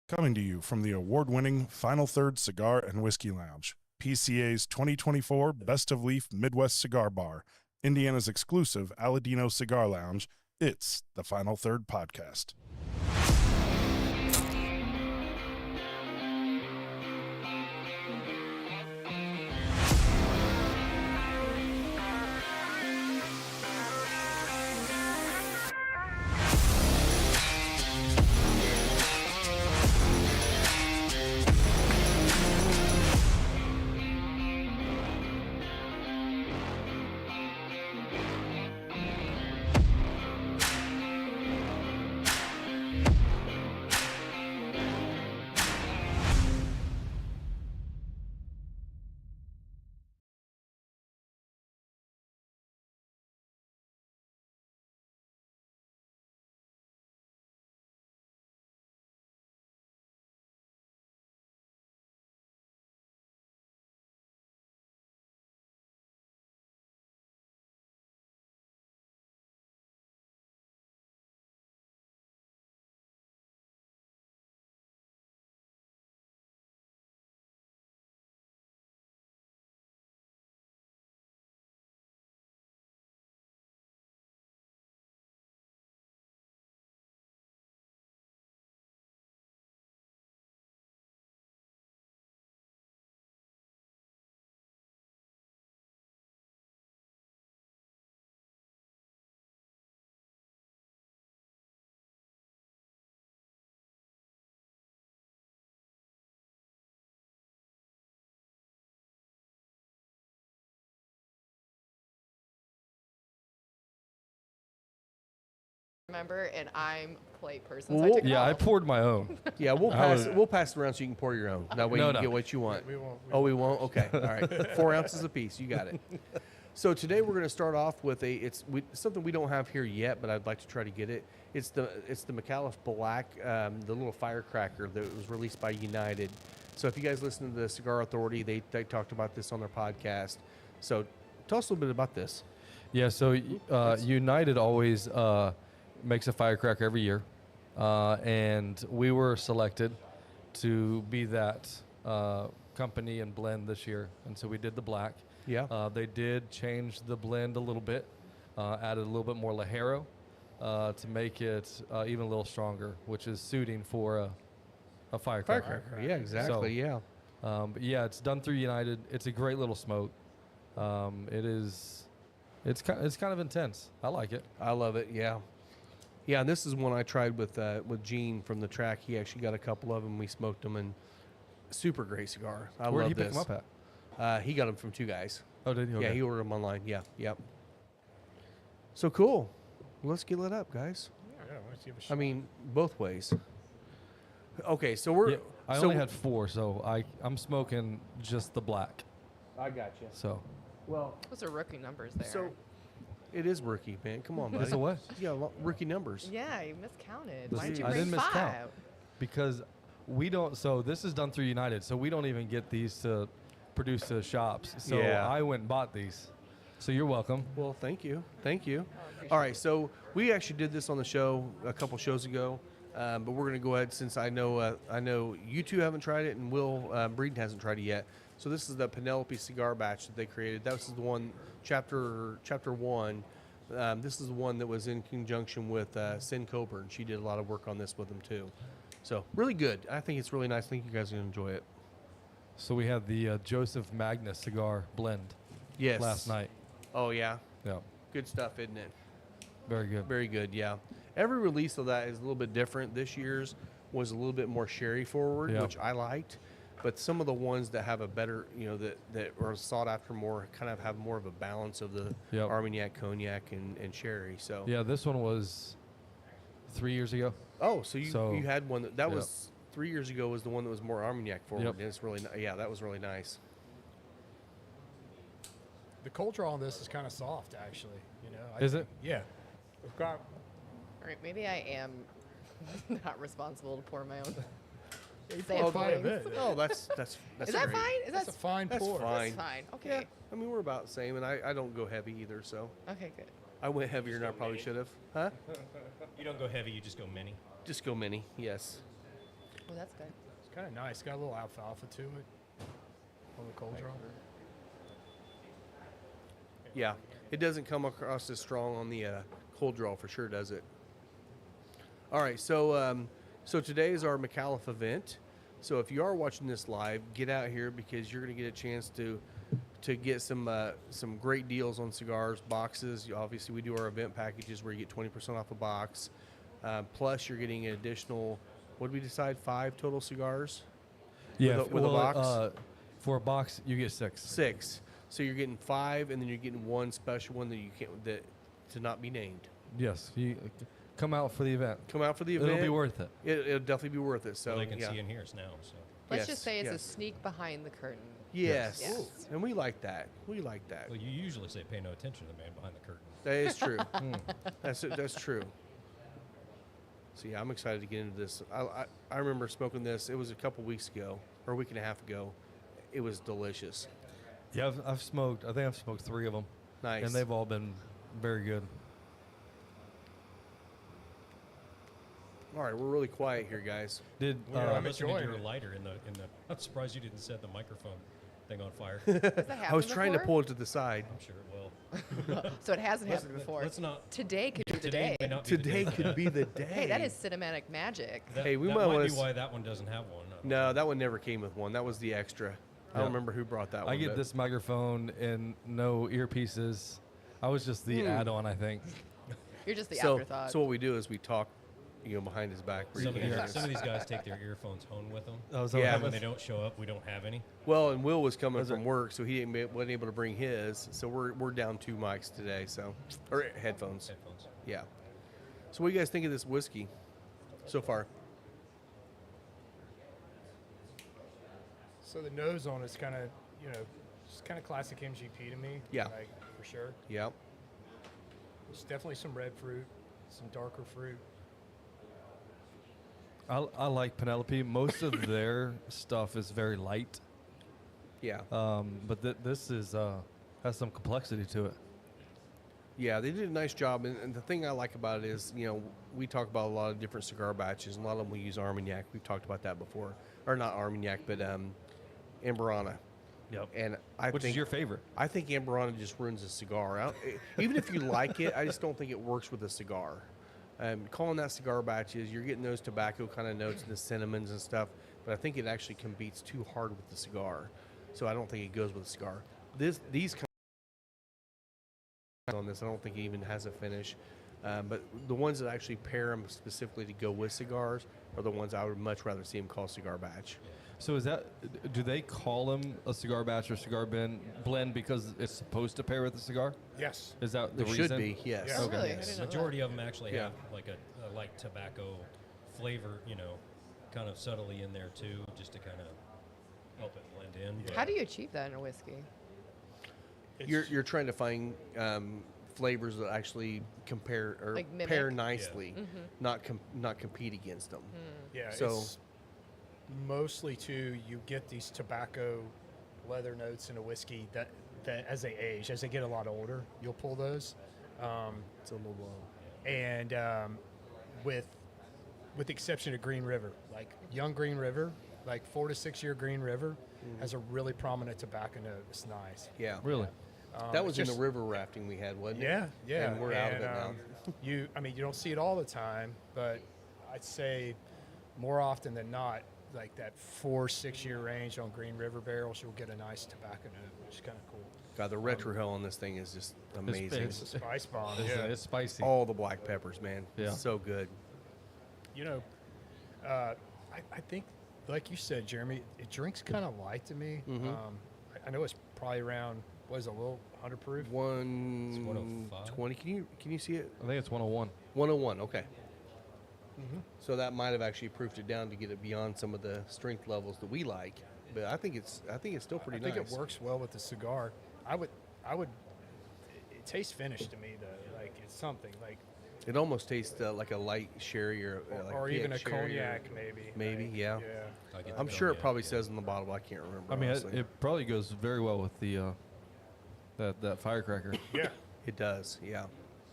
Coming to you from the award-winning Final Third Cigar and Whiskey Lounge, PCA's 2024 Best of Leaf Midwest Cigar Bar, Indiana's exclusive Aladino Cigar Lounge, it's the Final Third Podcast. Remember, and I'm a plate person, so I took it I off. poured my own. Yeah, we'll pass it around so you can pour your own. That way you can get what you want. We won't. We won't? Okay. All right. 4 ounces apiece. You got it. So today we're going to start off with something we don't have here yet, but I'd like to try to get it. It's the Micallef Black, the little firecracker that was released by United. So if you guys listen to the Cigar Authority, they talked about this on their podcast. So tell us a little bit about this. Yeah, so United always makes a firecracker every year, and we were selected to be that company and blend this year, and so we did the black. Yeah. They did change the blend a little bit, added a little bit more Lajero to make it even a little stronger, which is suiting for a firecracker. Yeah, exactly. So, but yeah, it's done through United. It's a great little smoke. It's kind of intense. I like it. I love it. Yeah. Yeah, and this is one I tried with Gene from the track. He actually got a couple of them. We smoked them, and super great cigar. I Where love did he this. pick them up at? He got them from two guys. Oh, did he? Okay. Yeah, he ordered them online. Yeah, yep. So cool. Let's get lit up, guys. Yeah, let's give a shot. I mean, both ways. Okay, so we're. Yeah, I only had 4, so I'm smoking just the black. I got you. So Well, Those are rookie numbers there. so it is rookie, man. Come on, buddy. it's a what? Yeah, rookie numbers. yeah, you miscounted. This Why did is- you I bring didn't 5? miscount. Because we don't. So this is done through United, so we don't even get these to produce to shops. So Yeah. I went and bought these. So you're welcome. Well, thank you. Thank you. All right, so we actually did this on the show a couple shows ago, but we're going to go ahead since I know you two haven't tried it and Will Breeden hasn't tried it yet. So this is the Penelope cigar batch that they created. That was the one, chapter 1. This is the one that was in conjunction with Koper, and she did a lot of work on this with them too. So really good. I think it's really nice. I think you guys are going to enjoy it. So we had the Joseph Magnus cigar blend Yes. last night. Oh, yeah. Yeah, Good stuff, isn't it? very good. Very good, yeah. Every release of that is a little bit different. This year's was a little bit more sherry forward, Yeah. which I liked. But some of the ones that have a better, that are sought after more, kind of have more of a balance of the Yep. Armagnac, Cognac, and sherry. So Yeah, this one was 3 years ago. Oh, so you had one that Yep. was 3 years ago was the one that was more Armagnac forward, Yep. and it's really that was really nice. the cold draw on this is kind of soft, actually. Is it? Yeah. We've got. All right, maybe I am not responsible to pour my own. You Same poured quite a things. bit. Oh, that's Is that great. fine? Is That's that a fine That's pour. fine. That's fine. Okay. Yeah, I mean we're about the same, and I don't go heavy either, so Okay, good. I went heavier than I probably should have. Huh? You don't go heavy, you just go mini. Just go mini, yes. Oh, that's good. It's kind of nice. Got a little alfalfa to it on the cold draw. Yeah, it doesn't come across as strong on the cold draw for sure, does it? All right, so so today is our Micallef event. So if you are watching this live, get out here because you're going to get a chance to get some great deals on cigars, boxes. Obviously, we do our event packages where you get 20% off a box. Plus, you're getting an additional, what did we decide, 5 total cigars? Yeah, with a box? For a box, you get 6. 6. So you're getting 5, and then you're getting one special one that you can't to not be named. Yes, you come out for the event. Come out for the event. It'll be worth it. It'll definitely be worth it. So Well, they can yeah. see in here now. So Let's Yes, just say it's a yes. sneak behind the curtain. Yes. Yes. And we like that. We like that. well, you usually say pay no attention to the man behind the curtain. That is true. That's true. So yeah, I'm excited to get into this. I remember smoking this. It was a couple weeks ago or a week and a half ago. It was delicious. Yeah, I've smoked. I think I've smoked 3 of them. Nice. And they've all been very good. All right, we're really quiet here, guys. Did Yeah, I'm Listening to enjoying your it. lighter in the. I'm surprised you didn't set the microphone thing on fire. Has that happened I was trying to before? pull it to the side. I'm sure it will. So it hasn't happened before. Let's not. Today could be the Today day. may not be the Today day for could be the day. Hey, that is cinematic magic. That, Hey, we that might might wanna be s- why that one doesn't have one. No, that one never came with one. That was the extra. I Yeah. don't remember who brought that one. I get but- this microphone and no earpieces. I was just the add-on, I think. You're just the so, afterthought. so what we do is we talk, behind his back. where you Some of, can't hear these, us. some of these guys take their earphones home with them. Oh, so Yeah. And when they don't show up, we don't have any. Well, and Will was coming Was from it- work, so he wasn't able to bring his. So we're down 2 mics today, or headphones. Headphones. Yeah. So what do you guys think of this whiskey so far? So the nose on it's kind of, it's kind of classic MGP to me. Yeah. Like, for sure. Yeah. There's definitely some red fruit, some darker fruit. I like Penelope. Most of their stuff is very light, Yeah. but this is has some complexity to it. Yeah, they did a nice job. And the thing I like about it is, we talk about a lot of different cigar batches, and a lot of them we use Armagnac. We've talked about that before. Or not Armagnac, but Amberana. Yep. And Which is your favorite? I think Amberana just ruins a cigar. Even if you like it, I just don't think it works with a cigar. Calling that cigar batches, you're getting those tobacco kind of notes and the cinnamons and stuff, but I think it actually competes too hard with the cigar. So I don't think it goes with a cigar. These kind on this, I don't think it even has a finish. But the ones that actually pair them specifically to go with cigars are the ones I would much rather see them call cigar batch. So do they call them a cigar batch or cigar blend because it's supposed to pair with the cigar? Yes. Is that the There reason? should be, yes. Yeah. Oh, Okay. really? I The didn't know majority of them actually Yeah. have like a light tobacco flavor, kind of subtly in there too, just to kind of help it blend in. that. How do you achieve that in a whiskey? You're trying to find flavors that actually compare or Like mimic? pair nicely, Mm-hmm. not compete against them. Yeah, So- it's mostly too, you get these tobacco leather notes in a whiskey that as they age, as they get a lot older, you'll pull those. It's a little low. And with the exception of Green River, like young Green River, like 4 to 6 year Green River, has a really prominent tobacco note. It's nice. Yeah, Really? that was in just- the river rafting we had, wasn't it? Yeah, And we're out of it now. you don't see it all the time, but I'd say more often than not, like that 4-6 year range on Green River barrels, you'll get a nice tobacco note, which is kind of cool. God, the retro hell on this thing is just amazing. It's a spice bomb. It's, Yeah. it's spicy. All the black peppers, man. Yeah. So good. I think, like you said, Jeremy, it drinks kind of light to me. I know it's probably around, what is it, a little 100 proof? 120. Can you see it? I think it's 101. 101. Okay. So that might have actually proofed it down to get it beyond some of the strength levels that we like. But I think it's still pretty I think nice. it works well with the cigar. I would. It tastes finished to me though. Like it's something like, It almost tastes like a light sherry or like or even a PX sherry or- cognac maybe. Maybe, like, yeah. I get the I'm sure it cognac, probably yeah. says on the bottle, but I can't remember. I mean, honestly. it probably goes very well with the that firecracker. Yeah. It does, yeah.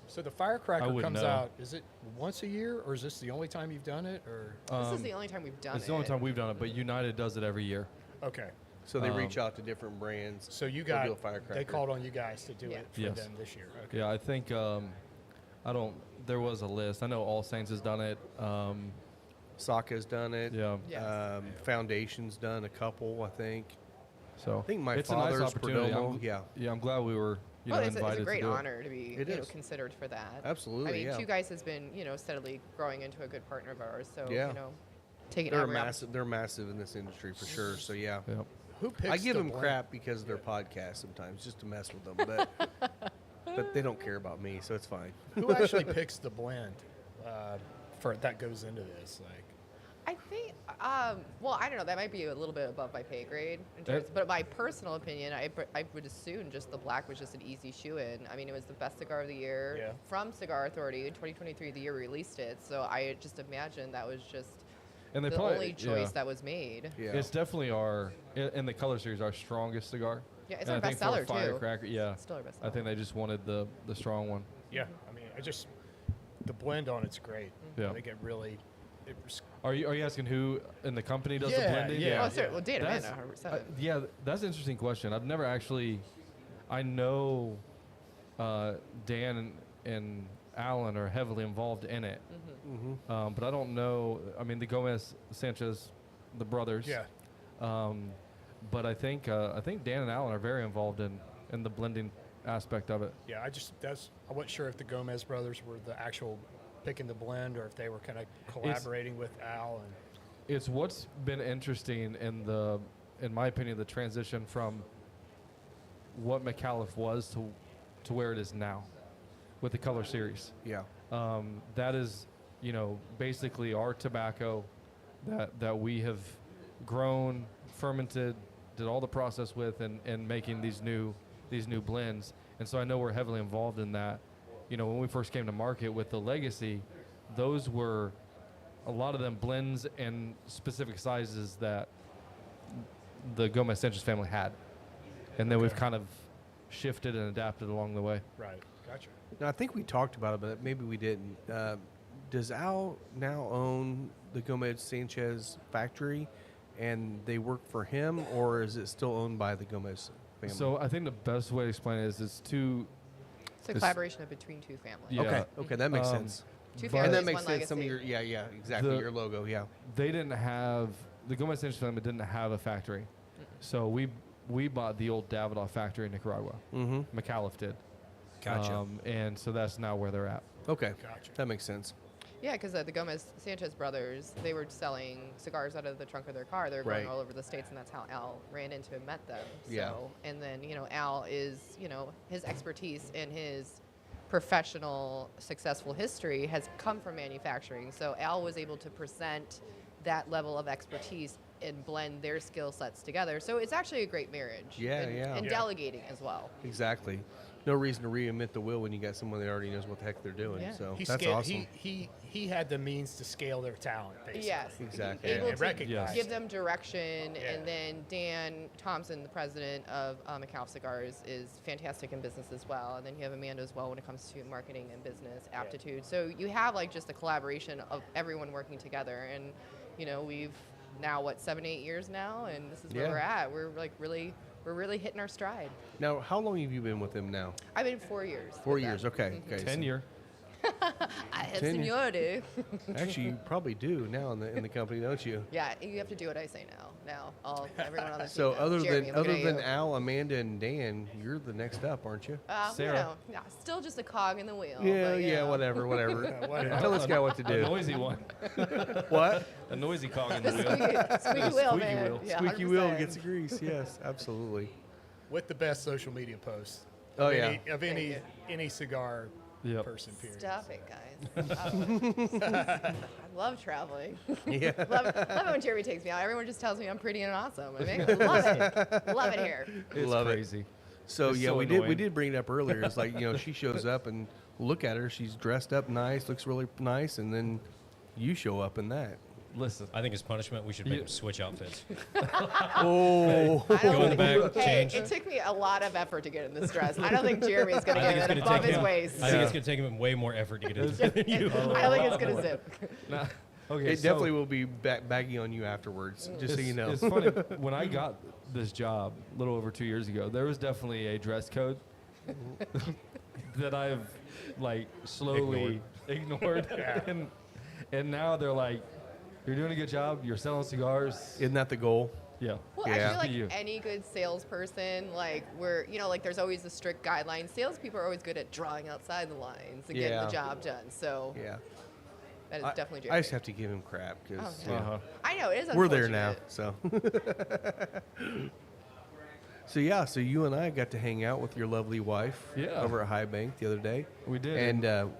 So the firecracker wouldn't comes know. out. Is it once a year, or is this the only time you've done it? Or This is the only time we've done it. It's the only time we've done it, but United does it every year. okay, So they reach out to different brands. so you They'll got do a firecracker. they called on you guys to do Yeah. it for Yes. them this year. Okay. Yeah, I think there was a list. I know All Saints has done it. Saka's done it. Yeah. Yes. Foundation's done a couple, I think. So I think my it's a nice father's opportunity. Perdomo, yeah. Yeah, I'm glad we were Well, it's invited a great to do honor to be It is. considered for that. Absolutely, I mean, yeah. you guys has been steadily growing into a good partner of ours. So Yeah. taking They're every massive. They're massive in this industry for sure. So yeah, it. Yeah. Who picks I give the them blend? crap because of their podcast sometimes, just to mess with them. But they don't care about me, so it's fine. Who actually picks the blend for that goes into this? Like, I think, well, I don't know. That might be a little bit above my pay grade. That- But my personal opinion, I would assume just the black was just an easy shoe-in. I mean, it was the best cigar of the year Yeah. from Cigar Authority in 2023, the year we released it. So I just imagine that was just And they the probably only choice yeah. that was made. Yeah. It's definitely in the color series our strongest cigar. Yeah, it's And our I think best for a seller, too. Firecracker, yeah. Still our best I think they just wanted the strong one. yeah, I mean, the blend on it's great. Yeah. I think it really, it was, Are you asking who in the company does the Yeah, blending? yeah. Oh, sorry. Well, Dana, That's- 100%. Yeah, that's an interesting question. I've never actually. I know Dan and Alan are heavily involved in it, but I don't know. I mean, the Gomez Sanchez, the brothers. yeah. But I think Dan and Alan are very involved in the blending aspect of it. Yeah, I wasn't sure if the Gomez brothers were the actual picking the blend or if they were kind of collaborating with Al. And It's what's been interesting in my opinion, the transition from what Micallef was to where it is now, with the color series. Yeah. That is, basically our tobacco that we have grown, fermented, did all the process with, and making these new blends. And so I know we're heavily involved in that. When we first came to market with the Legacy, those were a lot of them blends and specific sizes that the Gomez Sanchez family had. And then we've kind of shifted and adapted along the way. right, gotcha. Now I think we talked about it, but maybe we didn't. Does Al now own the Gomez Sanchez factory, and they work for him, or is it still owned by the Gomez family? So I think the best way to explain it is it's two. It's a This- collaboration between two families. Yeah. Okay, that makes Um, sense. Two But- And families, that makes one sense. Some of legacy. your exactly, The- your logo, yeah. They didn't have the Gomez Sanchez family didn't have a factory, so we bought the old Davidoff factory in Nicaragua. Mm-hmm. Micallef did. Gotcha. And so that's now where they're at. Okay, Gotcha. that makes sense. Yeah, because the Gomez Sanchez brothers, they were selling cigars out of the trunk of their car. They were going Right. all over the states, and that's how Al ran into and met them. Yeah. So, and then Al is his expertise and his professional successful history has come from manufacturing. So Al was able to present that level of expertise and blend their skill sets together. So it's actually a great marriage. Yeah, and, yeah. And Yeah. delegating as well. Exactly. No reason to reinvent the wheel when you got someone that already knows what the heck they're doing. Yeah. So He that's scaled, awesome. he had the means to scale their talent, basically. Yes. Exactly. Able And to recognize give it. them direction, Yeah. and then Dan Thompson, the president of Micallef Cigars, is fantastic in business as well. And then you have Amanda as well when it comes to marketing and business aptitude. So you have just a collaboration of everyone working together. And we've now 7-8 years now, and this is where Yeah. we're at. We're really hitting our stride. Now, how long have you been with them now? I've been 4 years. 4 with them. years. Okay. Okay. so- Tenure. I had 10 years. seniority. Actually, you probably do now in the company, don't you? Yeah, you have to do what I say now. Everyone on the team. So knows. other Jeremy, than looking at you. Al, Amanda, and Dan, you're the next up, aren't you? Sarah. Yeah, still just a cog in the wheel. Yeah, but, yeah, whatever. whatever. Tell this guy what to A do. noisy one. What? A noisy cog in the The wheel. squeaky wheel, Squeaky man. wheel. Yeah, Squeaky wheel 100%. gets the grease. Yes, absolutely. With the best social media posts. Oh, of yeah. Any, of any, Thank any cigar Yep. person, period. Stop it, guys. I love traveling. Yeah. love it when Jeremy takes me out. Everyone just tells me I'm pretty and awesome. I mean, love it. Love it here. It's Love it. crazy. So It's yeah, so we annoying. did bring it up earlier. It's like she shows up and look at her. She's dressed up nice, looks really nice, and then you show up in that. Listen, I think as punishment, we should make him switch outfits. Oh, I don't Go in the think- back, hey, change. it took me a lot of effort to get in this dress. I don't think Jeremy's going to I think get it's it gonna above take his him. waist. I think it's going to take him way more effort to get into this than you. I don't think it's going to zip. nah, okay. it definitely will be baggy on you afterwards. Just so you know. It's funny. When I got this job a little over 2 years ago, there was definitely a dress code that I've like slowly ignored, and now they're like, "You're doing a good job. You're selling cigars." Isn't that the goal? Yeah. Well, Yeah. I You. feel like any good salesperson, like like there's always a strict guideline. Salespeople are always good at drawing outside the lines and getting Yeah. the job done. So Yeah. that is definitely I Jeremy. just have to give him crap because Oh, yeah. Uh-huh. I know, it is we're there now. unfortunate. So yeah, so you and I got to hang out with your lovely wife Yeah. over at High Bank the other day. We did. And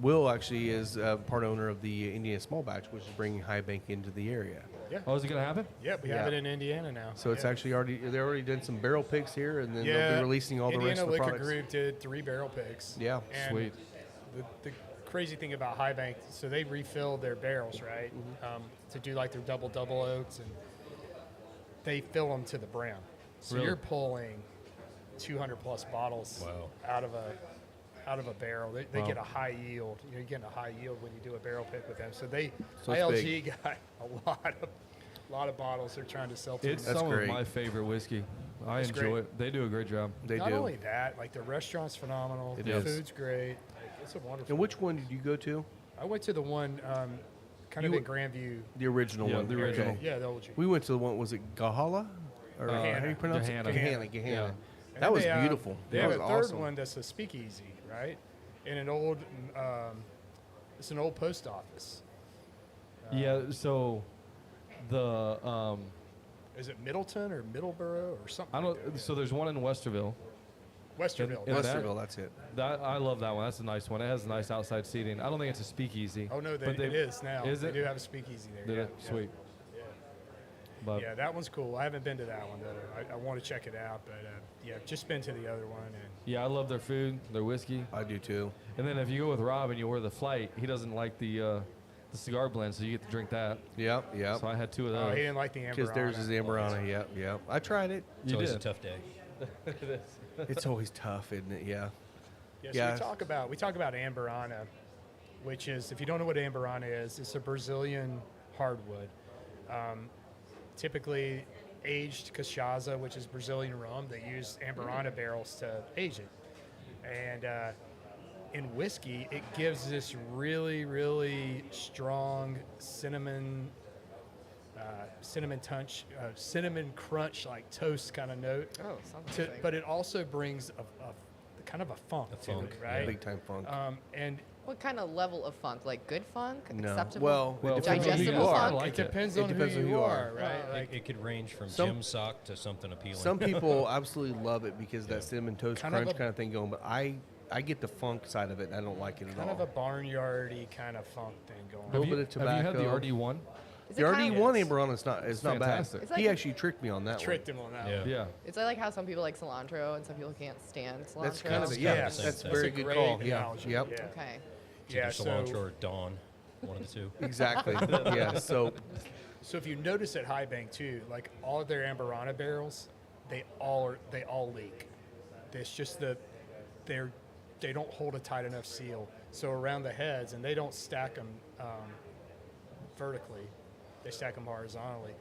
Will actually is part owner of the Indiana Small Batch, which is bringing High Bank into the area. Oh, is it gonna happen? Yeah, we have it in Indiana now. So it's actually they already done some barrel picks here, and then they'll yeah, be releasing all the Indiana rest of the Liquor products. Group did 3 barrel picks. Yeah. And Sweet. The crazy thing about High Bank, so they refilled their barrels, right, to do like their double oaks, and they fill them to the brim. So Really? you're pulling 200 plus bottles Wow. out of a barrel. They Wow. get a high yield. You're getting a high yield when you do a barrel pick with them. So So it's ILG got a lot of bottles they're trying to sell to It's them. That's some great. of my favorite whiskey. I It's enjoy great. it. They do a great job. They Not do. only that, like the restaurant's phenomenal. It the is. food's great. Like, it's a wonderful. And which one did you go to? I went to the one kind You of in went- Grandview. The original Yeah, one. the Okay. original. Yeah, the OG. We went to the one. Was it Gahala? Or how do you pronounce Gehanna. it? Gehanna. Yeah. Gehanna. And That then was they, beautiful. They That have was a third awesome. one that's a speakeasy, right? In an old, it's an old post office. Yeah. So the Is it Middleton or Middleborough or something? I like don't. that? So there's one in Westerville. Westerville. and- Westerville. That's it. That I love that one. That's a nice one. It has nice outside seating. I don't think it's a speakeasy. Oh no, but it is now. Is They it? do have a speakeasy there. Did yeah, it? yeah. Sweet. But Yeah, that one's cool. I haven't been to that one though. I want to check it out, but yeah, just been to the other one. And yeah, I love their food, their whiskey. I do too. And then if you go with Rob and you order the flight, he doesn't like the cigar blend, so you get to drink that. Yep. Yep. So I had 2 of oh, those. he didn't like the Amberana. Because theirs is Amberana. Yep. Yep. I tried it. It's You always did. a tough day. It's always tough, isn't it? Yeah. Yeah, so Yeah. we talk about Amberana, which is, if you don't know what Amberana is, it's a Brazilian hardwood. Typically aged cachaça, which is Brazilian rum. They use Amberana barrels to age it. And in whiskey, it gives this really, really strong cinnamon crunch, like toast kind of note. Oh, something. But it also brings a kind of a funk to funk, it, right? Big time funk. And What kind of level of funk? Like good funk? No. Acceptable? Well, Well, it depends on who digestible you I are. funk? like it depends It on depends who on you who you are, are. right? It could range from Some- gym sock to something appealing. Some people absolutely love it because that cinnamon toast Kind of crunch a- kind of thing going, but I get the funk side of it. And I don't like it at kind all. of a barnyardy kind of funk thing going Little on. bit of Have you had the tobacco. RD1? Is The it already kind one Yes. Amberana is not It's not fantastic. It's bad. He like- actually tricked me on that Tricked him on that Yeah. one. Yeah. Is that like how some people like cilantro and some people can't stand cilantro? That's kind of It's it. kind Yeah, of the same that's a thing. very That's a good great call. Yeah. analogy, Yep. yeah. Okay. It's Yeah, either cilantro so- or Dawn, one of the two. Exactly. Yeah. So So if you notice at High Bank too, like all of their Amberana barrels, they all leak. It's just they don't hold a tight enough seal. So around the heads, and they don't stack them vertically; they stack them horizontally.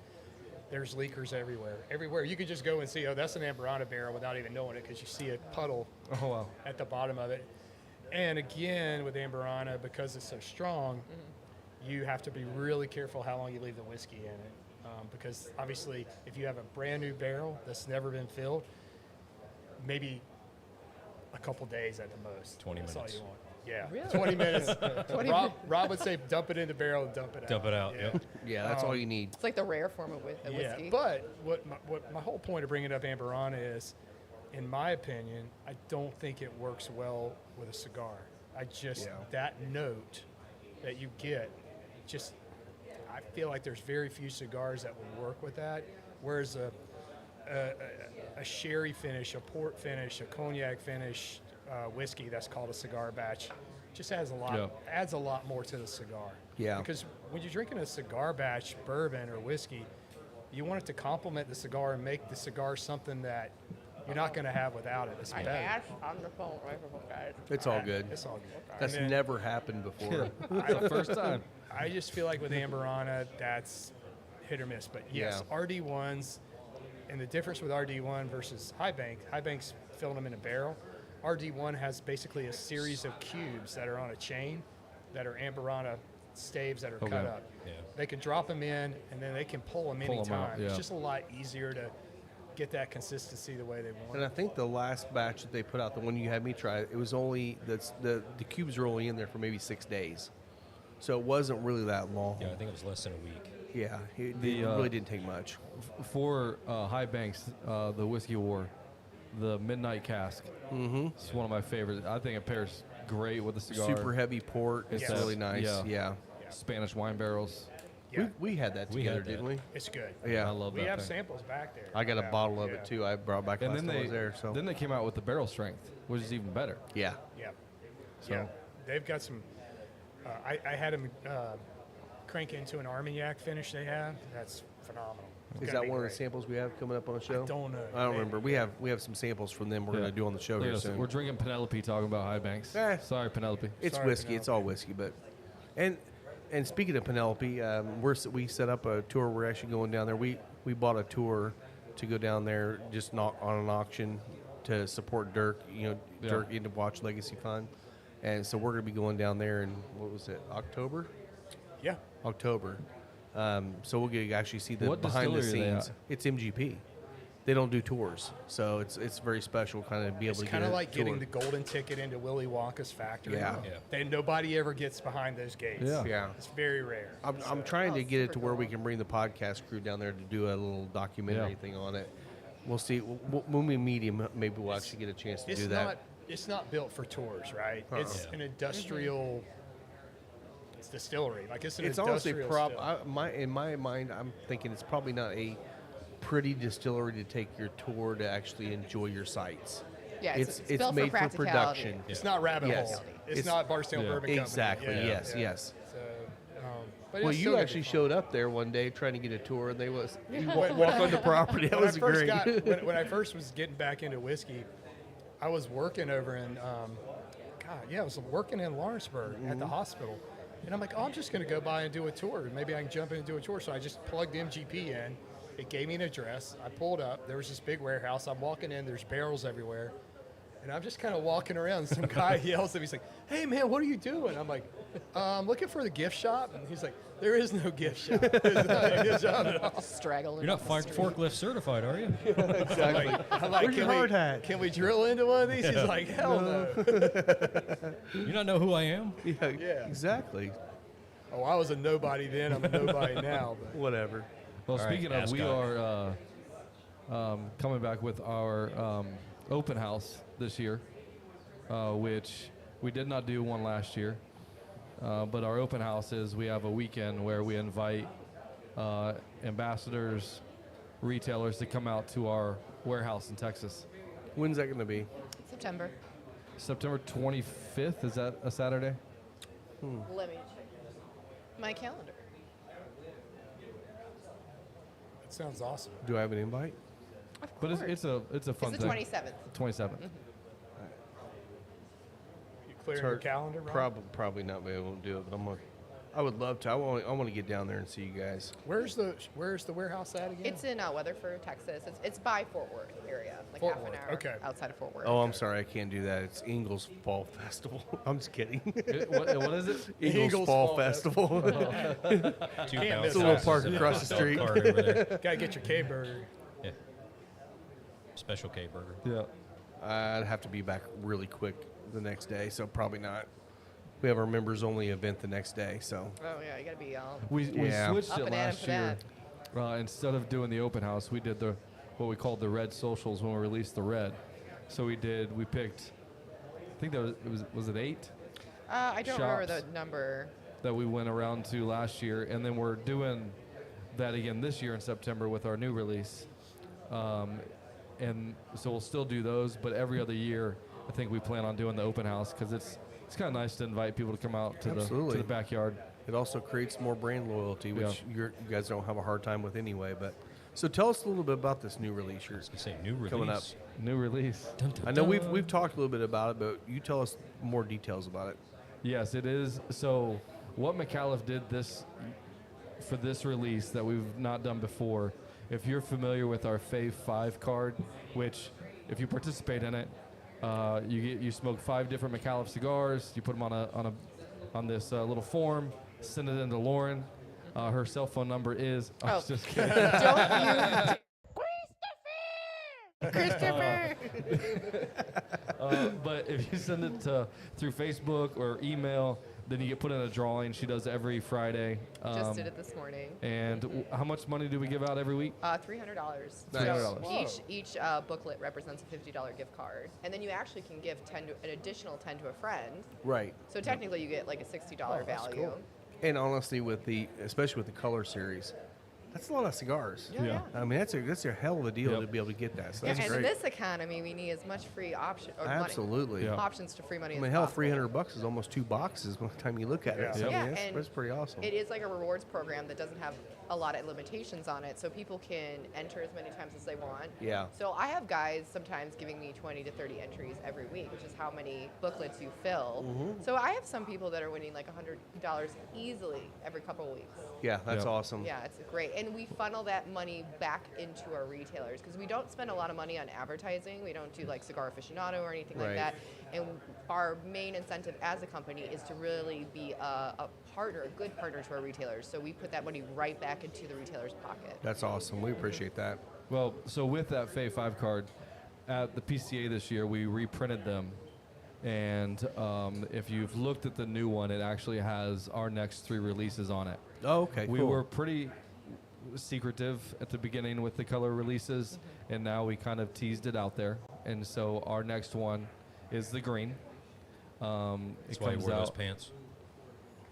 There's leakers everywhere. Everywhere you could just go and see, oh, that's an Amberana barrel without even knowing it, because you see a puddle Oh wow. at the bottom of it. And again, with Amberana, because it's so strong, you have to be really careful how long you leave the whiskey in it. Because obviously, if you have a brand new barrel that's never been filled, maybe a couple days at the most. 20 That's minutes. all you want. Yeah, Really? 20 minutes. 20 Rob would say dump it in the barrel and dump it out. Dump it out. Yeah. Yep. yeah, that's all you need. It's like the rare form of Yeah, whiskey. but what my whole point of bringing up Amberana is, in my opinion, I don't think it works well with a cigar. I just, Yeah. that note that you get, just, I feel like there's very few cigars that would work with that. Whereas a sherry finish, a port finish, a cognac finish whiskey that's called a cigar batch just adds a lot. Yeah. Adds a lot more to the cigar. Yeah. Because when you're drinking a cigar batch bourbon or whiskey, you want it to complement the cigar and make the cigar something that you're not going to have without it. It's I better. asked on the phone, right before guys. It's all good. It's all good. That's And then never happened before. It's the first time. I just feel like with Amberana, that's hit or miss. But yes, Yeah. RD1s, and the difference with RD1 versus High Bank's filling them in a barrel. RD1 has basically a series of cubes that are on a chain that are Amberana staves that are cut Okay. up. Yeah. They can drop them in, and then they can pull them Pull 'em out, anytime. yeah. It's just a lot easier to get that consistency the way they want. And I think the last batch that they put out, the one you had me try, it was only the cubes were only in there for maybe 6 days, so it wasn't really that long. Yeah, I think it was less than a week. Yeah, it The, really didn't take much. For High Banks, the Whiskey War, the Midnight Cask. Mm-hmm. It's one of my favorites. I think it pairs great with the cigar. Super heavy port. It's Yes. really nice. Yeah. Yeah. Spanish wine barrels. Yeah, We had that We together, had that. didn't we? it's good. Yeah. I love We that have thing. samples back there. I got a Yeah, bottle of yeah. it too. I brought back And last then time I they was there. So then they came out with the barrel strength, which is even better. yeah. Yeah. So Yeah, they've got some. I had them crank into an Armagnac finish they have. That's phenomenal. It's Is gonna that be one of the great. samples we have coming up on the show? don't know. I don't Maybe. remember. We have some samples from them we're Yeah. gonna do on the show Look here at us. soon. We're drinking Penelope talking about High Banks. Sorry, Penelope. It's Sorry, whiskey. It's all whiskey, but and speaking of Penelope, we set up a tour. We're actually going down there. We bought a tour to go down there, just not on an auction to support Dirk. Yeah. Dirk into Watch Legacy Fund, and so we're gonna be going down there in what was it, October? Yeah. October. So we'll get actually see the What behind the distillery are they scenes. at? It's MGP. They don't do tours, so it's very special, kind of be able It's to get kind of a like getting tour. the golden ticket into Willy Wonka's factory. Yeah. Yeah. Then nobody ever gets behind those gates. Yeah. Yeah. It's very rare. I'm trying to Oh, get it to super where we cool. can bring the podcast crew down there to do a little documentary Yeah. thing on it. We'll see. When we meet him, maybe we'll actually get a chance to It's do not. that. It's not built for tours, right? It's Yeah. an industrial. It's distillery. Like it's an It's honestly industrial. still. in my mind, I'm thinking it's probably not a pretty distillery to take your tour to actually enjoy your sites. Yeah, it's built made for practicality. production. It's not Rabbit Yes. Hole. It's It's- not Barstow Yeah. Bourbon Company. Exactly. Yeah, Yes. yeah. Yes. So, but Well, it's you still gonna actually be fun. showed up there one day trying to get a tour, and they was you When- walk on the property. That When I was first great. when I first was getting back into whiskey, I was working over in, I was working in Lawrenceburg at the hospital. And I'm like, oh, I'm just going to go by and do a tour. Maybe I can jump in and do a tour. So I just plugged MGP in. It gave me an address. I pulled up. There was this big warehouse. I'm walking in. There's barrels everywhere. And I'm just kind of walking around. Some guy yells at me. He's like, hey, man, what are you doing? I'm like, I'm looking for the gift shop. And he's like, there is no gift shop. There's not a gift shop at all. Straggling. You're not up the street. forklift certified, are you? Exactly. I'm like, Where's your hard hat? Can we drill into one of these? He's like, hell no. You not know who I am? Yeah. Exactly. Oh, I was a nobody then. I'm a nobody now. But Whatever. Well, All right, speaking of, we Ascot. are coming back with our open house this year, which we did not do one last year. But our open house is we have a weekend where we invite ambassadors, retailers to come out to our warehouse in Texas. When's that going to be? September. September 25th, is that a Saturday? Let me check my calendar. it sounds awesome. Do I have an invite? Of But course. it's a fun It's the thing. 27th. 27th. You clearing your calendar, Ron? Probably not be able to do it, but I would love to. I want to get down there and see you guys. Where's the warehouse at again? It's in Weatherford, Texas. It's by Fort Worth area, like Fort half an Worth, hour okay. outside of Fort Worth. Oh, I'm sorry, I can't do that. It's Ingles Fall Festival. I'm just kidding. What is it? Eagles Fall Festival. 2 Can't miss bounce a little houses park and a across the dog street. cart over there. Gotta get your K burger. Yeah. Special K burger. Yeah. I'd have to be back really quick the next day, so probably not. We have our members only event the next day, so Oh yeah, you gotta be all. We Yeah. switched Up it and at 'em last for year. Instead of doing the open house, we did what we called the red socials when we released the red. So we picked, I think was it 8 I don't remember Shops. the number. that we went around to last year, and then we're doing that again this year in September with our new release. And so we'll still do those, but every other year, I think we plan on doing the open house because it's kind of nice to invite people to come out to Absolutely. the backyard. It also creates more brand loyalty, which you guys don't have a hard time with anyway. But so tell us a little bit about this new release you're Say new release. coming up. New release. Dun, dun, I know dun. we've talked a little bit about it, but you tell us more details about it. Yes, it is. So what Micallef did for this release that we've not done before, if you're familiar with our Fave 5 card, which if you participate in it, you smoke 5 different Micallef cigars, you put them on this little form, send it into Lauren. Her cell phone number is. I was just kidding. Don't you, Christopher. But if you send it through Facebook or email, then you get put in a drawing. She does every Friday. Just did it this morning. And how much money do we give out every week? $300. Nice. So $300. each booklet represents a $50 gift card, and then you actually can give an additional 10 to a friend. Right. So technically, you get like a $60 value. And honestly, especially with the color series, that's a lot of cigars. Yeah. I mean, that's a hell of a deal Yep. to be able to get that. So Yeah, that's and great. in this economy, we need as much free option or Absolutely. Yeah. options to free money. I as mean, hell, possible. $300 is almost 2 boxes by the time you look at it. So, Yeah, I mean, and that's pretty awesome. It is like a rewards program that doesn't have a lot of limitations on it, so people can enter as many times as they want. Yeah. So I have guys sometimes giving me 20 to 30 entries every week, which is how many booklets you fill. Mm-hmm. So I have some people that are winning like $100 easily every couple of weeks. Yeah, that's Yeah. awesome. Yeah, it's great. And we funnel that money back into our retailers because we don't spend a lot of money on advertising. We don't do like Cigar Aficionado or anything Right. like that. And our main incentive as a company is to really be a partner, a good partner to our retailers. So we put that money right back into the retailer's pocket. That's awesome. We appreciate that. Well, so with that Fave 5 card, at the PCA this year, we reprinted them. And if you've looked at the new one, it actually has our next 3 releases on it. Oh, okay, We cool. were pretty secretive at the beginning with the color releases, and now we kind of teased it out there. And so our next one is the green. That's It why you comes wore those out. pants.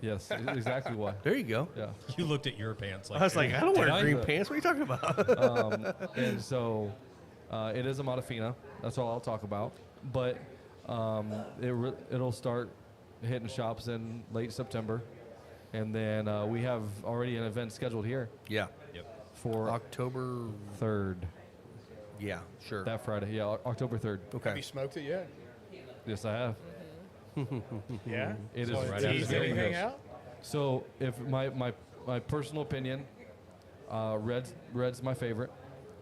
Yes, exactly why. There you go. Yeah. You looked at your pants like I was like, I don't "Did wear green pants. What are you talking about? And so it is a Modafina. That's all I'll talk about. But it'll start hitting shops in late September. And then we have already an event scheduled here Yeah. Yep. for October. 3rd, Yeah, sure. that Friday. Yeah, October 3rd. Have Okay. you smoked it yet? Yes, I have. Yeah. It So is right tease after anything this. out? So if my personal opinion, red's my favorite.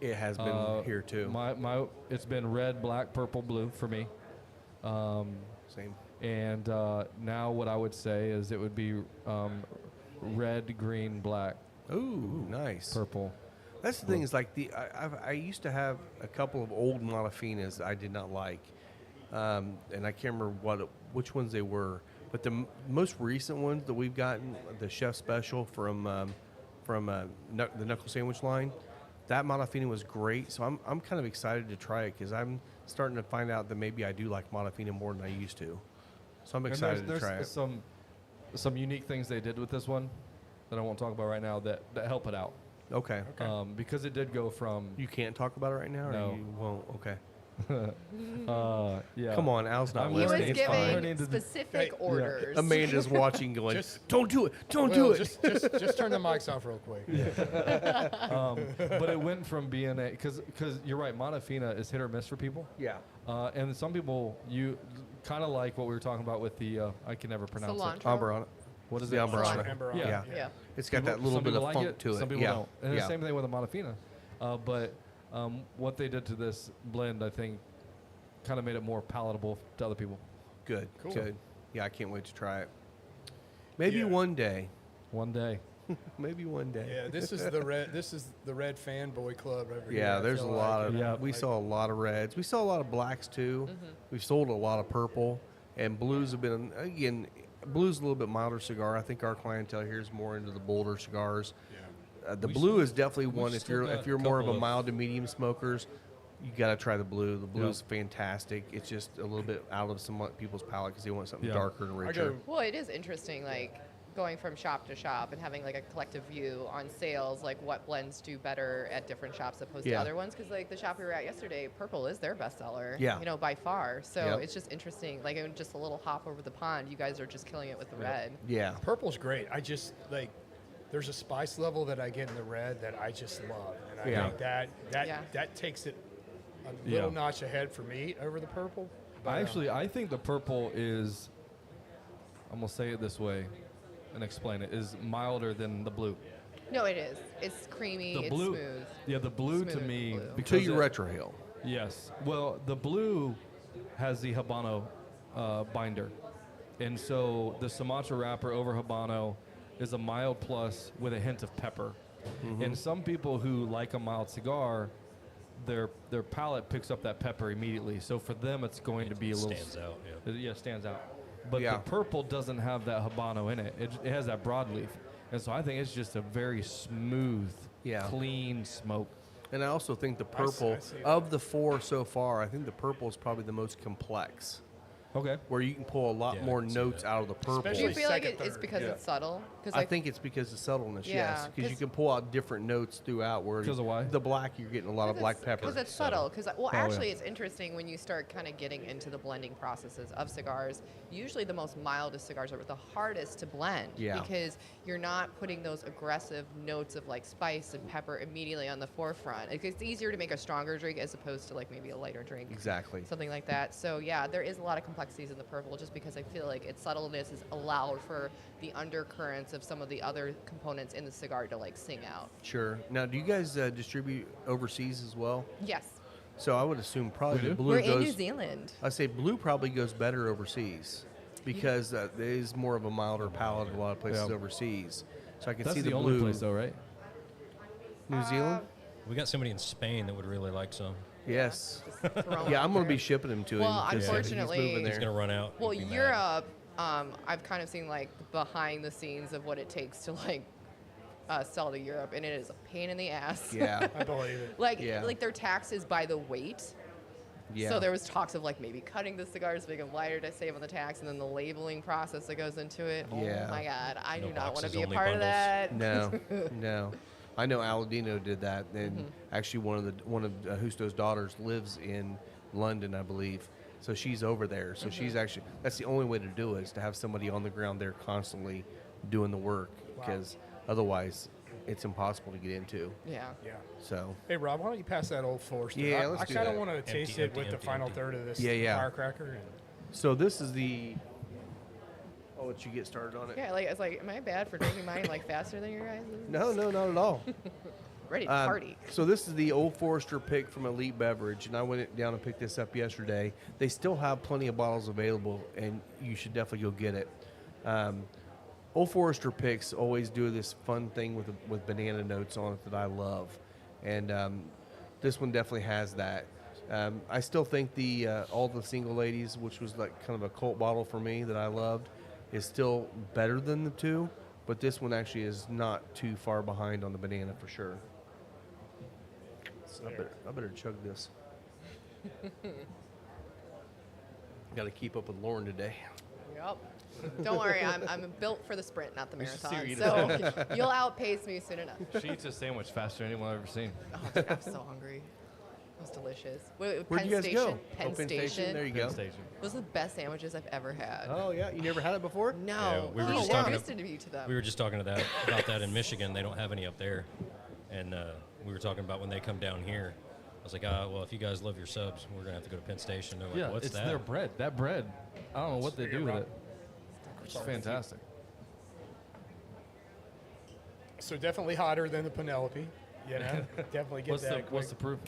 It has been here too. It's been red, black, purple, blue for me. Same. And now what I would say is it would be red, green, black, Ooh, nice. purple. That's the thing is like I used to have a couple of old Modafinas that I did not like, and I can't remember which ones they were. But the most recent ones that we've gotten, the Chef Special from the Knuckle Sandwich line, that Modafina was great. So I'm kind of excited to try it because I'm starting to find out that maybe I do like Modafina more than I used to. So I'm And excited there's to try it. some unique things they did with this one that I won't talk about right now that help it out. Okay. Because it did go from You can't talk about it right now, or No. you won't. Okay. yeah. Come on, Al's not I'm He was listening. It's It's fine. giving Learning to- specific Hey, orders. Amanda's watching, going, Just- "Don't do it! Don't Well, do it!" just turn the mics off real quick. But it went from being because you're right, Modafina is hit or miss for people. Yeah. And some people, you kind of like what we were talking about with the, I can never pronounce it. Cilantro. Amberana. What is The it? Amberana. Amberana. Yeah. Yeah. It's got that People- little some bit people of like funk to it. Some people yeah. don't. And yeah. the same thing with the Modafina. But what they did to this blend, I think, kind of made it more palatable to other people. Good. Cool. Good. Yeah, I can't wait to try it. Maybe Yeah. one day. One day. Maybe one day. Yeah, this is the red. This is the red fanboy club over here. Yeah, I there's a feel lot like, of. you know, Yeah. We like- saw a lot of reds. We saw a lot of blacks too. We've sold a lot of purple, and blues have been again. Blue's a little bit milder cigar. I think our clientele here is more into the bolder cigars. The We blue still- is definitely we one. If still you're got you're a more of a couple of- mild to medium smokers, you got to try the blue. The blue Yeah. is fantastic. It's just a little bit out of some people's palate because they want something Yeah. darker and I richer. go. Well, it is interesting. Like going from shop to shop and having like a collective view on sales, like what blends do better at different shops opposed to Yeah. other ones. Because like the shop we were at yesterday, purple is their bestseller. Yeah. You know, by far. So Yep. it's just interesting. Like just a little hop over the pond. You guys are just killing it with the red. Yeah. Purple's great. I just like there's a spice level that I get in the red that I just love, and I Yeah. think that takes it a little notch ahead for me over the purple. But, I think the purple is, I'm going to say it this way and explain it, is milder than the blue. No, it is. It's creamy. The it's blue, smooth. yeah, the blue to Smoother me, blue. because Until you it- retrohale. Yes. Well, the blue has the Habano binder. And so the Sumatra wrapper over Habano is a mild plus with a hint of pepper. And some people who like a mild cigar, their palate picks up that pepper immediately. So for them, it's going to be a little... Stands out, yeah. Yeah, stands out. But Yeah. the purple doesn't have that Habano in it. It has that broadleaf. And so I think it's just a very smooth, Yeah. clean smoke. And I also think the I purple, see that. of the 4 so far, I think the purple is probably the most complex, Okay. where you can pull a lot Yeah, I more can see notes that. out of the purple. Do Especially you feel like second, it's third. because Yeah. it's subtle? Because I think it's because of subtleness, yes, Yeah, because you 'cause- can pull out different notes throughout. Where 'Cause of why? the black, you're getting a lot of black pepper. Because it's so- subtle. Because well, yeah. actually, it's interesting when you start kind of getting into the blending processes of cigars. Usually, the most mildest cigars are the hardest to blend. Yeah. Because you're not putting those aggressive notes of like spice and pepper immediately on the forefront. It's easier to make a stronger drink as opposed to like maybe a lighter drink. Exactly. Something like that. So yeah, there is a lot of complexities in the purple, just because I feel like its subtleness is allowed for the undercurrents of some of the other components in the cigar to like sing out. Sure. Now, do you guys distribute overseas as well? Yes, So I would assume probably We the do? blue we're goes. in New Zealand. I say blue probably goes better overseas because there is more of a milder palate in a lot of places Yeah. overseas. So I can That's see the the only blue. place, though, right? New Zealand. We got somebody in Spain that would really like some. Yes. Thrown Yeah, out I'm going to there. be shipping them to Well, him. 'cause unfortunately- he's moving He's there. going to run out. Well, He'd be mad. Europe, I've kind of seen like behind the scenes of what it takes to like sell to Europe, and it is a pain in the ass. Yeah. I believe it. like Yeah. like their taxes by the weight. Yeah. So there was talks of like maybe cutting the cigars to make them lighter to save on the tax, and then the labeling process that goes into it. Yeah. Oh my God, I No do not want to boxes, be a only part of bundles. that. No. I know Aladino did that, and Mm-hmm. actually one of Justo's daughters lives in London, I believe. So she's over there. So Mm-hmm. she's actually that's the only way to do it is to have somebody on the ground there constantly doing the work because otherwise it's impossible to get into. Yeah. Yeah. So Hey Rob, why don't you pass that old Forester? Yeah, I, let's I do kind of that. want to taste it with the empty, final empty. third of this Yeah. firecracker. And so this is the. I'll let you get started on it. Yeah, like it's like, am I bad for drinking mine like faster than your guys? No, not at all. Ready to Um, party. So this is the Old Forester pick from Elite Beverage, and I went down and picked this up yesterday. They still have plenty of bottles available, and you should definitely go get it. Old Forester picks always do this fun thing with banana notes on it that I love, and this one definitely has that. I still think the All the Single Ladies, which was like kind of a cult bottle for me that I loved, is still better than the two, but this one actually is not too far behind on the banana for sure. So I better chug this. Got to keep up with Lauren today. Yep. Don't worry, I'm built for the sprint, not the We should see marathon. her eat So you'll outpace me soon enough. She eats a sandwich faster than anyone I've ever seen. Oh, dude, I'm so hungry. It was delicious. Where'd Where'd you guys go? Penn Oh, Penn Station. There you Penn go. Station. Those are the best sandwiches I've ever had. Oh yeah, you never had it before? No, we were he just talking introduced me to them. We were just talking about that in Michigan. They don't have any up there, and we were talking about when they come down here. I was like, well, if you guys love your subs, we're gonna have to go to Penn Station. They're like, Yeah, what's it's that? their bread. That bread, I don't know what they do with it. It's fantastic. so definitely hotter than the Penelope. You know, definitely get What's that. the what's the proof?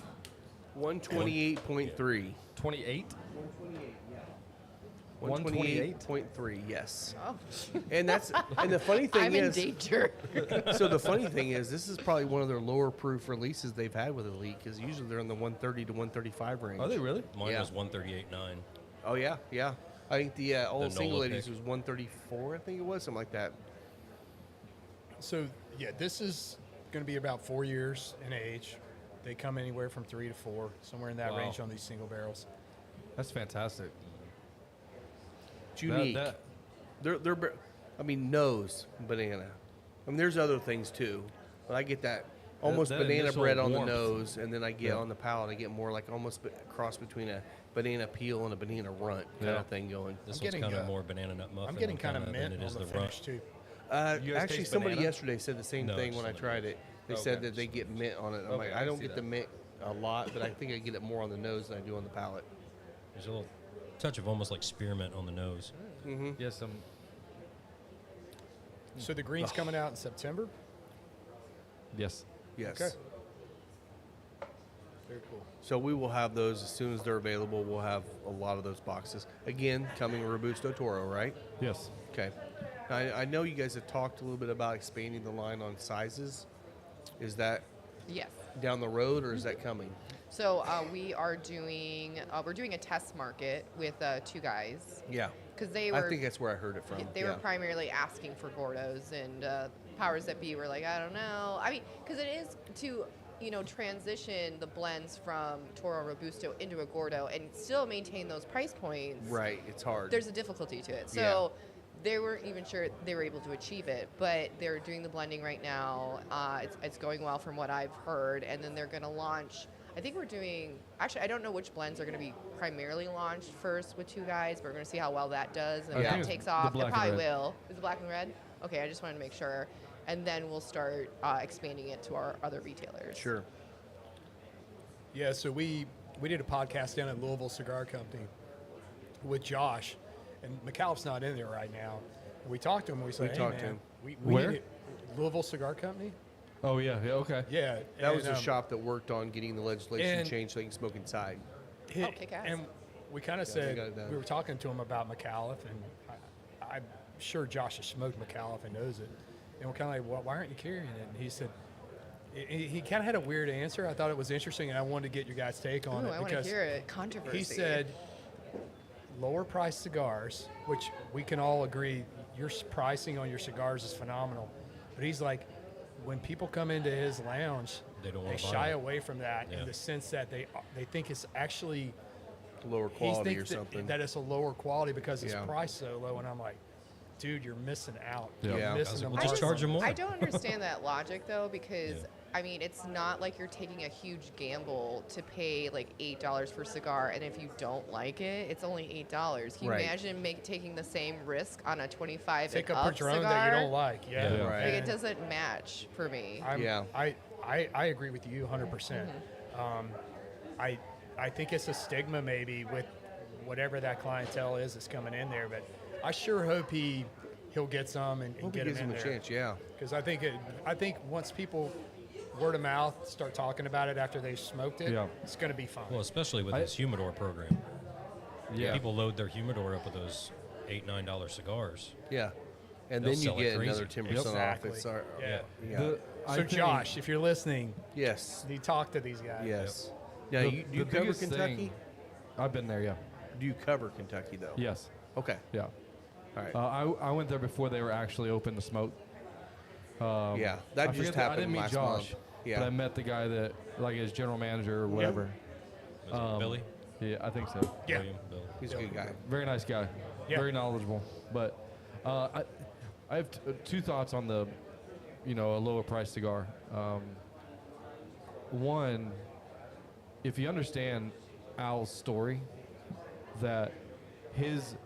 128.3. 28. 128.3. Yes. Oh, And the funny thing I'm in is, danger. so the funny thing is, this is probably one of their lower proof releases they've had with Elite because usually they're in the 130 to 135 range. Are they really? Mine Yeah. was 138.9. Oh yeah. I think the All The Single Nola Ladies pick. was 134. I think it was something like that. So yeah, this is going to be about 4 years in age. They come anywhere from 3 to 4, somewhere in that Wow. range on these single barrels. That's fantastic. It's unique. That- They're I mean, nose banana. I mean, there's other things too, but I get that almost that banana initial bread on the warmth. nose, and then I get Yeah. on the palate, I get more like almost a cross between a banana peel and a banana runt kind Yeah. of thing going. This I'm one's getting, kind of uh, more banana nut muffin. I'm getting kind of than mint it on is the the finish runt. too. You guys Actually, taste somebody banana? yesterday said the same No, thing when I somebody tried did. it. They Okay. said that they get mint on it. I'm Okay, like, I I don't see get that. the mint a lot, but I think I get it more on the nose than I do on the palate. There's a little touch of almost like spearmint on the nose. Yes, So the green's coming out in September. yes. Yes. Okay. Very cool. So we will have those as soon as they're available. We'll have a lot of those boxes. Again, coming Robusto Toro, right? Yes. Okay. Now, I know you guys have talked a little bit about expanding the line on sizes. Is that Yes. down the road or is that coming? So we're doing a test market with two guys Yeah. because they I were think that's where I heard it from. they were primarily asking for Gordos, and powers that be were like, I don't know. I mean, because it is to transition the blends from Toro Robusto into a Gordo and still maintain those price points. Right. It's hard. There's a difficulty to it. So they weren't even sure they were able to achieve it, but they're doing the blending right now. It's going well from what I've heard, and then they're going to launch. I think we're doing. Actually, I don't know which blends are going to be primarily launched first with two guys. But we're going to see how well that does, and I if think that it's takes the off. It black and probably red. will. Is it black and red? Okay, I just wanted to make sure, and then we'll start expanding it to our other retailers. Sure. Yeah, so we did a podcast down at Louisville Cigar Company with Josh, and Micallef's not in there right now. And we talked to him. And we said, "Hey, talked to man, him. we Where? need it." Louisville Cigar Company. Oh yeah. Yeah. Okay. Yeah, That was and, the shop that worked on getting the legislation and- changed so they can smoke inside. Oh, kick ass. And we kind of they said got it done. we were talking to him about Micallef, and I'm sure Josh has smoked Micallef and knows it. And we're kind of like, well, why aren't you carrying it? And he said. He kind of had a weird answer. I thought it was interesting, and I wanted to get your guys' take on Ooh, it. I want to because hear it. Controversy. He said lower priced cigars, which we can all agree your pricing on your cigars is phenomenal. But he's like, when people come into his lounge, They don't they wanna buy shy it. away from that Yeah. in the sense that they think it's actually Lower he quality or thinks something. that it's a lower quality because it's Yeah. priced so low. And I'm like, dude, you're missing out. Yeah. You're Yeah. missing the Well, I just mark. charge them more. I don't understand that logic though, because Yeah. I mean, it's not like you're taking a huge gamble to pay like $8 for a cigar, and if you don't like it, it's only $8. Can you Right. imagine taking the same risk on a 25 Take a and up Padron cigar? that you don't like. Yeah, Yeah. Right. Like, it And doesn't match for me. Yeah. I agree with you 100%. I think it's a stigma maybe with whatever that clientele is that's coming in there, but I sure hope he'll get some and Hope he get gives him him in a there. chance, yeah. Because I think once people word of mouth start talking about it after they've smoked it, Yeah. it's going to be fine. Well, especially with I- this humidor program. Yeah. People load their humidor up with those $8-9 cigars. Yeah. And They'll then you sell like get crazy. another 10% Exactly. off. It's Yeah. yeah. I So think Josh, if you're listening, Yes. you talk to these guys. Yes. Now, the- do you the cover biggest Kentucky? thing- I've been there. Yeah. Do you cover Kentucky though? Yes. Okay. Yeah. All right. I went there before they were actually open to smoke. yeah. I That just forget happened I didn't meet last Josh, month. Yeah. but I met the guy that like his general manager or whatever. Was it Billy? Yeah, I think so. Yeah. William? Bill? He's a good guy. Very nice guy. Yeah. Very knowledgeable. But I have two thoughts on the, a lower price cigar. One, if you understand Al's story, that his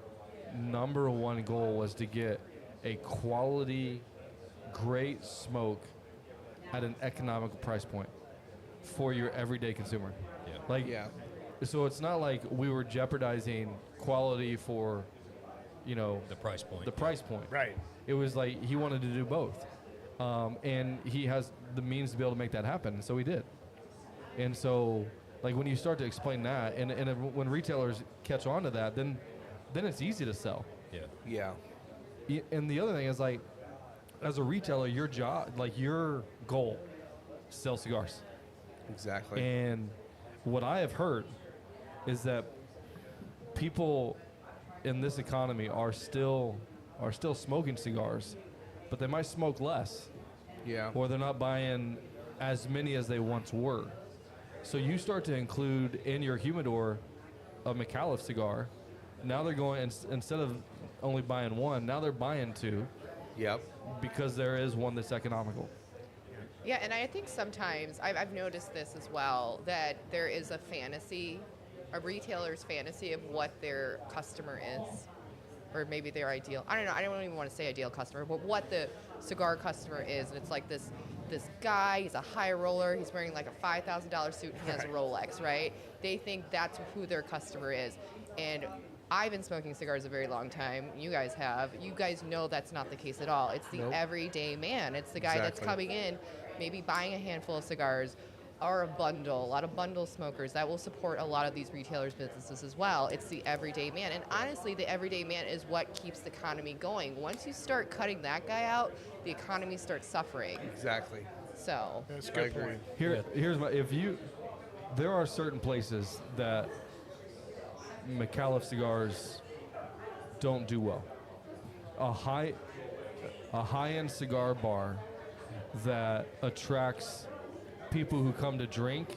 number one goal was to get a quality, great smoke at an economical price point for your everyday consumer. Yeah. Like, Yeah. so it's not like we were jeopardizing quality for, The price point. the price point. Right. It was like he wanted to do both. And he has the means to be able to make that happen, and so he did. And so, like, when you start to explain that, and when retailers catch on to that, then it's easy to sell. Yeah. Yeah. And the other thing is, like, as a retailer, your job, like, your goal, sell cigars. Exactly. And what I have heard is that people in this economy are still smoking cigars, but they might smoke less, yeah. or they're not buying as many as they once were. So you start to include in your humidor a Micallef cigar. Now they're going, instead of only buying one, now they're buying two. Yep. because there is one that's economical. Yeah, and I think sometimes I've noticed this as well, that there is a fantasy, a retailer's fantasy of what their customer is, or maybe their ideal. I don't know. I don't even want to say ideal customer, but what the cigar customer is, and it's like this guy. He's a high roller. He's wearing like a $5,000 suit. And he has a Rolex, right? They think that's who their customer is, and I've been smoking cigars a very long time. You guys have. You guys know that's not the case at all. It's the everyday man. It's the guy that's coming in, maybe buying a handful of cigars or a bundle. A lot of bundle smokers that will support a lot of these retailers' businesses as well. It's the everyday man. And honestly, the everyday man is what keeps the economy going. Once you start cutting that guy out, the economy starts suffering. Exactly. So That's a good point. Here's my there are certain places that Micallef cigars don't do well. A high-end cigar bar that attracts people who come to drink,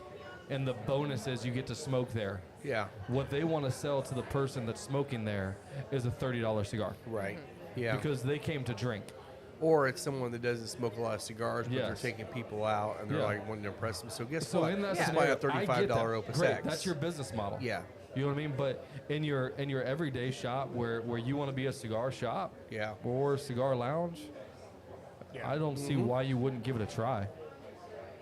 and the bonus is you get to smoke there. Yeah. What they want to sell to the person that's smoking there is a $30 cigar. Right. Yeah. Because they came to drink. Or it's someone that doesn't smoke a lot of cigars, but Yes. they're taking people out and they're Yeah. like wanting to impress them. So guess So what? in that Just buy scenario, a $35 I get that. Opus Great. X. That's your business model. Yeah. You know what I mean? But in your everyday shop where you want to be a cigar shop Yeah. or cigar lounge, Yeah. I don't see why you wouldn't give it a try.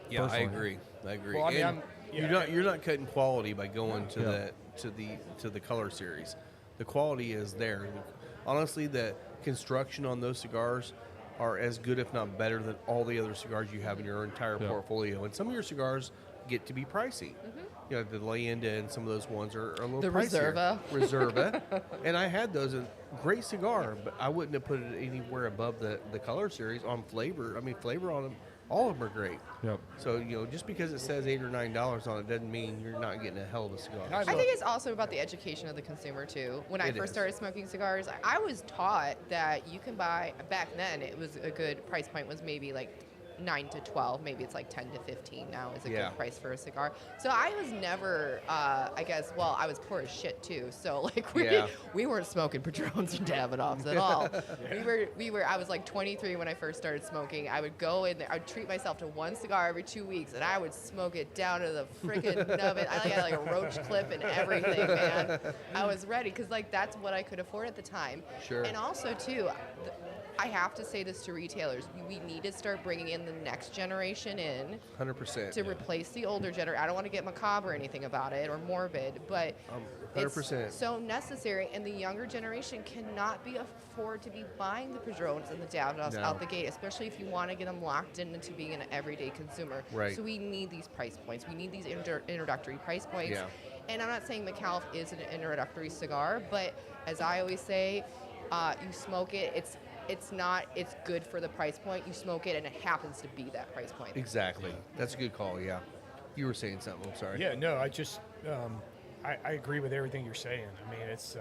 Yeah, personally. I agree. Well, I mean, And you're not cutting quality by going to the color series. The quality is there. Honestly, the construction on those cigars are as good, if not better, than all the other cigars you have in your entire Yeah. portfolio. And some of your cigars get to be pricey. You know, the Leyenda and some of those ones are a little The pricier. Reserva. Reserva. And I had those. A great cigar, but I wouldn't have put it anywhere above the color series on flavor. I mean, flavor on them, all of them are great. Yep. So, you know, just because it says $8 or $9 on it doesn't mean you're not getting a hell of a cigar. And I I think it's also about the education of the consumer too. When I It first is. started smoking cigars, I was taught that you can buy, back then it was a good price point was maybe like 9 to 12, maybe it's like 10 to 15 now is a Yeah. good price for a cigar. So I was never, I guess, well, I was poor as shit too. So like Yeah. we weren't smoking Padrones and Davidoffs at all. We were, I was like 23 when I first started smoking. I would go in there, I would treat myself to one cigar every 2 weeks and I would smoke it down to the freaking nubbin. I had like a roach clip and everything, man. I was ready because like that's what I could afford at the time. Sure. And also too, I have to say this to retailers. We need to start bringing in the next generation in 100%. to replace the older generation. I don't want to get macabre or anything about it or morbid, but 100%. it's so necessary. And the younger generation cannot afford to be buying the Padrones and the Davidoffs No. out the gate, especially if you want to get them locked into being an everyday consumer. Right. So we need these price points. We need these introductory price points. Yeah. And I'm not saying Micallef is an introductory cigar, but as I always say, you smoke it, it's good for the price point. You smoke it and it happens to be that price point. Exactly. That's a good call, yeah. You were saying something, I'm sorry. Yeah, no, I just, I agree with everything you're saying. I mean, it's,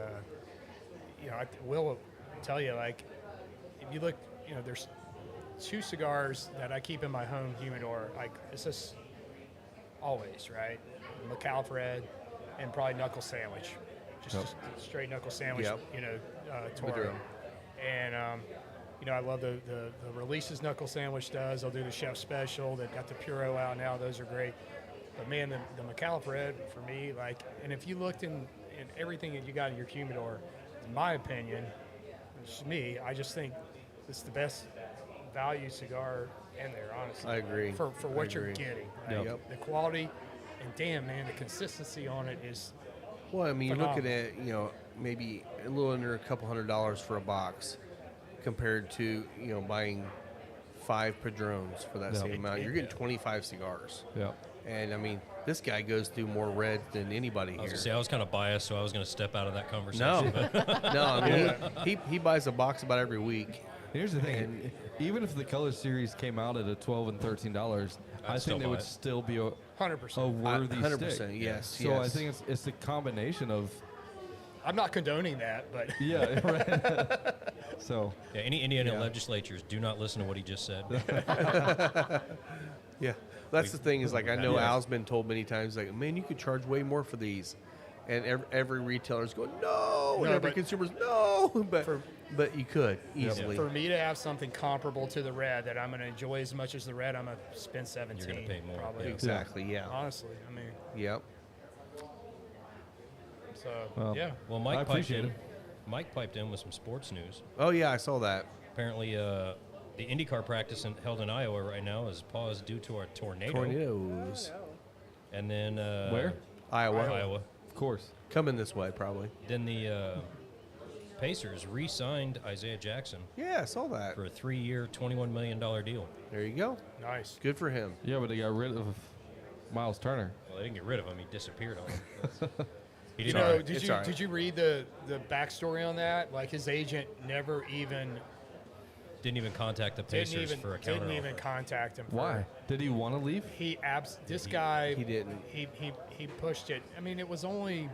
you know, I will tell you, like, if you look, you know, there's 2 cigars that I keep in my home humidor. Like, it's just always, right? Micallef Red and probably Knuckle Sandwich. Just a straight Knuckle Sandwich, Yep. you know, Toro. Maduro. And, you know, I love the releases Knuckle Sandwich does. They'll do the Chef Special. They've got the Puro out now. Those are great. But, man, the Micallef Red, for me, like, and if you looked in everything that you got in your humidor, in my opinion, it's me, I just think it's the best value cigar in there, honestly. I agree. For what I you're agree. getting. Yep. Yep. The quality, and damn, man, the consistency on it is Well, I mean, you're looking Phenomenal. at, you know, maybe a little under a couple $100 for a box compared to, you know, buying 5 Padrones for that Yeah. same amount. You're getting 25 cigars. Yeah. And, I mean, this guy goes through more red than anybody I was here. gonna say I was kind of biased, so I was gonna step out of that No. conversation. but- No, I mean, he buys a box about every week. Here's the thing: even if the color series came out at a $12 and $13, I still think they buy would it. still be a 100%. worthy 100%, stick. yes, So I yes. think it's the combination of I'm not condoning that, but yeah. Right. So Yeah, any Indiana Yeah. legislatures, do not listen to what he just said. Yeah, that's the thing is, like, I know Yeah. Al's been told many times, like, man, you could charge way more for these. and every retailer's going no, and No, every but- consumer's no, For- but you could easily. For me to have something comparable to the red that I'm going to enjoy as much as the red, I'm going to spend 17. You're gonna pay more, Probably. yeah. Exactly. Yeah. Honestly, I mean, Yep. so Well, yeah. Well, I Mike piped appreciate in. it. Mike piped in with some sports news. Oh yeah, I saw that. Apparently, the IndyCar practice held in Iowa right now is paused due to a tornado. Tornadoes. And then Where? Iowa. Iowa. Of course. Coming this way, probably. Then the Pacers re-signed Isaiah Jackson Yeah, I saw that. for a 3-year, $21 million deal. There you go. Nice. Good for him. Yeah, but they got rid of Miles Turner. Well, they didn't get rid of him; he disappeared on him. He You didn't. know, It's all right. did you read the backstory on that? Like his agent never even Didn't even contact the didn't Pacers even for a counter. didn't even contact him. for- Why? Did he want to leave? This guy he didn't. he pushed it. I mean, it was only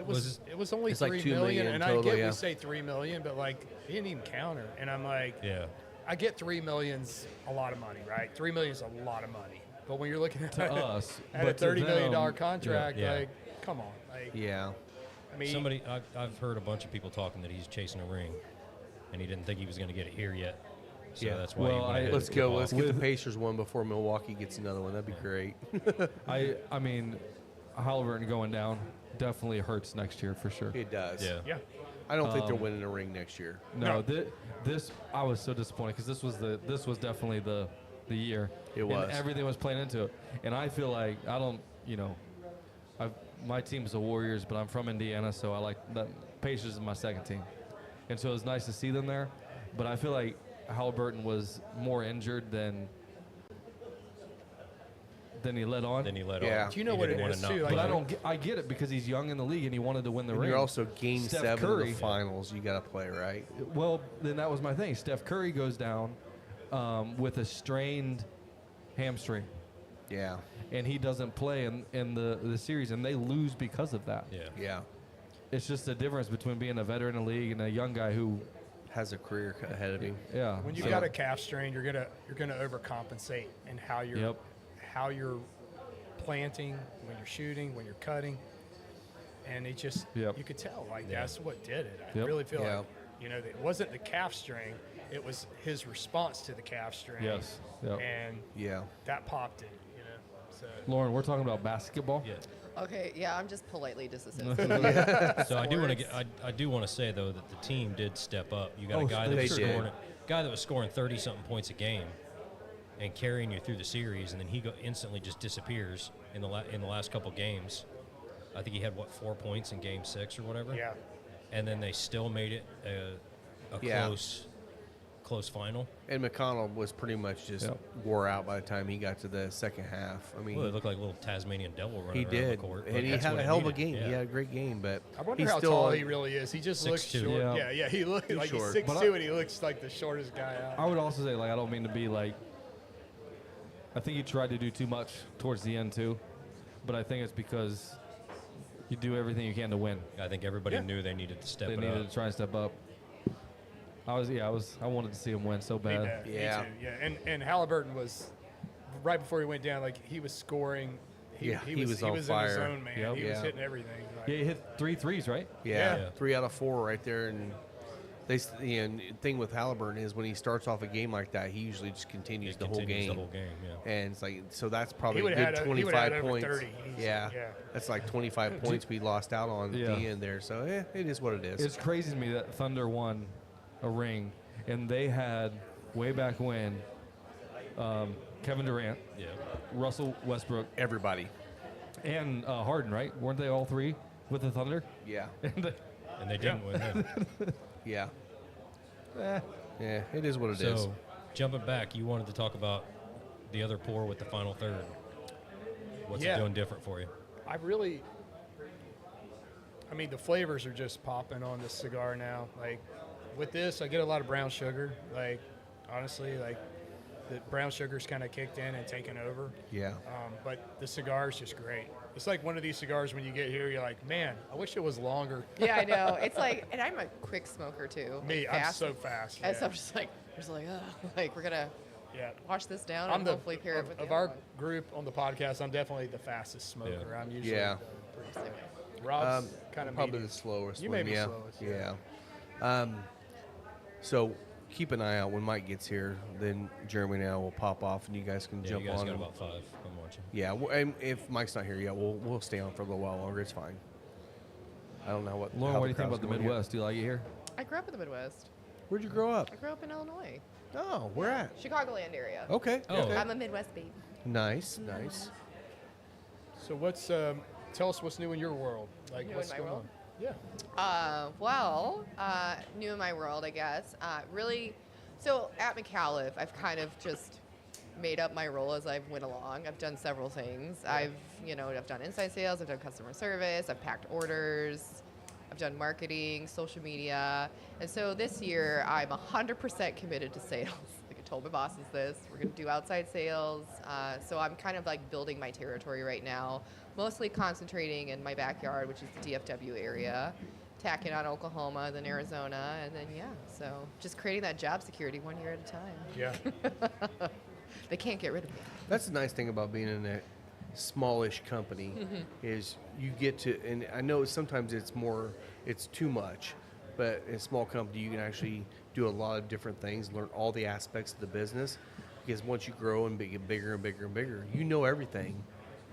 Was it was only It's like 3 $2 million, million and total, I get yeah. we say 3 million, but like he didn't even counter. And I'm like, Yeah. I get 3 million's a lot of money, right? 3 million's a lot of money. But when you're looking at To us, at a but to $30 million them, contract, yeah. like come on, like Yeah. I mean, Somebody, I've heard a bunch of people talking that he's chasing a ring, and he didn't think he was going to get it here yet. So Yeah. that's why. Well, he went I- ahead Let's and go. took Let's off. get the Pacers one before Milwaukee gets another one. That'd be great. I mean, Halliburton going down definitely hurts next year for sure. It does. Yeah. yeah. I don't think they're winning a ring next year. No, this I was so disappointed because this was definitely the year. It And was. everything was playing into it, and I feel like I don't, my team's the Warriors, but I'm from Indiana, so I like the Pacers is my second team, and so it was nice to see them there. But I feel like Halliburton was more injured than he let on. Then he let Yeah. off. Do you know He what didn't it wanna is, not too? play. Like, But I get it because he's young in the league and he wanted to win the And ring. you're also game Steph 7 of Curry. the finals. You got to play, right? Well, then that was my thing. Steph Curry goes down with a strained hamstring, Yeah. and he doesn't play in the series, and they lose because of that. Yeah. Yeah. It's just the difference between being a veteran in the league and a young guy who, Has a career ahead of him. yeah. When you so- got a calf strain, you're gonna overcompensate in how you're Yep. how you're planting, when you're shooting, when you're cutting, and it just Yep. you could tell like Yeah. that's what did it. I Yep. really feel Yeah. like that it wasn't the calf strain, it was his response to the calf strain. Yes. Yep. And Yeah. that popped it. So Lauren, we're talking about basketball. Yeah. Okay, yeah, I'm just politely disassociated. So I do want to Sports. I do want to say though that the team did step up. You got Oh, a guy they that was did. scoring guy that was scoring 30 something points a game and carrying you through the series, and then he instantly just disappears in the last couple games. I think he had 4 points in game 6 or whatever. yeah. And then they still made it a Yeah. close final. And McConnell was pretty much just Yep. wore out by the time he got to the second half. I mean, Well, it looked like a little Tasmanian devil running he around did. the court. And but he that's had what a it hell of a needed. game. Yeah. He had a great game, but I wonder he's how still tall he really is. He just looks 6'2". short. Yeah. Yeah, he looks like short. he's 6'2", But and he looks like the shortest guy out. I would also say, like, I don't mean to be like, I think he tried to do too much towards the end too, but I think it's because you do everything you can to win. I think everybody Yeah. knew they needed to step They it needed up. to try and step up. I wanted to see him win so Me bad. too, Yeah. Me too. Yeah. And Halliburton was right before he went down. Like he was scoring. Yeah, he was he on was fire. in his zone, man. Yep. He was Yeah. hitting everything. Like, Yeah, he hit 3 threes, right? yeah, Yeah. 3 out of 4 right there. And the thing with Halliburton is when he starts off a game like that, he usually just continues, It the, whole continues game. the whole game. Yeah. And it's like, so that's probably He a would've good had he would've 25 had over points. 30 easy. Yeah. Yeah. That's like 25 points we lost out on Yeah. at the end there. So it is what it is. It's crazy to me that Thunder won a ring, and they had way back when Kevin Durant, Yeah. Russell Westbrook, Everybody. and Harden, right? Weren't they all three with the Thunder? Yeah. And And they didn't win. Then. Yeah. Yeah, it is what it is. So, jumping back, you wanted to talk about the other pour with the final third. What's Yeah. it doing different for you? I mean, the flavors are just popping on this cigar now. Like with this, I get a lot of brown sugar. Like honestly, like the brown sugar's kind of kicked in and taken over. Yeah. But the cigar is just great. It's like one of these cigars when you get here, you're like, man, I wish it was longer. Yeah, I know. It's like, and I'm a quick smoker too. Me, like I'm fast. so fast. And so Yeah. I'm just like, ugh, like we're gonna Yeah. wash this down I'm and the hopefully pair it with of the our other one. group on the podcast. I'm definitely the fastest smoker. Yeah. I'm usually Yeah. pretty So, quick. Rob's kind of probably medium. the slowest. You one, may be yeah. slowest. Yeah. So keep an eye out when Mike gets here. Then Jeremy and I will pop off, and you guys can Yeah, jump you guys on. got and- about 5. I'm watching. Yeah, and if Mike's not here yet, we'll stay on for a little while longer. It's fine. I don't know what. Lauren, how what do you think crowd's about the going yet. Midwest? Do you like it here? I grew up in the Midwest. Where'd you grow up? I grew up in Illinois, Oh, where at? Chicagoland area. Okay. Oh. okay. I'm a Midwest baby. Nice, nice. So what's tell us what's new in your world? Like New in what's my going world? on? Yeah. New in my world, I guess. Really, so at Micallef, I've kind of just made up my role as I went along. I've done several things. I've done inside sales, I've done customer service, I've packed orders, I've done marketing, social media. And so this year, I'm 100% committed to sales. Like I told my bosses this, we're going to do outside sales. So I'm kind of like building my territory right now, mostly concentrating in my backyard, which is the DFW area, tacking on Oklahoma, then Arizona, and then, so just creating that job security 1 year at a time. Yeah. They can't get rid of me. That's the nice thing about being in a smallish company is you get to, and I know sometimes it's too much, but in a small company you can actually do a lot of different things, learn all the aspects of the business, because once you grow and get bigger and bigger and bigger, you know everything,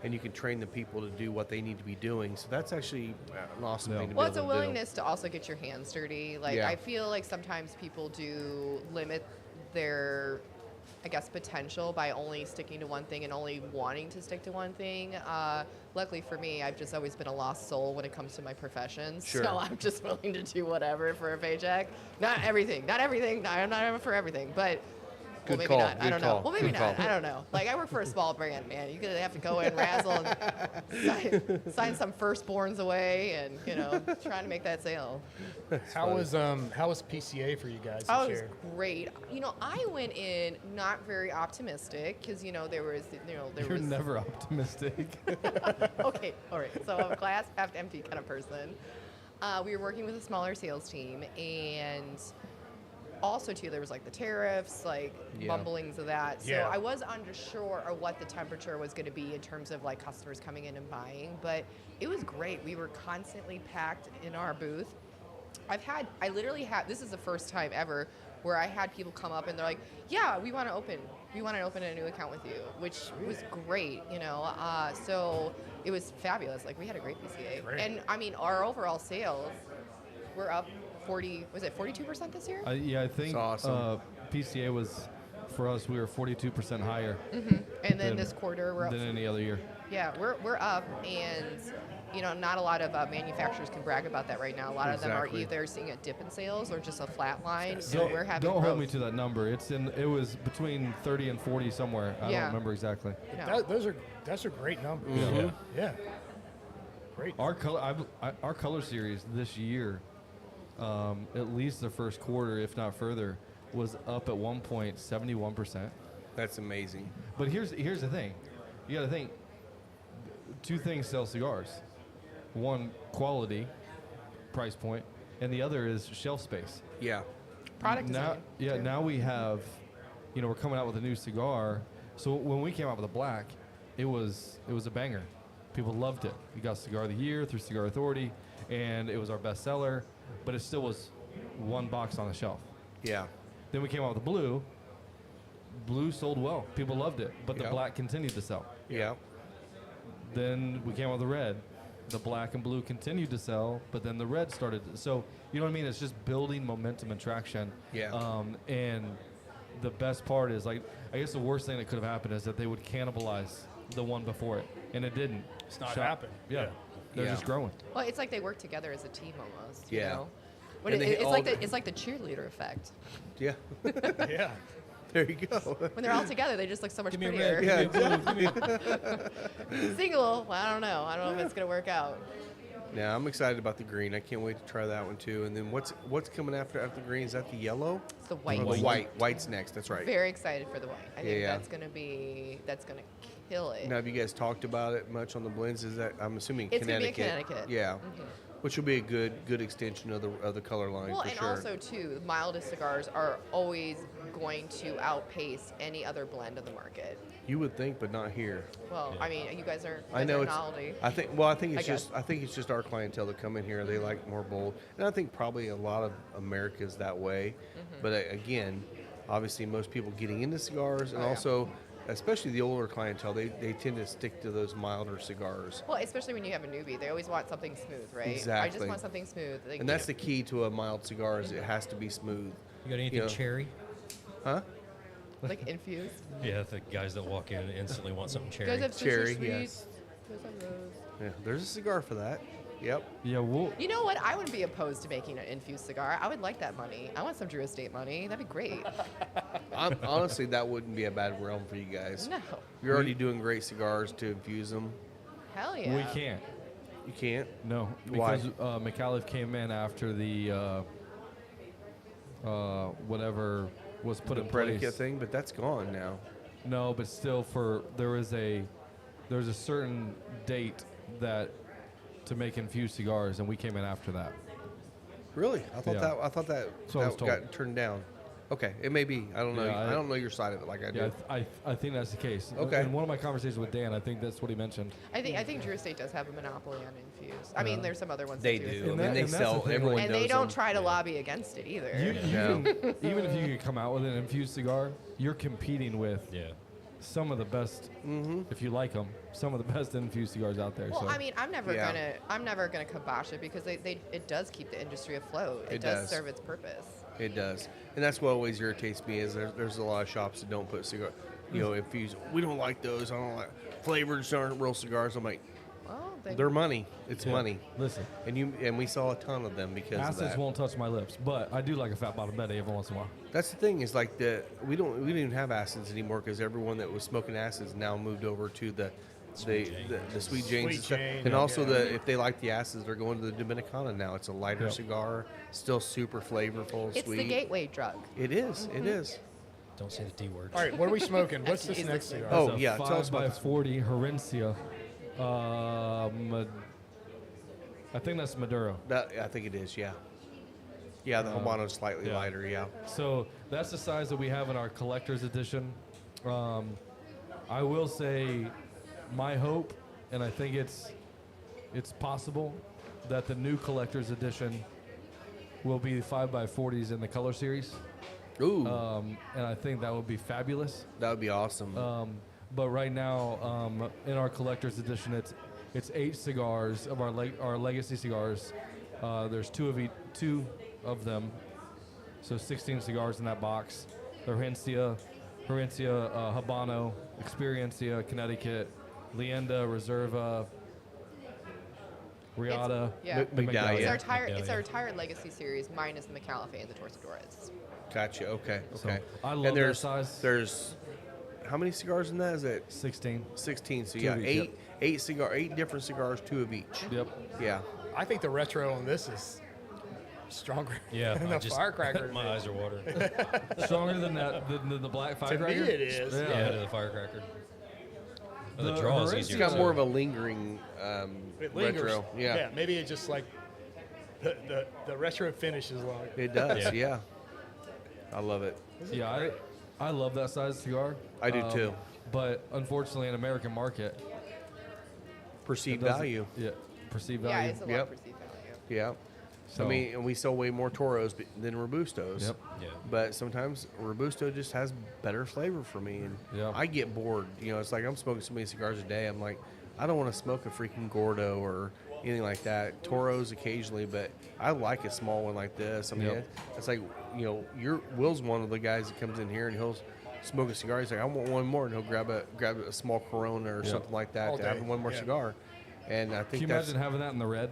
and you can train the people to do what they need to be doing. So that's actually an awesome thing to Well, be it's a able to do. willingness to also get your hands dirty. Like, Yeah. I feel like sometimes people do limit their, I guess, potential by only sticking to one thing and only wanting to stick to one thing. Luckily for me, I've just always been a lost soul when it comes to my profession. Sure. So I'm just willing to do whatever for a paycheck. Not everything. I'm not for everything, but. Good Well, maybe call, not. I good don't know. call, Well, maybe good not. call. I don't know. Like, I work for a small brand, man. You're gonna have to go in, razzle, and sign some firstborns away, and trying to make that sale. How was PCA for you guys this Oh, it was year? great. I went in not very optimistic because there was You're never optimistic. Okay, all right. So I'm a glass half empty kind of person. We were working with a smaller sales team, and also too there was like the tariffs, like Yeah. mumblings of that. So Yeah. I was unsure of what the temperature was going to be in terms of like customers coming in and buying, but it was great. We were constantly packed in our booth. I literally had, this is the first time ever where I had people come up and they're like, yeah, we want to open a new account with you, which was great, so it was fabulous. Like, we had a great PCA. Great. And I mean, our overall sales were up 42% this year? Yeah, I think That's awesome. PCA was, for us, we were 42% higher And then than- this quarter we're up. than any other year. Yeah, we're up, and not a lot of manufacturers can brag about that right now. A lot of them are Exactly. either seeing a dip in sales or just a flat line. Don't, We're having don't hold me growth. to that number. It was between 30 and 40 somewhere. I Yeah. don't remember exactly. No. Those are great numbers. Yeah. Yeah. Great. Our color series this year, at least the first quarter, if not further, was up at one point 71%. That's amazing. But here's the thing, you got to think. Two things sell cigars: one, quality, price point, and the other is shelf space. Yeah. Product Now, design. yeah, too. now we have, we're coming out with a new cigar. So when we came out with the black, it was a banger. People loved it. We got Cigar of the Year through Cigar Authority, and it was our best seller. But it still was one box on the shelf. Yeah. Then we came out with the blue. Blue sold well. People loved it, but the Yeah. black continued to sell. Yeah. Then we came out with the red. The black and blue continued to sell, but then the red started. So, you know what I mean? It's just building momentum and traction. Yeah. And the best part is, like, I guess the worst thing that could have happened is that they would cannibalize the one before it, and it didn't. It's not happened. Yeah. Yeah. They're Yeah. just growing. Well, it's like they work together as a team almost. Yeah. You know? But And they it's all like d- it's like the cheerleader effect. Yeah. Yeah. There you go. When they're all together, they just look so much Give me a prettier. red. Yeah. Give me a blue. Single, well, I don't know. I don't know if it's gonna work out. Yeah, I'm excited about the green. I can't wait to try that one too. And then what's coming after the green? Is that the yellow? It's the white. Oh, the white. White's next. That's right. Very excited for the white. I think Yeah. that's gonna kill it. Now, have you guys talked about it much on the blends? Is that I'm assuming It's gonna be in Connecticut? Connecticut. Yeah. Which will be a good extension of the color line Well, for and sure. also too, the mildest cigars are always going to outpace any other blend of the market. You would think, but not here. Well, Yeah. I mean, you guys are. I know it's. novelty. I think I guess. it's just our clientele that come in here. They like more bold, and I think probably a lot of America's that way. Mm-hmm. But again, obviously, most people getting into cigars, and Oh, yeah. also, especially the older clientele, they tend to stick to those milder cigars. Well, especially when you have a newbie, they always want something smooth, right? I Exactly. just want something smooth. Like, And that's the key to a mild cigar is it has to be smooth. You got anything know. cherry? Huh? like infused. Yeah, the guys that walk in and instantly want something You cherry. guys have Cherry, citrus yes. sweets. You guys have rose. Yeah, there's a cigar for that. Yep. Yeah, we'll. You know what? I wouldn't be opposed to making an infused cigar. I would like that money. I want some Drew Estate money. That'd be great. Honestly, that wouldn't be a bad realm for you guys. No. You're already doing great cigars to infuse them. Hell yeah. We can't. You can't. No, Why? because Micallef came in after the whatever was put The in predicate place. thing, but that's gone now. No, but still, there's a certain date that to make infused cigars, and we came in after that. Really? I thought Yeah. that So I was told. got turned down. Okay, it may be. I don't know. Yeah, I don't know your side of it like I do. Yeah, I think that's the case. Okay. In one of my conversations with Dan, I think that's what he mentioned. I think Drew Estate does have a monopoly on infused. I mean, there's some other ones They that do. as I well. mean, they and that's sell. the thing, Everyone And knows they don't them. try to lobby against it either. No. Even if you could come out with an infused cigar, you're competing with Yeah. some of the best, if you like them, some of the best infused cigars out there. Well, so. I mean, I'm never Yeah. gonna kibosh it because it does keep the industry afloat. It, It does does. serve its purpose. It does, and that's what always irritates me is there's a lot of shops that don't put cigar, infused. We don't like those. I don't like flavors aren't real cigars. I'm like, Well, they're money. It's Yeah. money, Listen, and we saw a ton of them because of acids that. won't touch my lips, but I do like a fat bottom Betty every once in a while. That's the thing is like we don't even have acids anymore because everyone that was smoking acids now moved over to the Sweet Janes and stuff. Jane, And also yeah. if they like the acids, they're going to the Dominicana now. It's a lighter Yep. cigar, still super flavorful, it's sweet. the gateway drug. It is. It is. Don't say the D word. All right, what are we smoking? What's this He's next listening. cigar? Oh, It's a yeah, tell us 5 by about this. 40 Herencia. I think that's Maduro. I think it is. Yeah. Yeah, the Habano's slightly yeah. lighter. Yeah. So that's the size that we have in our collector's edition. I will say, my hope, and I think it's possible, that the new collector's edition will be 5x40s in the color series. Ooh, And I think that would be fabulous. that would be awesome. But right now, in our collector's edition, it's 8 cigars of our legacy cigars. There's two of them, so 16 cigars in that box. The Herencia, Habano, Experiencia, Connecticut, Leyenda, Reserva, Riata. Yeah. M- Medallia. It's our Yeah. entire legacy series minus the Micallef and the Torcedores. Gotcha. Okay. So, Okay. I love and that there's, size. There's how many cigars in that? Is it 16. 16? So Two yeah, of each, eight different cigars, 2 of each. Yep. Yeah. I think the retro on this is stronger Yeah, than I the firecracker. My eyes are watering. Stronger than that, than the black To me, firecracker. it is. Yeah, to the firecracker. Oh, the The draw is Herencia- It's easier. got too. more of a lingering It lingers. retro. Yeah. Maybe it's just like the retro finish is long. It does. Yeah. Yeah. I love it. Yeah, I love that size cigar. I do too. But unfortunately, in American market, Perceived it doesn't- value. Yeah, perceived Yeah, value. it's a lot Yep. of perceived value. Yeah. So- I mean, and we sell way more Toros than Robustos. Yep. Yeah. But sometimes Robusto just has better flavor for me, and Yeah. I get bored. It's like I'm smoking so many cigars a day. I'm like, I don't want to smoke a freaking Gordo or anything like that. Toros occasionally, but I like a small one like this. I mean, Yep. it's like Will's one of the guys that comes in here and he'll smoke a cigar. He's like, I want one more, and he'll grab a small Corona or Yep. something like that All to have day, one more yeah. cigar. And I Can think you that's. imagine having that in the red?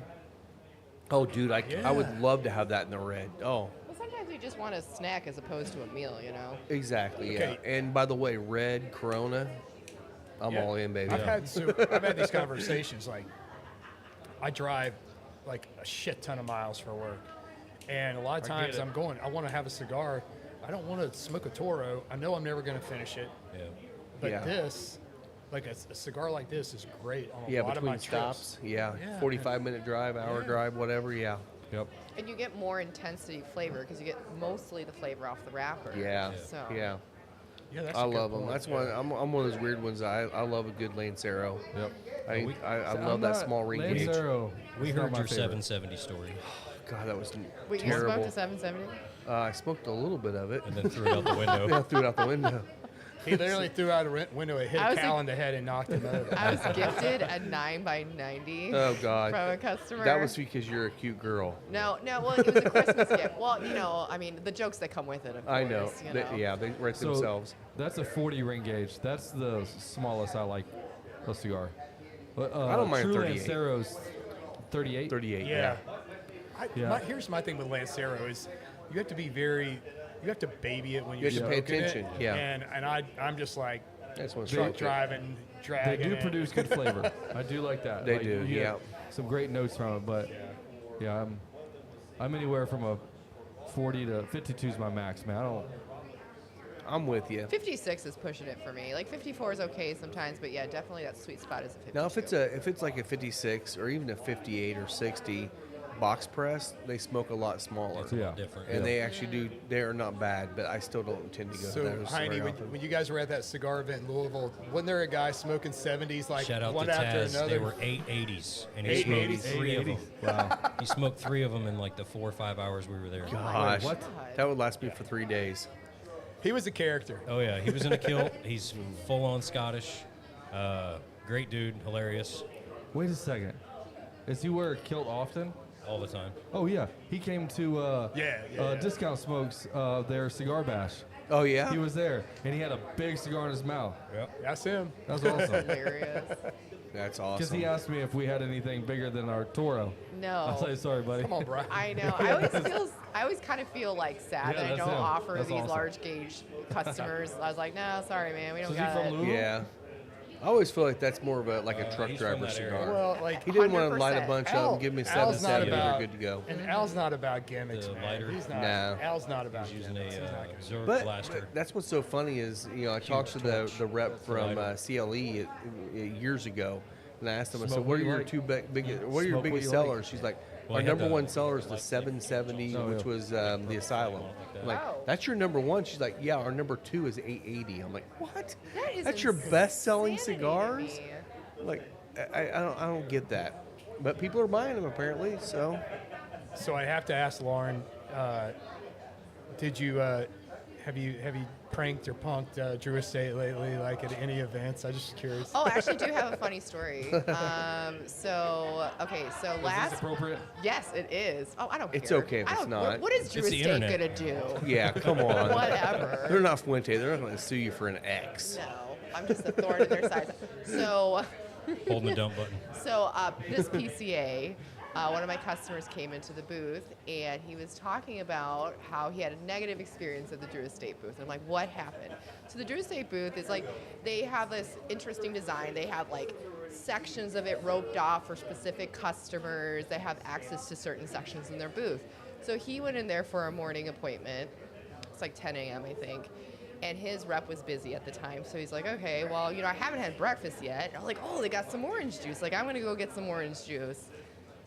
Oh, dude, I Yeah. would love to have that in the red. Oh. Well, sometimes you just want a snack as opposed to a meal, you know? Exactly. Okay. Yeah. And by the way, red Corona, I'm Yeah. all in, baby. I've had these conversations. Like, I drive like a shit ton of miles for work, and a lot of times it. I want to have a cigar. I don't want to smoke a Toro. I know I'm never going to finish it, Yeah. but Yeah. this, like a cigar like this is great on a Yeah, lot of my between stops. trips. Yeah, Yeah. 45-minute drive, hour Yeah. drive, whatever. Yeah. Yep. And you get more intensity flavor because you get mostly the flavor off the wrapper. Yeah. So Yeah. Yeah, that's I a good love them. point. That's one. I'm one of those weird ones. I love a good Lancero. Yep. I So love I'm that not- small ring gauge. Lancero We is not heard my your favorite. 770 story God, that was Wait, you terrible. smoked a 770? I smoked a little bit of it. and then threw it out the window. Yeah, threw it out the window. He literally threw out a window, it hit I a was cow like- in the head and knocked him over. I was gifted a 9x90 Oh God. from a customer. That was because you're a cute girl. No, well, it was a Christmas gift. Well, I mean, the jokes that come with it, of course. I know. You They- know. yeah, they write So themselves. that's a 40 ring gauge. That's the smallest I like a cigar. But, I don't mind True 38. Lancero's 38. 38. Yeah. Yeah. Here's my thing with Lancero is you have to be you have to baby it when You you're have to pay smoking it. attention, yeah. And I'm just like That's one truck driving, They dragging do it. produce good flavor. I do like that. They Like, do, you get yeah. Some great notes from it, but yeah, I'm anywhere from a 40 to 52 is my max, man. I don't. I'm with you. 56 is pushing it for me. Like 54 is okay sometimes, but yeah, definitely that sweet spot is a 52. Now, if it's like a 56 or even a 58 or 60 box press, they smoke a lot smaller. It's a Yeah. lot different. And they actually do. They are not bad, but I still don't tend to go to So, those Heine, very often. when you guys were at that cigar event in Louisville, wasn't there a guy smoking 70s like Shout out one to after Taz. another? They were 880s, and he 880s? smoked 3 of them. Wow. He smoked 3 of them in like the 4 or 5 hours we were there. Gosh, what? that would last me for 3 days. He was a character. Oh yeah, he was in a kilt. He's full on Scottish. Great dude, hilarious, Wait a second. Does he wear a kilt often? all the time. Oh yeah, he came to Yeah. Discount Smokes their cigar bash. Oh yeah. He was there, and he had a big cigar in his mouth. Yep. That's him. That was awesome. Hilarious. That's Because awesome. he asked me if we had anything bigger than our Toro. I No. was like, sorry, buddy. Come on, bro. I know. I always kind of feel like sad Yeah, that I that's don't him. offer That's these awesome. large gauge customers. I was like, no, sorry, man, we don't Is he got from it. Louisville? Yeah. I always feel like that's more of a truck he's from driver that area. cigar. Well, like He didn't want to light a 100%. bunch of them. Give me a Al's not 770. They're about- good to go. And Al's not about gimmicks, The man. lighter? He's not. No. Al's not about He's using gimmicks. a He's not gonna- Zerg But blaster. that's what's so funny is, I talked to the rep from CLE years ago, and I asked him, I said, Smoke what what are you your like. two what are your Smoke what biggest you sellers? like. She's like, Well, our he had number the- one seller is the like 770, Oh, which yeah. was the Asylum. I'm like, Oh. that's your number one? She's like, yeah, our number two is 880. I'm like, what? That is That's your best-selling insanity to cigars? me. Like, I don't get that. But people are buying them apparently, so. So I have to ask Lauren, did you have you pranked or punked Drew Estate lately, like at any events? I'm just curious. Oh, I actually do have a funny story. So Is last. this appropriate? Yes, it is. Oh, I don't care. It's okay if I it's don't- not. What is Drew It's the Estate internet. gonna do? Yeah, come on. Whatever. They're not Fuente. They're not going to sue you for an X. No, I'm just a thorn in their side. So, Holding the dump button. this PCA, one of my customers came into the booth and he was talking about how he had a negative experience at the Drew Estate booth. And I'm like, what happened? So the Drew Estate booth is like, they have this interesting design. They have like sections of it roped off for specific customers. They have access to certain sections in their booth. So he went in there for a morning appointment. It's like 10 a.m. I think. And his rep was busy at the time. So he's like, okay, well, I haven't had breakfast yet. And I was like, oh, they got some orange juice. Like, I'm going to go get some orange juice.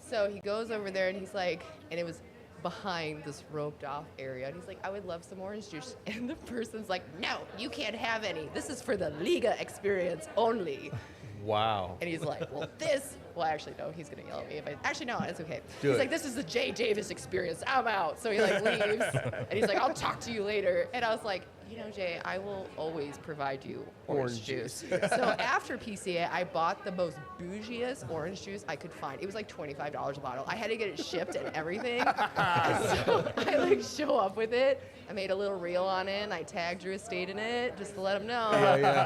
So he goes over there and he's like, and it was behind this roped off area. And he's like, I would love some orange juice. And the person's like, no, you can't have any. This is for the Liga experience only. Wow. And he's like, well, actually, no, he's going to yell at me. Actually, no, it's okay. Do He's it. like, this is the Jay Davis experience. I'm out. So he like leaves and he's like, I'll talk to you later. And I was like, Jay, I will always provide you orange Orange juice. juice. So after PCA, I bought the most bougiest orange juice I could find. It was like $25 a bottle. I had to get it shipped and everything. And so I like show up with it. I made a little reel on it and I tagged Drew Estate in it just to let him know.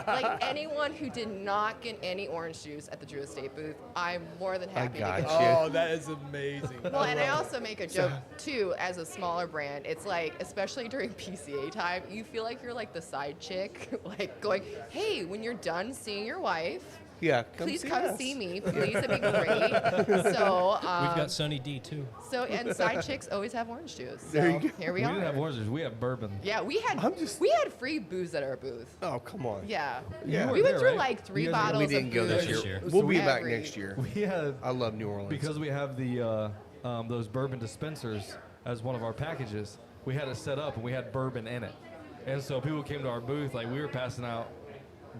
Like anyone who did not get any orange juice at the Drew Estate booth, I'm more than happy to got get you. Oh, that is amazing. well, and I also make a joke too, as a smaller brand. It's like, especially during PCA time, you feel like like you're like the side chick, like going, hey, when you're done seeing your wife, Yeah, please see come us. see me. Please, it'd be great. So, We've got Sunny D too. so and side chicks always have orange juice. So There you go. here we We are. didn't have oranges. We have bourbon. Yeah, we had we had free booze at our booth. Oh, come on. Yeah. Yeah. We went there, through right? like 3 You guys- bottles We of didn't go booze. this This year. year. We'll be So back every- next year. We had I love New Orleans. because we have the those bourbon dispensers as one of our packages. We had it set up and we had bourbon in it, and so people came to our booth like we were passing out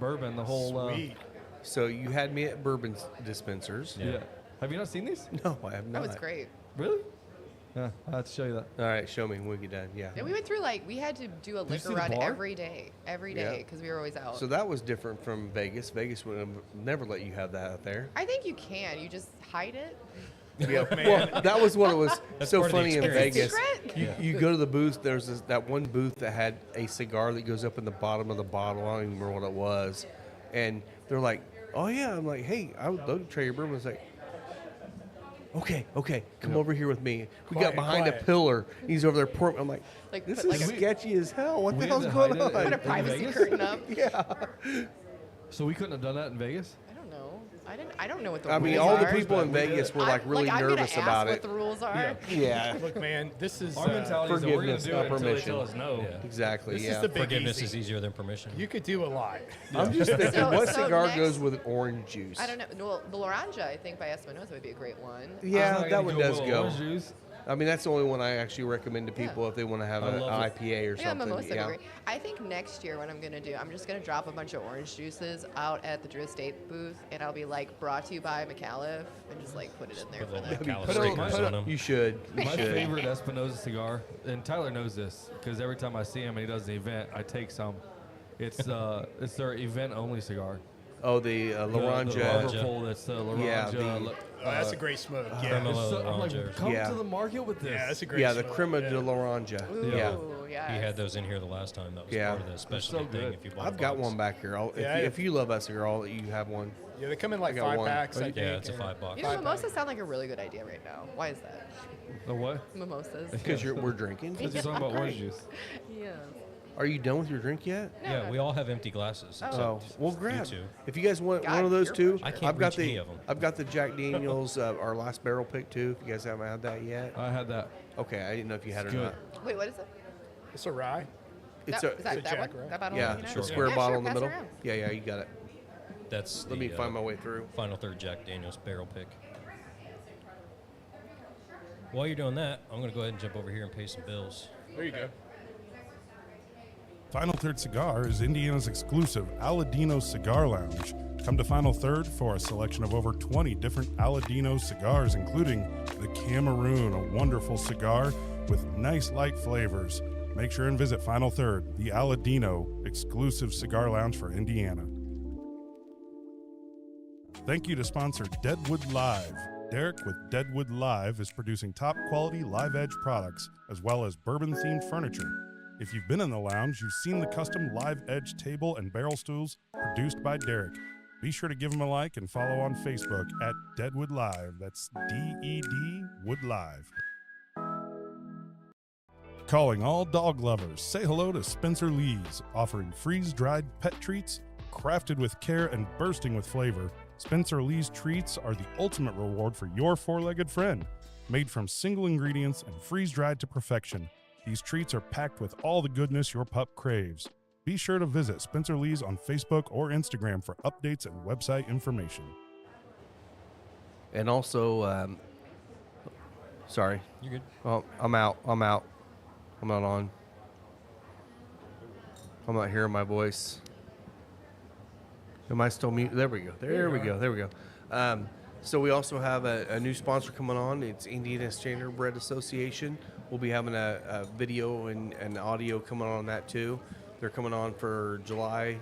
bourbon the whole. Sweet. So you had me at bourbon dispensers. Yeah. Have you not seen these? No, I have not. That was great. Really? Yeah, I'll have to show you that. All right, show me when we get done. Yeah. Yeah, we went through like we had to do a you see liquor the run bar? every day Yeah. because we were always out. So that was different from Vegas. Vegas would never let you have that out there. I think you can. You just hide it. Yeah. Well, that was what it was That's so part of the funny in experience. It's a Vegas. secret. You go to the booth. There's that one booth that had a cigar that goes up in the bottom of the bottle. I don't even remember what it was. And they're like, "Oh yeah." I'm like, "Hey, I would love to try your bourbon." I was like, Okay, come over here with me. We got Quiet, behind a quiet. pillar. He's over there pouring. I'm like, Like, this put is like a- sketchy as hell. What the We hell's had to going hide it on? Put a in privacy Vegas? curtain up. Yeah. So we couldn't have done that in Vegas. I don't know. I don't know what the I rules mean, all the are. people in We did Vegas it. were like really I'm nervous gonna about ask it. what the rules are. Yeah. Look, man, this is Our mentality is that we're going forgiveness, to do not it until they permission. tell us no. Yeah. Exactly. This yeah. is the big Forgiveness easy. is easier than permission. You could do a lot. I'm just thinking, So- what so cigar next- goes with orange juice? I don't know. Well, the Laranja, I think by Espinosa would be a great one. Yeah, I'm not that gonna one do a does little go. orange juice. I mean, that's the only one I actually recommend to people if they want to have I an love it. IPA or Yeah, something. mimosa would be great. I think next year what I'm gonna do, I'm just gonna drop a bunch of orange juices out at the Drew Estate booth, and I'll be like, brought to you by Micallef, and just like put it in there Put for little them. That'd be Micallef perfect. stickers on them. You should. You My should. favorite Espinosa cigar, and Tyler knows this because every time I see him and he does an event, I take some. It's their event only cigar. Oh, the Laranja. The Liverpool, that's the Laranja. Yeah, Oh, that's a great smoke. Yeah. Crema So, I'm like, Laranja. come Yeah. to the market with this. Yeah, that's a great Yeah, the smoke. Crema yeah. de Laranja. Ooh, Yeah. yes. He had those in here the last time. That was Yeah. part of the specialty so thing. good. If you bought I've a got box. one back here. Yeah, If you love that cigar, I'll let you have one. Yeah, they come in like I got 5 one. packs, I think. Yeah, it's a and- 5 box. You know, 5 mimosas packs. sound like a really good idea right now. Why is that? The what? Mimosas. Because we're drinking. Because you're talking about orange juice. Yeah. Are you done with your drink yet? Yeah, we all have empty glasses. Oh, except well, you grab. two. If you guys want God, one of those peer two, pressure. I can't I've got reach any of 'em. I've got the Jack Daniels, our last barrel pick too. If you guys haven't had that yet, I had that. okay, I didn't know if you had it It's or good. not. Wait, what is it? It's a rye. It's that, a is that, it's a that one? Jack, right? That bottle? yeah, I'm looking at? the Sure. square Yeah, bottle sure, in the pass it middle. around. Yeah, you got it. That's Let me the, find my way through. Final third Jack Daniels barrel pick. While you're doing that, I'm going to go ahead and jump over here and pay some bills. There you go. Final Third Cigar is Indiana's exclusive Aladino Cigar Lounge. Come to Final Third for a selection of over 20 different Aladino cigars, including the Cameroon, a wonderful cigar with nice light flavors. Make sure and visit Final Third, the Aladino exclusive cigar lounge for Indiana. Thank you to sponsor Deadwood Live. Derek with Deadwood Live is producing top quality live edge products as well as bourbon themed furniture. If you've been in the lounge, you've seen the custom live edge table and barrel stools produced by Derek. Be sure to give him a like and follow on Facebook at Deadwood Live. That's D-E-D Wood Live. Calling all dog lovers, say hello to Spencer Lee's, offering freeze-dried pet treats, crafted with care and bursting with flavor. Spencer Lee's treats are the ultimate reward for your four-legged friend. Made from single ingredients and freeze-dried to perfection, these treats are packed with all the goodness your pup craves. Be sure to visit Spencer Lee's on Facebook or Instagram for updates and website information. And also, sorry. You're good. Oh, I'm out. I'm not on. I'm not hearing my voice. Am I still mute? There we go. There we go. So we also have a new sponsor coming on. It's Indiana Standardbred Association. We'll be having a video and audio coming on that too. They're coming on for July,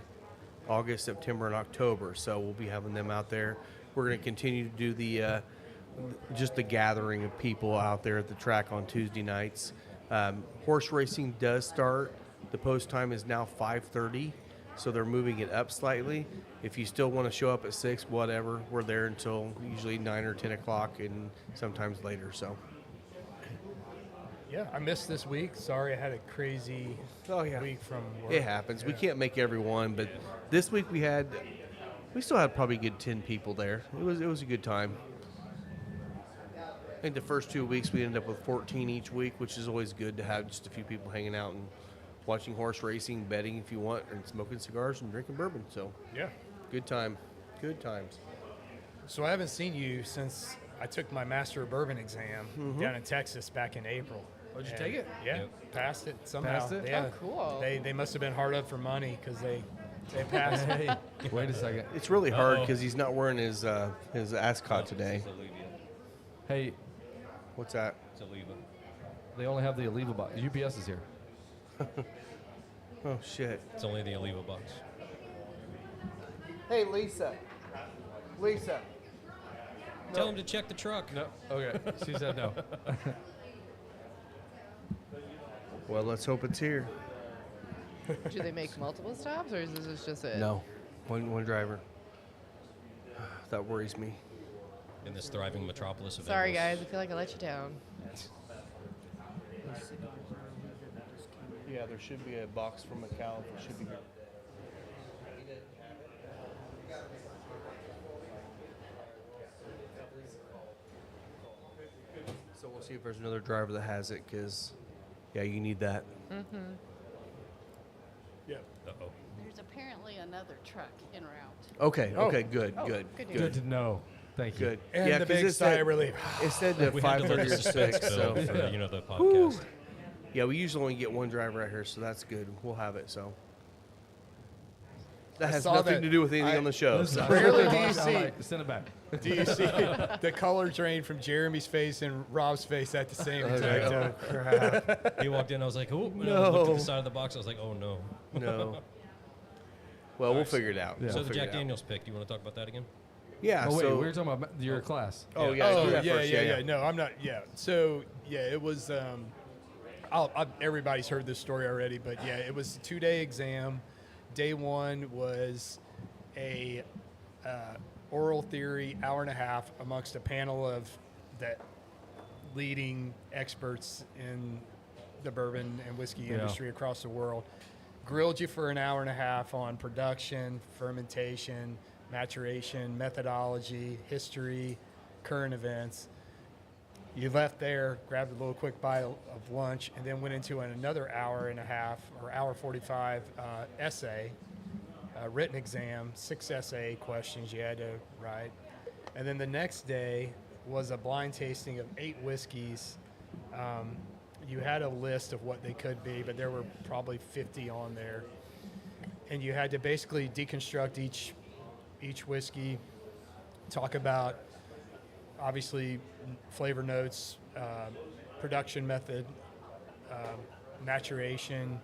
August, September, and October. So we'll be having them out there. We're going to continue to do the just the gathering of people out there at the track on Tuesday nights. Horse racing does start. The post time is now 5:30, so they're moving it up slightly. If you still want to show up at 6, whatever, we're there until usually 9 or 10 o'clock and sometimes later. So Yeah, I missed this week. Sorry, I had a crazy week from work. It happens. We Yeah. can't make everyone, but this week we still had probably a good 10 people there. It was a good time. I think the first 2 weeks we ended up with 14 each week, which is always good to have just a few people hanging out and watching horse racing, betting if you want, and smoking cigars and drinking bourbon. So Yeah. good time. Good times. So I haven't seen you since I took my Master of Bourbon exam down in Texas back in April. Oh, did you And take it? Yeah, Yep. passed it somehow. Passed it? Yeah. Oh, cool. They must have been hard up for money because they passed it. Hey, wait a second. It's really hard because he's not wearing his ascot today. Hey, What's that? It's a Leva. they only have the Oliva box. UPS is here. Oh, shit. It's only the Oliva box. Hey, Lisa. Lisa. Tell him to check the truck. No. Okay. She said no. Well, let's hope it's here. Do they make multiple stops, or is this just it? No. One driver. That worries me. In this thriving metropolis of Sorry, Ingles. guys. I feel like I let you down. Yeah, there should be a box from Micallef. It should be here. So we'll see if there's another driver that has it, because, yeah, you need that. Yeah. Uh-oh. There's apparently another truck en route. Okay, Oh. okay, good, Oh, good, good Good to know. Thank you. good. And yeah, the 'cause big it sigh said, of relief. it said that We had to 5:30 let or the suspense 6, build so. for, the podcast. Yeah, we usually only get one driver out here, so that's good. We'll have it, so. That I has saw nothing that. to do with anything on the show. Listen, so. Rarely do you I'm see- like, send it back. Do you see the color drain from Jeremy's face and Rob's face at the same exact time? Crap. He walked in. I was like, oh. And I looked at No. the side of the box. I was like, oh, no. No. Well, we'll figure it out. Yeah. So We'll the figure Jack it out. Daniels pick. Do you want to talk about that again? Yeah, Oh wait, so. we were talking about your class. Oh, yeah. Oh, do that yeah, first, yeah. No, I'm not. Yeah. So, yeah, it was. Everybody's heard this story already, but yeah, it was a 2-day exam. Day one was a oral theory, hour and a half, amongst a panel of that leading experts in the bourbon and whiskey Yeah. industry across the world. Grilled you for an hour and a half on production, fermentation, maturation, methodology, history, current events. You left there, grabbed a little quick bite of lunch, and then went into another hour and a half or hour 45 essay, written exam, 6 essay questions you had to write. And then the next day was a blind tasting of 8 whiskeys. You had a list of what they could be, but there were probably 50 on there. And you had to basically deconstruct each whiskey, talk about obviously flavor notes, production method, maturation,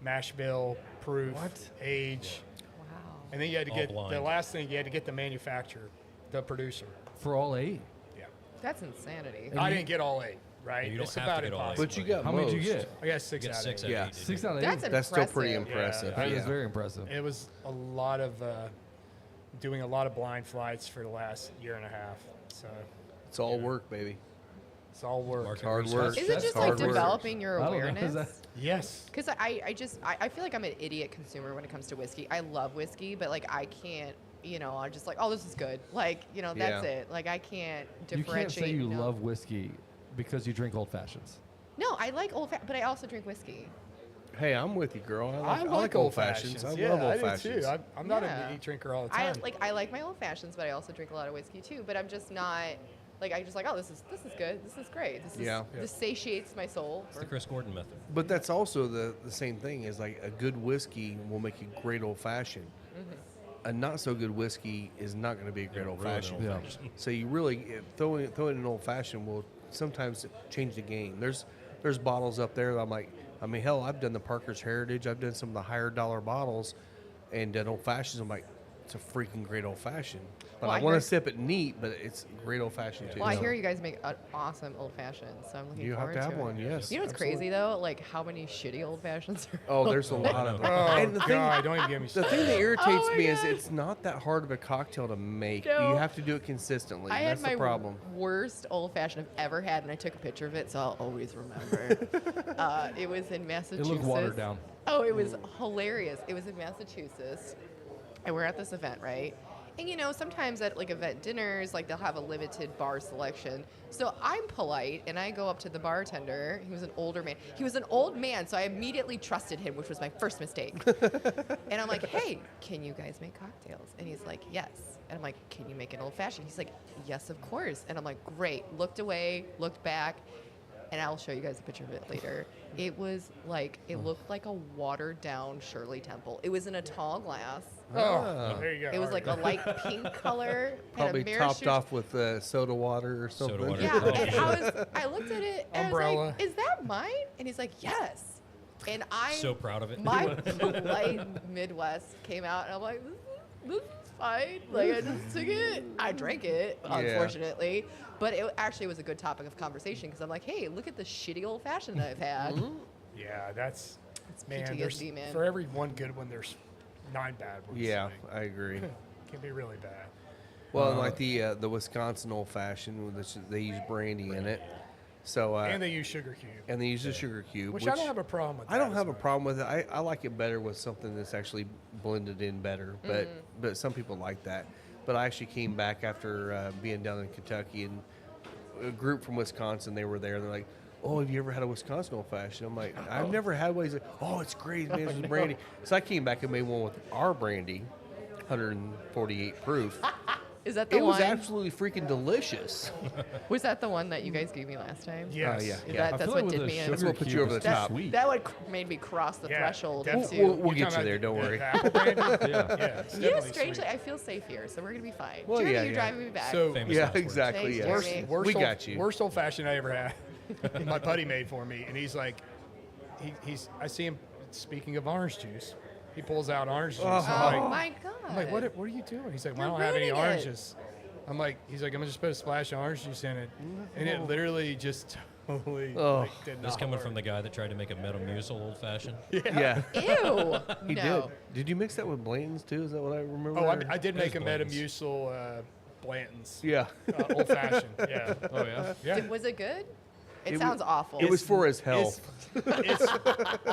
mash bill, proof, age, Wow. and then you had to All get the blind. last thing. You had to get the manufacturer, the producer. For all 8. Yeah, That's insanity. I didn't get all 8. Right, And you don't it's have about to get all 8. impossible. But you got How most. many did you get? I got 6 Get out 6 of 8. out Yeah. of 8. 6 out of 8. That's That's still pretty impressive. impressive. That yeah. is very impressive. It was a lot of doing a lot of blind flights for the last year and a half. So It's all work, baby. it's all work. Market hard research. work. Is it That's just hard like work. developing your I don't know, is awareness? that- Yes. Because I feel like I'm an idiot consumer when it comes to whiskey. I love whiskey, but like I can't, I'm just like, oh, this is good. Like, that's Yeah. it. Like I can't You differentiate. can't say you know. love whiskey because you drink old fashions. No, I like but I also drink whiskey. Hey, I'm with you, girl. I like old fashions. I Yeah, love old I do fashions. too. I'm not Yeah. a meat drinker all the I time. like my old fashions, but I also drink a lot of whiskey too. But I'm just not like I just like, oh, this is good. This is great. Yeah. This satiates my soul. It's the Chris Gordon method. But that's also the same thing is like a good whiskey will make a great old fashioned. A not so good whiskey is not going to be a great old fashioned. Yeah. So you really throwing in an old fashioned will sometimes change the game. There's bottles up there that I'm like, hell, I've done the Parker's Heritage. I've done some of the higher dollar bottles, and an old fashions. I'm like, it's a freaking great old fashioned. But Well, I I want to heard- sip it neat, but it's great old fashioned too. Well, I so. hear you guys make an awesome old fashioned, so I'm looking You have forward to have it. one, yes. You know what's absolutely. crazy though? Like how many shitty old fashions are. Oh, there's a lot of them. Oh, And the thing, God, don't even get me the started. thing that irritates Oh my me is God. it's not that hard of a cocktail to make. No. You have to do it consistently. I That's had my the problem. worst old fashioned I've ever had, and I took a picture of it, so I'll always remember. It was in It Massachusetts. looked watered down. Oh, it was hilarious. It was in Massachusetts, and we're at this event, right? And you know, sometimes at like event dinners, like they'll have a limited bar selection. So I'm polite, and I go up to the bartender. He was an older man. He was an old man, so I immediately trusted him, which was my first mistake. And I'm like, "Hey, can you guys make cocktails?" And he's like, "Yes." And I'm like, "Can you make an old fashioned?" He's like, "Yes, of course." And I'm like, "Great." Looked away, looked back, and I'll show you guys a picture of it later. It was like, it looked like a watered down Shirley Temple. It was in a tall glass. Oh, there you go. It was like a light pink color. Probably had a topped parachute. off with soda water or something. Soda water. Yeah, Oh, and sure. I looked at it and I was Umbrella. like, "Is that mine?" And he's like, "Yes." And I, So proud of it. my polite Midwest came out, and I'm like, "This is fine." Like I just took it. I drank it, Yeah. unfortunately, but it actually was a good topic of conversation because I'm like, "Hey, look at the shitty old fashioned that I've had." Yeah, that's man. PTSD, There's, man. For every one good one, there's 9 bad ones. Yeah, Like, I agree. can be really bad. Well, like the Wisconsin old fashioned, they use brandy in it. So And they use sugar cube, and they use a sugar cube, which I don't have a problem with. I don't that have as a much. problem with it. I like it better with something that's actually blended in better. But some people like that. But I actually came back after being down in Kentucky, and a group from Wisconsin, they were there. They're like, "Oh, have you ever had a Wisconsin old fashioned?" I'm like, "I've never had one." He's like, "Oh, it's great, man. It's brandy." So I came back and made one with our brandy, 148 proof. Is that the It was one? absolutely freaking delicious. Was that the one that you guys gave me last time? Yes. yeah. Is Yeah. That's I feel what like did with me the in. That's what sugar put you cube, over the it's too top. Sweet. That one made me cross the Yeah, threshold definitely. into. We'll get talking you there, about don't the worry. apple brandy? Yeah. Yeah, it's You know, definitely strangely, sweet. I feel safe here, so we're gonna be fine. Well, Jeremy, yeah, you're yeah. driving me back. So Famous Yeah, last words. exactly. Thanks, Yeah. Jeremy. We got you. Worst old fashioned I ever had. My buddy made for me, and he's like, he's. I see him. Speaking of orange juice, he pulls out orange juice. Oh I'm like, my god! I'm like, what are you doing? He's like, well, I You're don't have any ruining it. oranges. I'm like, he's like, I'm gonna just put a splash of orange juice in it, and it literally just totally Oh. like, did This not coming work. from the guy that tried to make a Metamucil old fashioned. Yeah. Ew! He no. did. Did you mix that with Blanton's too? Is that what I remember? Oh, I did make a Blanton's. Metamucil Blanton's. Yeah. Old fashioned. Yeah. Oh yeah. Yeah. Was it good? It, It sounds was- awful. It was for his health. It's,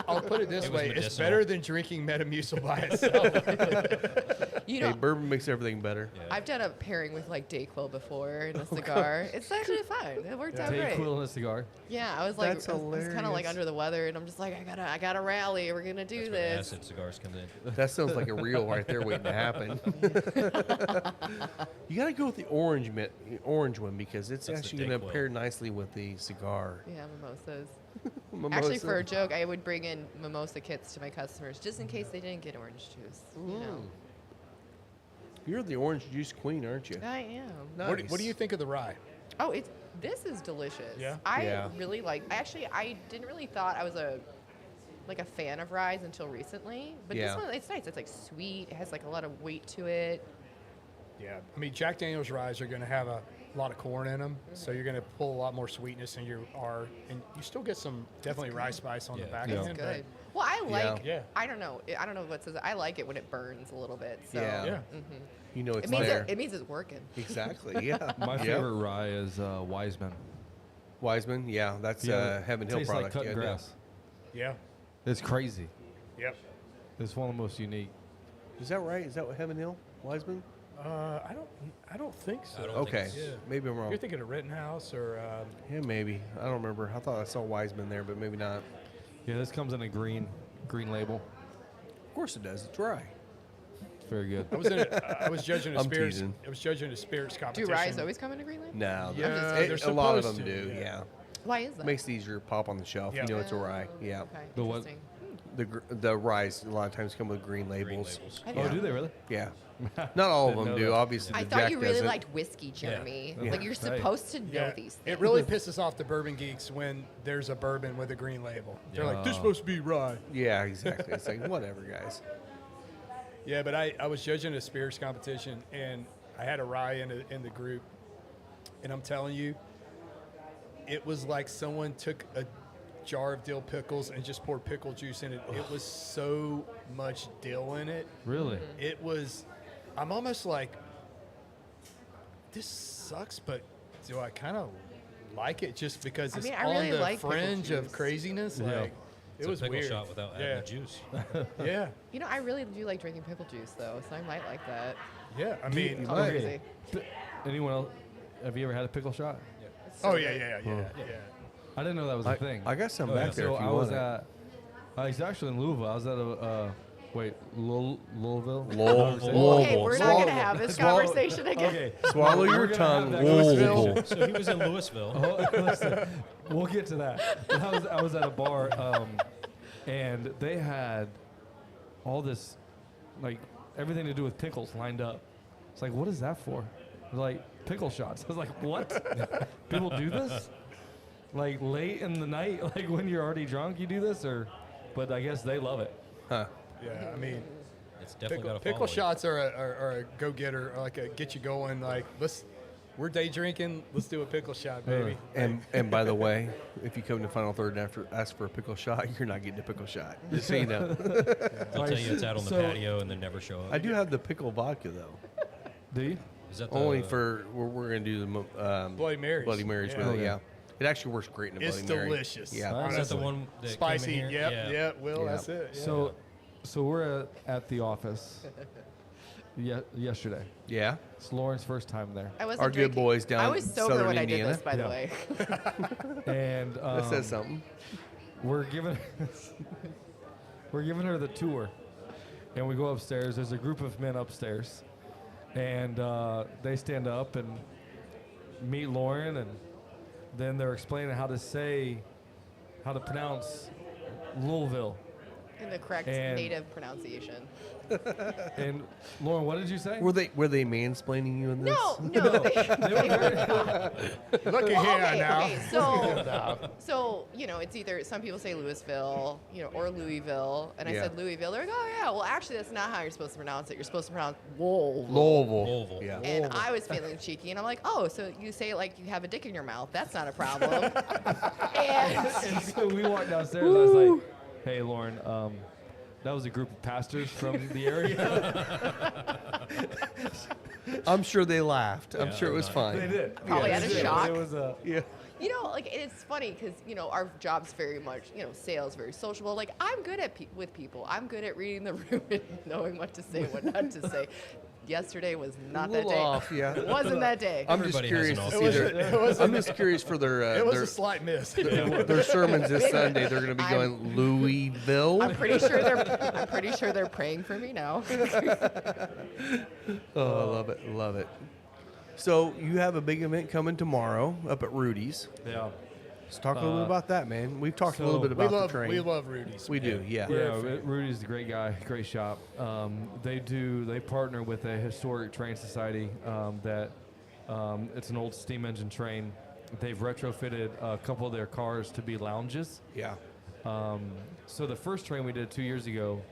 I'll put it this It was way: it's medicinal. better than drinking Metamucil by itself. you Hey, know, bourbon makes everything better. I've done a pairing with like Dayquil before in a cigar. It's actually fine. It worked out great. Dayquil in a cigar. Yeah, I was like, That's I was kind of like hilarious. under the weather, and I'm just like, I gotta rally. We're gonna do That's where the this. acid cigars come in. That sounds like a reel right there waiting to happen. You got to go with the orange one because it's That's the actually going to Dayquil. pair nicely with the cigar. Yeah, mimosas. Mimosa. Actually, for a joke, I would bring in mimosa kits to my customers just in case they didn't get orange juice. You know, You're the orange juice queen, aren't you? I am. Nice. What do you think of the rye? Oh, this is delicious. Yeah? I Yeah. really like. Actually, I didn't really thought I was a fan of ryes until recently, but Yeah. this one it's nice. It's like sweet. It has like a lot of weight to it. Yeah, I mean Jack Daniel's ryes are going to have a lot of corn in them, so you're going to pull a lot more sweetness than you are, and you still get some definitely rye spice on the Yeah. back Yeah. end. It's but good. Well, I like. Yeah. I don't know. I don't know what says. I like it when it burns a little bit. So Yeah. Yeah. You know it's it means there. it means it's working. Exactly. Yeah. My Yeah. favorite rye is Wiseman. Wiseman. Yeah, that's Heaven Hill tastes product. like cut yeah, grass. Yeah. It's crazy. Yep. It's one of the most unique. Is that right? Is that what Heaven Hill? Wiseman? I don't think so. I don't think Okay. it's- Yeah. Maybe I'm wrong. You're thinking of Rittenhouse or Yeah, maybe. I don't remember. I thought I saw Wiseman there, but maybe not. Yeah, this comes in a green label. Of course it does. It's dry. It's very good. I was judging a I'm spirits. teasing. I was judging a spirits Do competition. ryes always come in a green label? No. Yeah, it- they're a lot of them supposed to, do. yeah. Yeah. Why is that? Makes it easier to pop on the shelf. Yeah. You know it's a rye. Oh, Yeah. Okay. The what? Interesting. The ryes a lot of times come with green labels. Green labels. I Oh, didn't do know. they really? Yeah. Not all of Didn't them know do. that. Obviously, I the thought Jack you really doesn't. liked whiskey, Jeremy. Yeah. Like you're Hey. supposed to know Yeah. these things. It really pisses off the bourbon geeks when there's a bourbon with a green label. They're like, this is Yeah. supposed to be rye. Yeah, exactly. It's like whatever, guys. Yeah, but I was judging a spirits competition, and I had a rye in the group, and I'm telling you, it was like someone took a jar of dill pickles and just poured pickle juice in it. It was so much dill in it. Really? It was, I'm almost like, this sucks, but do I kind of like it just because it's I on really the like pickle fringe of juice. craziness? Yeah. Like, It's it was a pickle weird. shot without adding the juice. Yeah, You know, I really do like drinking pickle juice though, so I might like that. yeah. I mean, Call me crazy. Anyone else? Have you ever had a pickle shot? It's so oh good. yeah. I didn't know that was a thing. I got some Oh, yeah. back there So if you I want was it. at. He's actually in Louisville. I was at a. Louisville. Louisville. Okay, we're not gonna have this conversation again. Okay. Swallow We're your gonna tongue. have that conversation. Louisville. So he was in Louisville. Oh, listen, we'll get to that. But I was at a bar, and they had all this, like, everything to do with pickles lined up. It's like, what is that for? They're like, pickle shots. I was like, what? People do this? Like, late in the night, like when you're already drunk, you do this? But I guess they love it. Huh. Yeah, I mean, It's definitely got a pickle shots are a go getter, like a get you going. Like we're day drinking, let's do a pickle shot, baby. And by the way, if you come to Final Third and ask for a pickle shot, you're not getting a pickle shot. Just so you know. They'll tell you it's out on the So- patio and then never show up. I do have the pickle vodka though. Do you? Is that the, Only for we're gonna do the Bloody Marys. Bloody Marys Yeah. with it. Okay. Yeah, it actually works great in a It's Bloody Mary. delicious. Yeah. Nice. is that the honestly. one that Spicy. came in here? Yep, Yeah. Will, Yeah. that's it. Yeah. So we're at the office yesterday. Yeah. It's Lauren's first time there. I wasn't Our good drinking. boys down I was sober Southern when Indiana. I did this, by the Yeah. way. And That says something. we're giving her the tour, and we go upstairs. There's a group of men upstairs, and they stand up and meet Lauren, and then they're explaining how to pronounce Louisville. In the correct And- native pronunciation. And Lauren, what did you say? Were they mansplaining you in this? No, they were not. Look at here now. Okay, so it's either some people say Louisville, or Louisville, and I Yeah. said Louisville. They're like, oh yeah, well actually that's not how you're supposed to pronounce it. You're supposed to pronounce Louisville. Louisville. Louisville. Yeah. And I was feeling cheeky, and I'm like, oh, so you say it like you have a dick in your mouth? That's not a problem. and And so we walked downstairs. I was like, "Hey, Lauren, that was a group of pastors from the area." I'm sure they laughed. I'm Yeah, sure it was nice. fine. They did. Probably had a It shock. was a. Yeah. it's funny because our job's very much sales, very sociable. Like I'm good at with people. I'm good at reading the room and knowing what to say, what not to say. Yesterday was not that little day. off, yeah. It wasn't that day. I'm just Everybody curious has to an see office. their. I'm just curious for their It was a slight miss. their sermons this Sunday. They're going to be I'm- going Louisville. I'm pretty sure they're praying for me now. Oh, I love it, love it. So you have a big event coming tomorrow up at Rudy's. Yeah. Let's talk a little bit about that, man. We've talked a little bit we about love the train. we love Rudy's. We do, yeah. Yeah, Rudy's a great guy, great shop. They partner with a historic train society that it's an old steam engine train. They've retrofitted a couple of their cars to be lounges. Yeah. So the first train we did 2 years ago,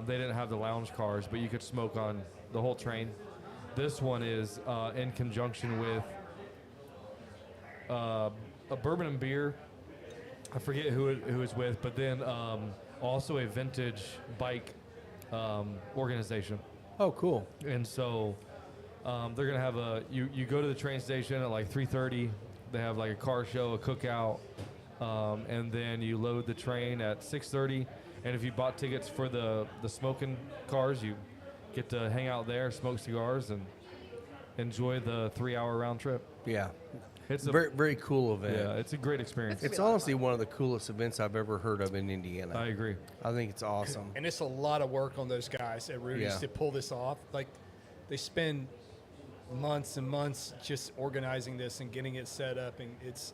they didn't have the lounge cars, but you could smoke on the whole train. This one is in conjunction with a bourbon and beer. I forget who it's with, but then also a vintage bike organization. Oh, cool. And so they're gonna have you go to the train station at like 3:30. They have like a car show, a cookout, and then you load the train at 6:30. And if you bought tickets for the smoking cars, you get to hang out there, smoke cigars, and enjoy the 3-hour round trip. Yeah. It's a Very, very cool event. yeah, it's a great experience. It's honestly one of the coolest events I've ever heard of in Indiana. I agree. I think it's awesome. And it's a lot of work on those guys at Rudy's Yeah. to pull this off. Like they spend months and months just organizing this and getting it set up, and it's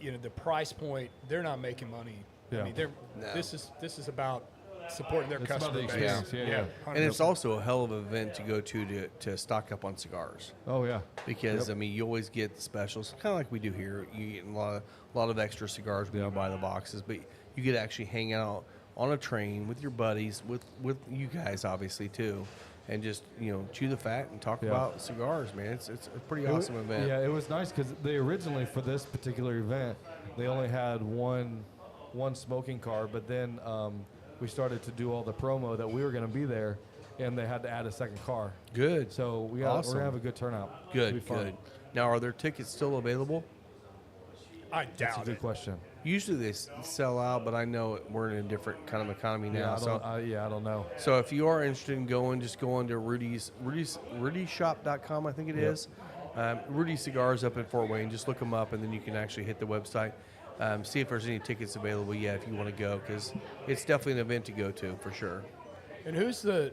the price point. They're not making money. Yeah. I mean, No. this is about supporting their It's about customer the base. experience, yeah. And it's also a hell of an event to go to stock up on cigars. Oh yeah. Because I mean, you always get the specials, kind of like we do here. You get a lot of extra cigars when Yeah. you buy the boxes, but you get to actually hang out on a train with your buddies, with you guys obviously too, and just chew the fat and talk about cigars, man. It's a pretty awesome event. Yeah, it was nice because they originally, for this particular event, they only had one smoking car, but then we started to do all the promo that we were going to be there, and they had to add a second car. Good. So we're Awesome. going to have a good turnout. Good, It'll be fun. good. Now, are there tickets still available? I That's a doubt good it. question. Usually they sell out, but I know we're in a different kind of economy now. I don't know. So if you are interested in going, just go on to rudyshop.com, I think it is. Rudy Cigars up in Fort Wayne. Just look them up, and then you can actually hit the website. See if there's any tickets available yet if you want to go, because it's definitely an event to go to for sure. And who's the,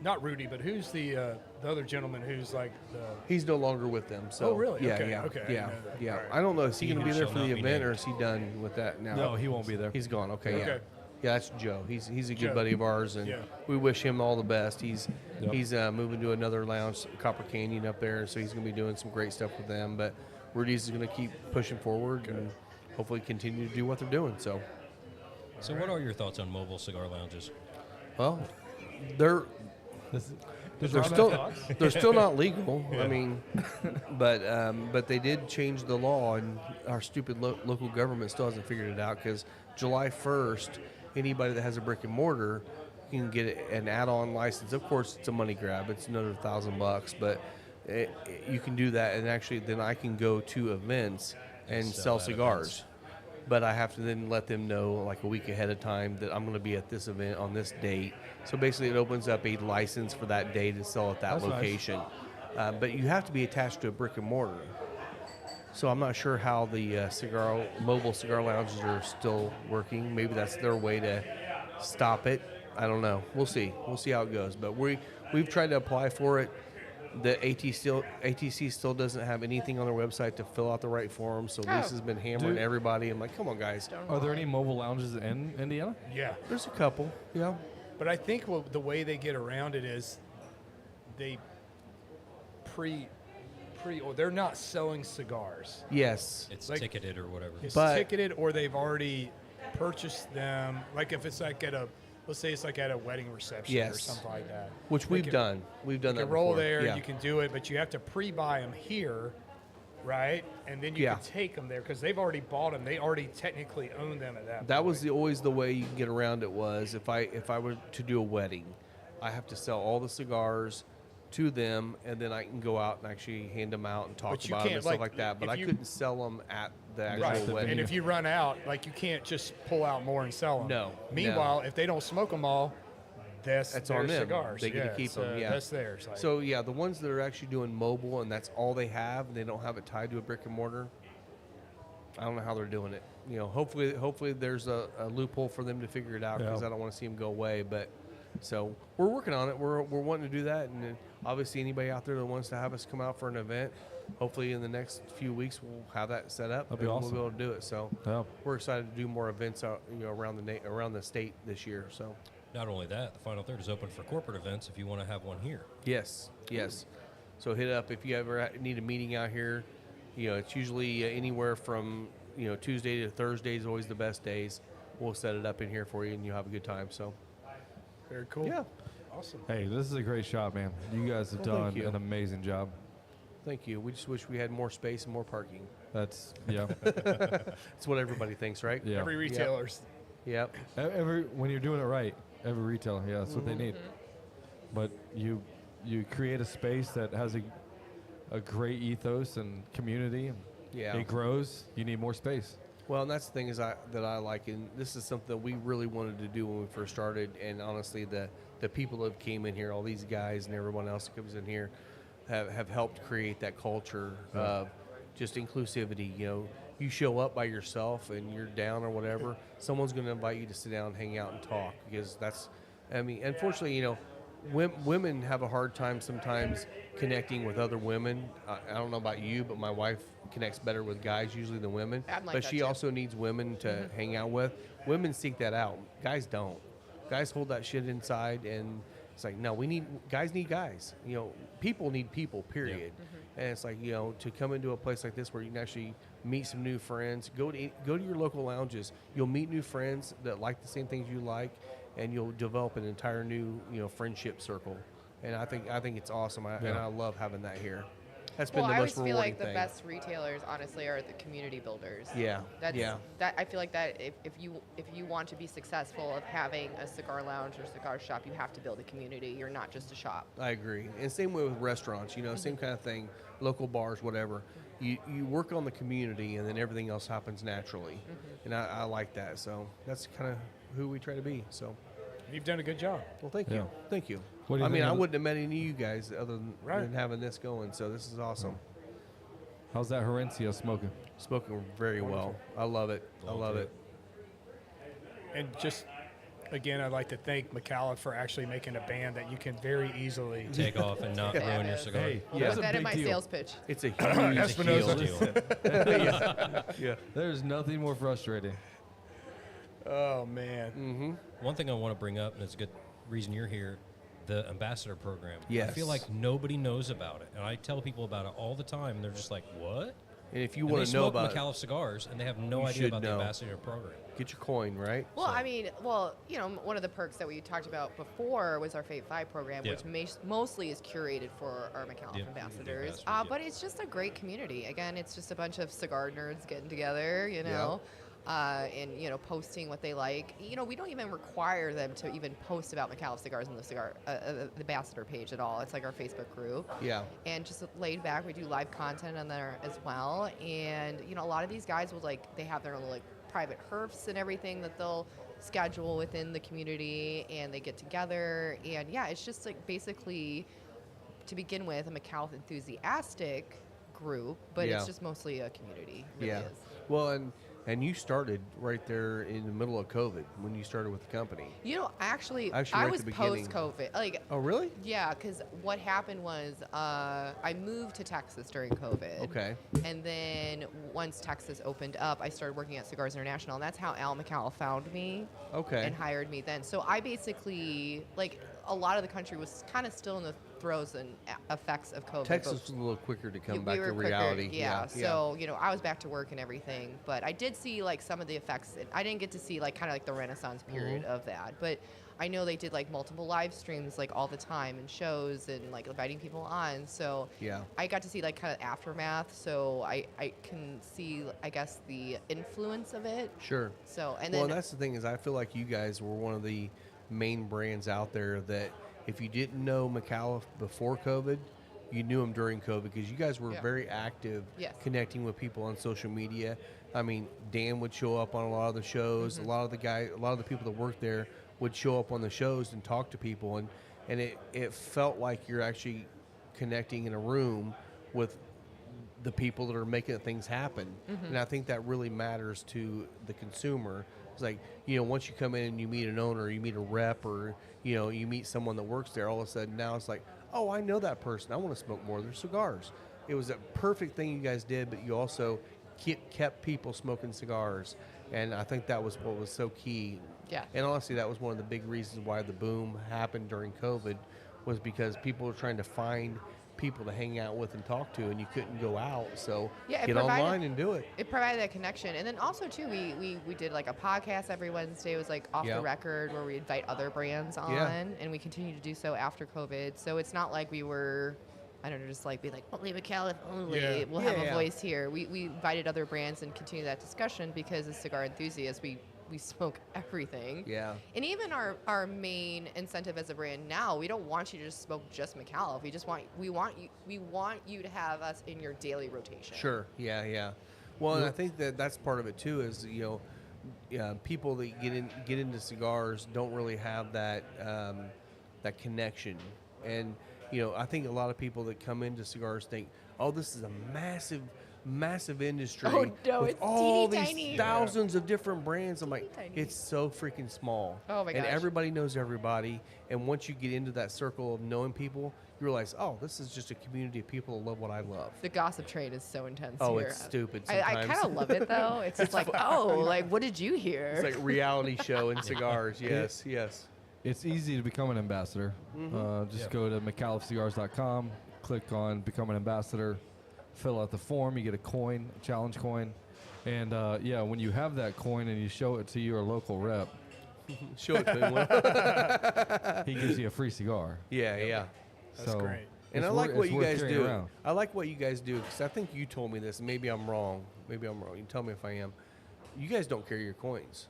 not Rudy, but who's the other gentleman who's like the... He's no longer with them. So Oh, really? Yeah, Okay, yeah, okay, I didn't yeah, know that. yeah. All right. I don't know. Is he He going to be who there shall for the not be event, or named. is he done with that now? No, he won't be there. He's gone. Okay, yeah. Okay. Yeah, that's Joe. He's a good Joe. buddy of ours, and Yeah. we wish him all the best. He's Yep. moving to another lounge, Copper Canyon up there, so he's going to be doing some great stuff with them. But Rudy's is going to keep pushing forward and hopefully continue to do what they're doing. So, So, what are your thoughts on mobile cigar lounges? well, they're Does they're Rob have still thoughts? they're still not legal. I mean, but they did change the law, and our stupid local government still hasn't figured it out, because July 1st, anybody that has a brick and mortar can get an add-on license. Of course, it's a money grab. It's another $1,000, but you can do that, and actually then I can go to events and sell at cigars. events. But I have to then let them know like a week ahead of time that I'm going to be at this event on this date. So basically, it opens up a license for that day to sell at that That's nice. location. But you have to be attached to a brick and mortar. So I'm not sure how the mobile cigar lounges are still working. Maybe that's their way to stop it. I don't know. We'll see. We'll see how it goes. But we've tried to apply for it. The ATC still doesn't have anything on their website to fill out the right form. So Oh. Lisa's been hammering Dude. everybody. I'm like, come on, guys. Are there any mobile lounges in Indiana? Yeah. There's a couple. Yeah. But I think the way they get around it is they or they're not selling cigars. Yes. It's Like- ticketed or whatever. It's But- ticketed, or they've already purchased them. Like if it's like let's say it's like at a wedding reception or Yes. something like that. Which They we've can- done. We've done You that can roll before. there, Yeah. you can do it, but you have to pre-buy them here, right? And then you Yeah. can take them there because they've already bought them. They already technically own them at that That point. was always the way you can get around it. Was if I were to do a wedding, I have to sell all the cigars to them, and then I can go out and actually hand them out and talk But you about them can't, and stuff like, like that. But if I you- couldn't sell them at the actual Right, wedding. and if you run out, like you can't just pull out more and sell them. No, Meanwhile, if they don't smoke them all, that's on their them. cigars. They get to Yeah, keep so 'em, yeah. that's theirs. Like, So yeah, the ones that are actually doing mobile and that's all they have, and they don't have it tied to a brick and mortar. I don't know how they're doing it. Hopefully there's a loophole for them to figure it out, because Yeah. I don't want to see them go away. But so we're working on it. We're wanting to do that, and then obviously anybody out there that wants to have us come out for an event, hopefully in the next few weeks we'll have that set up. That'd be and awesome. We'll be able to do it. So Yeah. we're excited to do more events out, around the state this year. So. Not only that, the Final Third is open for corporate events if you want to have one here. Yes, yes. So hit up if you ever need a meeting out here. It's usually anywhere from Tuesday to Thursday is always the best days. We'll set it up in here for you, and you'll have a good time. So very cool. yeah, Awesome. Hey, this is a great shop, man. You guys have Well, thank done you. an amazing job. thank you. We just wish we had more space and more parking. That's yeah, That's what everybody thinks, right? yeah. Every retailer's Yep. When you're doing it right, every retailer, yeah, that's what they need. But you create a space that has a great ethos and community, and Yeah. it grows. You need more space. Well, and that's the thing that I like, and this is something that we really wanted to do when we first started. And honestly, the people that came in here, all these guys and everyone else that comes in here, have helped create that culture of just inclusivity. You show up by yourself and you're down or whatever, someone's going to invite you to sit down, hang out, and talk, because unfortunately, women have a hard time sometimes connecting with other women. I don't know about you, but my wife connects better with guys usually than women. I'm like But that she too. also needs women to hang out with. Women seek that out. Guys don't. Guys hold that shit inside, and It's like, no, guys need guys. People need people, period. And it's like, to come into a place like this where you can actually meet some new friends, go to your local lounges. You'll meet new friends that like the same things you like, and you'll develop an entire new, friendship circle. And I think it's awesome. And I love having that here. That's been the I most always feel rewarding like the thing. best retailers, honestly, are the community builders. Yeah. That I feel like that if you want to be successful of having a cigar lounge or cigar shop, you have to build a community. You're not just a shop. I agree. And same way with restaurants, same kind of thing, local bars, whatever. You work on the community, and then everything else happens naturally. And I like that. So that's kind of who we try to be. So, You've done a good job. well, thank you. Thank you. What do you I mean, think I of- wouldn't have met any of you guys other Right. than having this going. So this is awesome. How's that Horencio smoking? Smoking very well. I love it. I love it. And just, again, I'd like to thank Micallef for actually making a band that you can very easily Take off and not ruin your cigar. Hey, Put that's a that in big my deal. sales pitch. It's a huge It's a huge deal. deal. Yeah. There's nothing more frustrating. Oh, man. One thing I want to bring up, and it's a good reason you're here, the ambassador program. I Yes. feel like nobody knows about it, and I tell people about it all the time, and they're just like, "What?" And if you And want they to know smoke about it, Micallef cigars, and they have no You idea should about know. the ambassador program. get your coin, right? Well, I mean, one of the perks that we talked about before was our Fave 5 program, Yeah. which mostly is curated for our Micallef Yep, ambassadors. the ambassadors, yeah. But it's just a great community. Again, it's just a bunch of cigar nerds getting together, and posting what they like. We don't even require them to even post about Micallef cigars in the ambassador page at all. It's like our Facebook group. Yeah. And just laid back. We do live content on there as well. And a lot of these guys will they have their own private herfs and everything that they'll schedule within the community, and they get together. And yeah, it's just basically, to begin with, a Micallef enthusiastic group, but Yeah. it's just mostly a community. It really Yeah. is. Well, and you started right there in the middle of COVID when you started with the company. Actually, Actually, I right at was the beginning. post-COVID. Oh, really? Yeah, because what happened was I moved to Texas during COVID. Okay. And then once Texas opened up, I started working at Cigars International, and that's how Al Micallef found me Okay. and hired me then. So I basically, a lot of the country was kind of still in the throes and effects of COVID. Texas but was a little quicker to come we back were to quicker, reality. Yeah. So I was back to work and everything, but I did see some of the effects. I didn't get to see kind of the Renaissance period of that, but I know they did multiple live streams all the time and shows and inviting people on. So Yeah. I got to see kind of aftermath. So I can see, I guess, the influence of it. Sure. So and Well, then and that's the thing is I feel like you guys were one of the main brands out there that if you didn't know Micallef before COVID, you knew him during COVID because you guys were Yeah. very active Yes. connecting with people on social media. I mean, Dan would show up on a lot of the shows. Mm-hmm. A lot of the people that worked there would show up on the shows and talk to people, and it felt like you're actually connecting in a room with the people that are making things happen. And I think that really matters to the consumer. It's like, once you come in and you meet an owner, you meet a rep, or, you meet someone that works there, all of a sudden now it's like, oh, I know that person. I want to smoke more of their cigars. It was a perfect thing you guys did, but you also kept people smoking cigars. And I think that was what was so key. Yeah. And honestly, that was one of the big reasons why the boom happened during COVID, was because people were trying to find people to hang out with and talk to, and you couldn't go out. So Yeah, it get provided- online and do it. it provided that connection. And then also too, we did a podcast every Wednesday. It was off Yeah. the record, where we invite other brands on, Yeah. and we continue to do so after COVID. So it's not like we were, I don't know, just be only Micallef only. Yeah. We'll have Yeah. a voice here. We invited other brands and continue that discussion, because as cigar enthusiasts, we smoke everything. Yeah. And even our main incentive as a brand now, we don't want you to just smoke just Micallef. We want you to have us in your daily rotation. Sure. Yeah. Well, and I think that's part of it too. Is people that get into cigars don't really have that that connection, and I think a lot of people that come into cigars think, oh, this is a massive industry Oh, no, with it's all teeny these tiny. thousands of different brands. I'm like, Teeny tiny. it's so freaking small. Oh, my And gosh. everybody knows everybody. And once you get into that circle of knowing people, you realize, oh, this is just a community of people that love what I love. The gossip train is so intense Oh, here. it's stupid I sometimes. kind of love it though. It's just what did you hear? It's like a reality show in cigars. Yes. it's easy to become an ambassador. Just Yep. go to micallefcigars.com, click on Become an Ambassador, fill out the form. You get a coin, a challenge coin. And yeah, when you have that coin and you show it to your local rep, Show it to him. Will. he gives you a free cigar. Yeah. That's So great. And I it's like wor- what it's you worth guys carrying do. around. I like what you guys do because I think you told me this. Maybe I'm wrong. You can tell me if I am. You guys don't carry your coins.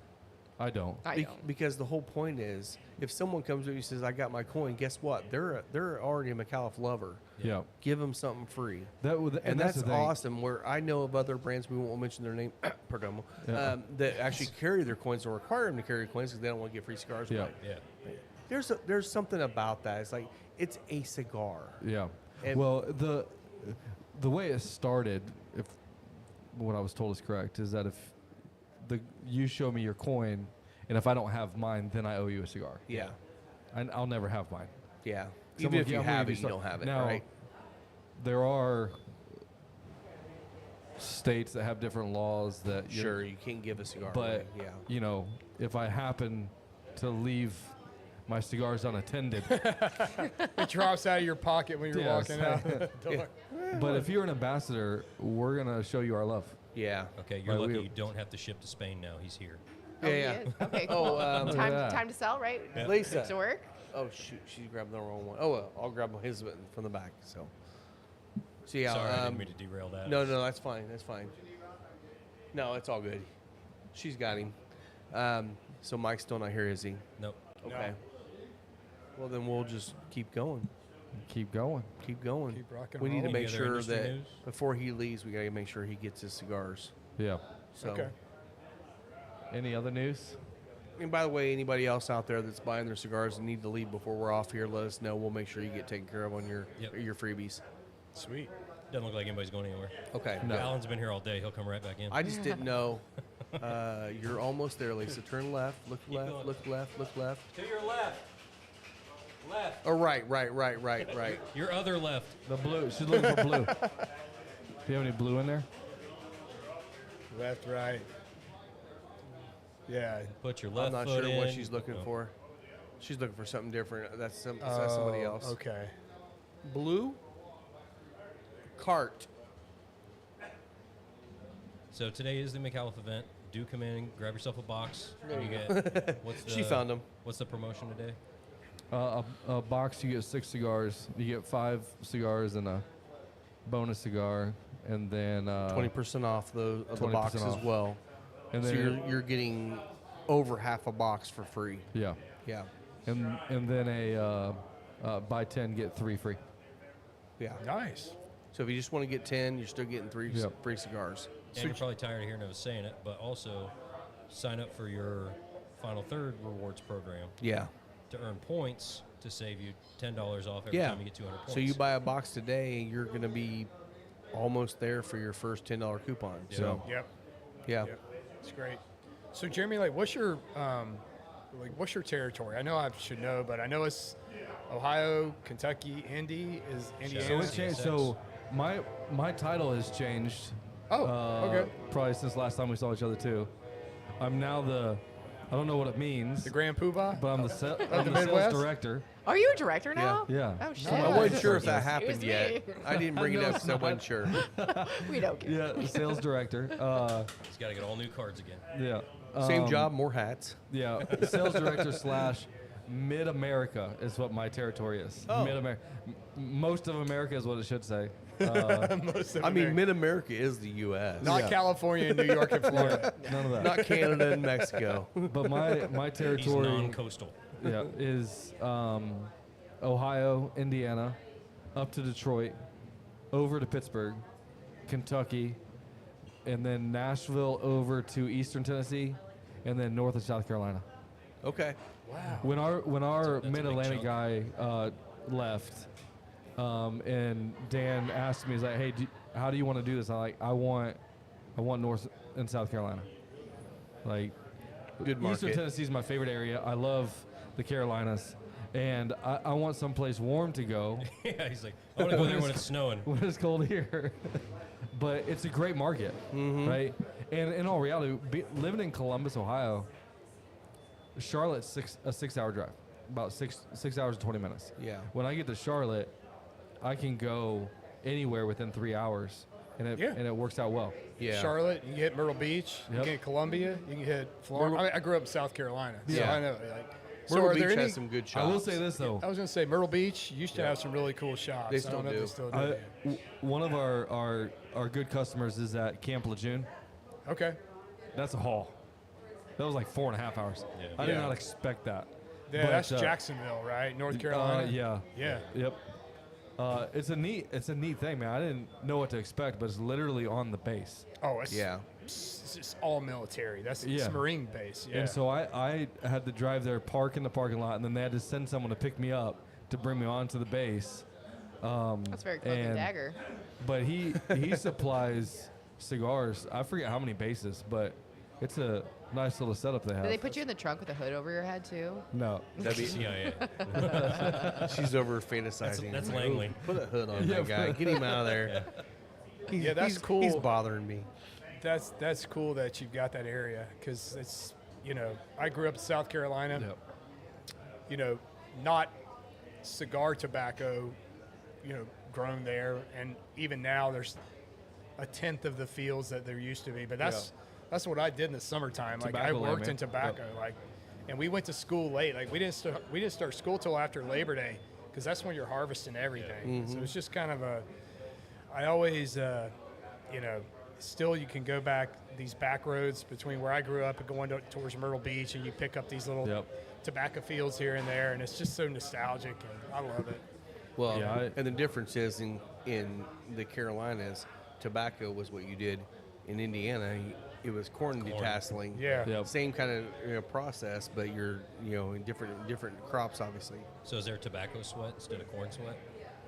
I don't. I don't. Because the whole point is, if someone comes to you and says, "I got my coin," guess what? They're already a Micallef lover. Yeah. Give them something free. And That's the thing. awesome. Where I know of other brands, we won't mention their name, pardon, Yeah. that actually carry their coins or require them to carry coins because they don't want to get free cigars. Yeah. away. Yeah. There's something about that. It's like it's a cigar. Yeah. And- Well, the way it started, if what I was told is correct, is that if you show me your coin, and if I don't have mine, then I owe you a cigar. Yeah. And I'll never have mine. Yeah. Someone Even if you I'm gonna have give it, you some- don't have it, now, right? There are states that have different laws that Sure, you can't give a cigar but away. Yeah. you know, if I happen to leave my cigars unattended, It drops out of your pocket when you're Yes. walking out the door. but if you're an ambassador, we're gonna show you our love. Yeah. Okay, you're Like, lucky we- you don't have to ship to Spain now. He's here. Oh, he Yeah. is? Okay, Oh, cool. time, yeah. time to sell, right? Lisa. To work? Oh shoot, she grabbed the wrong one. Oh well, I'll grab his one from the back. So yeah. Sorry, I didn't mean to derail that. No, that's fine. That's fine. No, it's all good. She's got him. So Mike's still not here, is he? Nope. Okay. Well, then we'll just keep going. Keep going. Keep going. Keep rock and we need to roll. make Any other sure industry that news? before he leaves, we gotta make sure he gets his cigars. Yeah. So. Okay. Any other news? And by the way, anybody else out there that's buying their cigars and need to leave before we're off here, let us know. We'll make sure you get taken care of on your Yep. your freebies. Sweet. Doesn't look like anybody's going anywhere. Okay. No. Alan's been here all day. He'll come right back in. I just didn't know. You're almost there, Lisa. Turn left. Look left. going. Look left. Look left. To your left. Left. Oh, right. Your other left. The blue. She's looking for blue. Do you have any blue in there? Left, right. Yeah. Put your left I'm not foot sure what in. she's looking Oh. for. She's looking for something different. That's somebody Oh, else. Okay. Blue. Cart. So today is the Micallef event. Do come in, grab yourself a box. There and you you get. What's the, She found them. What's the promotion today? A box, you get 6 cigars. You get 5 cigars and a bonus cigar, and then 20% off the 20% box as off. well. And So then you're getting over half a box for free. yeah, Yeah. and then a buy 10 get 3 free. Yeah. Nice. So if you just want to get 10, you're still getting three Yep. free cigars. And you're probably tired of hearing us saying it, but also sign up for your Final Third rewards program Yeah. to earn points to save you $10 off every Yeah. time you get 200 points. So you buy a box today, you're going to be almost there for your first $10 coupon. So Yep. yeah. Yep. It's great. So Jeremy, like, what's your territory? I know I should know, but I know it's Ohio, Kentucky, Indy is Indiana. So it changed. So my title has changed. Oh, okay. Probably since last time we saw each other too. I'm now I don't know what it means, The Grand Poobah. but I'm the the sales Midwest? director. Are you a director now? Yeah. Oh, shit. I wasn't Nice. sure if that Excuse happened me. yet. I didn't bring it No, up it's because I wasn't not. sure. We don't care. Yeah, the sales director. He's got to get all new cards again. Yeah. Same job, more hats. Yeah, sales director / Mid America is what my territory is. Oh. Mid America, most of America is what it should say. Most of I mean, America. Mid-America is the U.S. Not Yeah. California, New York, and Florida. None of that. Not Canada and Mexico. But my He's territory non-coastal. is Ohio, Indiana, up to Detroit, over to Pittsburgh, Kentucky, and then Nashville over to Eastern Tennessee, and then north of South Carolina. Okay. Wow. When our that's a big Mid-Atlantic chunk. guy left, and Dan asked me, he's like, "Hey, how do you want to do this?" I'm like, "I want North and South Carolina. Like, Good market. Eastern Tennessee is my favorite area. I love the Carolinas, and I want someplace warm to go Yeah, he's like, I want to go there when it's snowing. when it's cold here." But it's a great market, right? And in all reality, living in Columbus, Ohio, Charlotte's a 6-hour drive. about 6 hours and 20 minutes. Yeah. When I get to Charlotte, I can go anywhere within 3 hours, and it works out well. Yeah. Charlotte, you can hit Myrtle Beach, you Yep. can hit Columbia, you can hit Florida. I grew up in South Carolina, so Yeah. I know. Like, so Myrtle are Beach there any? has some good shops. I will say this though. I was going to say Myrtle Beach used to have some really cool shops. They I still don't know if do. they still do. One of our good customers is at Camp Lejeune. Okay. That's a haul. That was like 4.5 hours. Yeah. I did Yeah. not expect that. Yeah, But, that's Jacksonville, right? North Carolina. Yeah. Yeah. Yep. It's a neat thing, man. I didn't know what to expect, but it's literally on the base. Oh, it's Yeah. It's just all military. It's Yeah. Marine base. Yeah. And so I had to drive there, park in the parking lot, and then they had to send someone to pick me up to bring me onto the base. That's very cloak and dagger. But he supplies cigars. I forget how many bases, but it's a nice little setup they have. Did they put you in the trunk with a hood over your head too? No. That'd be, CIA. she's over fantasizing. That's Langley. Put a hood on Yeah, that guy. Get him out of there. Yeah, that's he's, cool. He's bothering me. That's cool that you've got that area because it's I grew up in South Carolina. Yep. Not cigar tobacco, grown there, and even now there's a tenth of the fields that there used to be. But that's what I did in the summertime. Like I Tobacco land, worked in man. tobacco, and we went to school late. Like we didn't start school till after Labor Day because that's when you're harvesting everything. So it's just kind of I always still you can go back these back roads between where I grew up and going towards Myrtle Beach, and you pick up these little tobacco fields here and there, and it's just so nostalgic, and I love it. Well, Yeah, and the difference is in the Carolinas, tobacco was what you did. In Indiana, it was corn detasseling. Yeah. Yep. Same kind of process, but you're in different crops, obviously. So is there tobacco sweat instead of corn sweat?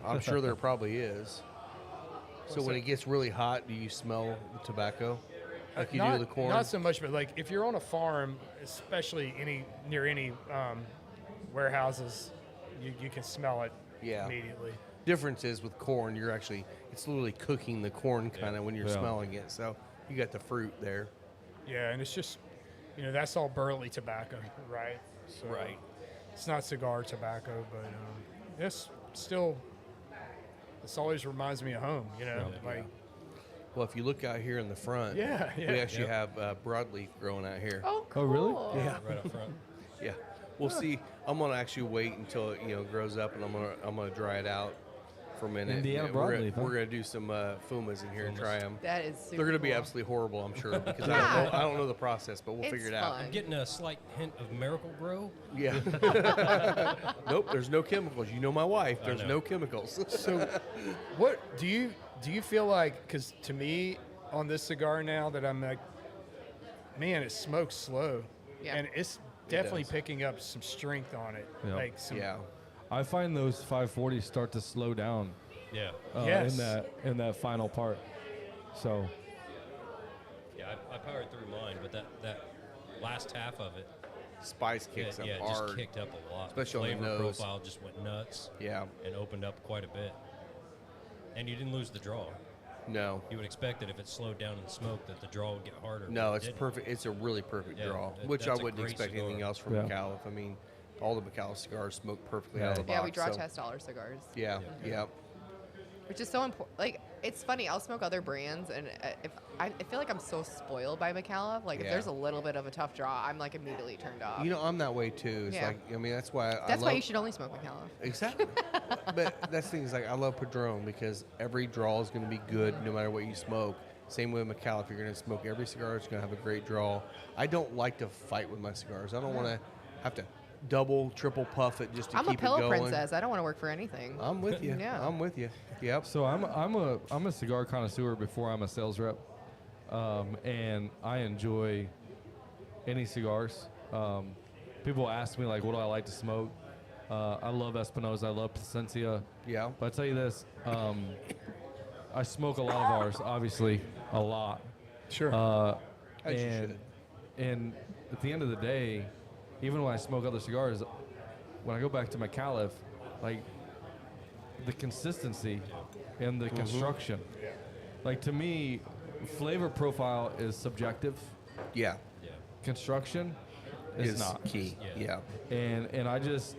I'm sure there probably is. So when it gets really hot, do you smell the tobacco like you do the corn? Not so much, but like if you're on a farm, especially near any warehouses, you can smell it immediately. Difference is with corn, it's literally cooking the corn kind of when you're smelling it. So you got the fruit there. Yeah, and it's just, that's all burley tobacco, right? So Right. It's not cigar tobacco, but this still, this always reminds me of home, like. Well, if you look out here in the front, We we actually have broadleaf growing out here. Oh, cool. Oh, really? Yeah. Right up front. Yeah, we'll see. I'm gonna actually wait until it grows up, and I'm gonna dry it out for a minute. Indiana We're broadleaf, huh? gonna do some fumas in here and try them. That is super They're gonna be cool. absolutely horrible, I'm sure, because Yeah. I don't know the process, but we'll It's figure it out. fun. Getting a slight hint of Miracle Grow. Yeah. Nope. There's no chemicals. You know my wife. There's know. no chemicals. So, what do you feel like? Because to me, on this cigar now, that I'm like, man, it smokes slow, Yeah. and it's definitely does. picking up some strength on it. Yeah. Like some, Yeah. I find those 540s start to slow down Yeah. Yes. in that final part. So Yeah, I powered through mine, but that last half of it, Spice kicks up it hard. just kicked up a lot. Especially on the Flavor nose. profile just went nuts Yeah. and opened up quite a bit. And you didn't lose the draw. No. You would expect that if it slowed down in smoke that the draw would get harder. No, but it it's didn't. perfect. It's a really perfect Yeah, draw, that- which I that's a wouldn't great expect anything cigar. else from Yeah. Micallef. I mean, all the Micallef cigars smoke perfectly out of the Yeah, box. we draw so- test all our cigars, Yeah. Yeah. which is so important. Like, it's funny. I'll smoke other brands, and if I feel like I'm so spoiled by Micallef. Like, if Yeah. there's a little bit of a tough draw, I'm like immediately turned off. You know, I'm that way too. It's Yeah. like, I mean, that's why I That's why love, you should only smoke Micallef. Exactly. But that's the thing is, like, I love Padron because every draw is going to be good no matter what you smoke. Same with Micallef. You're going to smoke every cigar. It's going to have a great draw. I don't like to fight with my cigars. I don't want to have to double, triple puff it just to I'm a keep it pillow going. princess. I don't want to work for anything. I'm with you. Yeah. I'm with you. Yep. So I'm a cigar connoisseur before I'm a sales rep, and I enjoy any cigars. People ask me like, what do I like to smoke? I love Espinosa. I love Plasencia. Yeah. But I tell you this, I smoke a lot of ours, obviously, a lot. Sure. As you and and at the end of the day, even when I smoke other cigars, when I go back to Micallef, like the consistency and the construction, like to me, flavor profile is subjective. Yeah. Yeah. Construction is not. key. Yeah. Yeah. And I just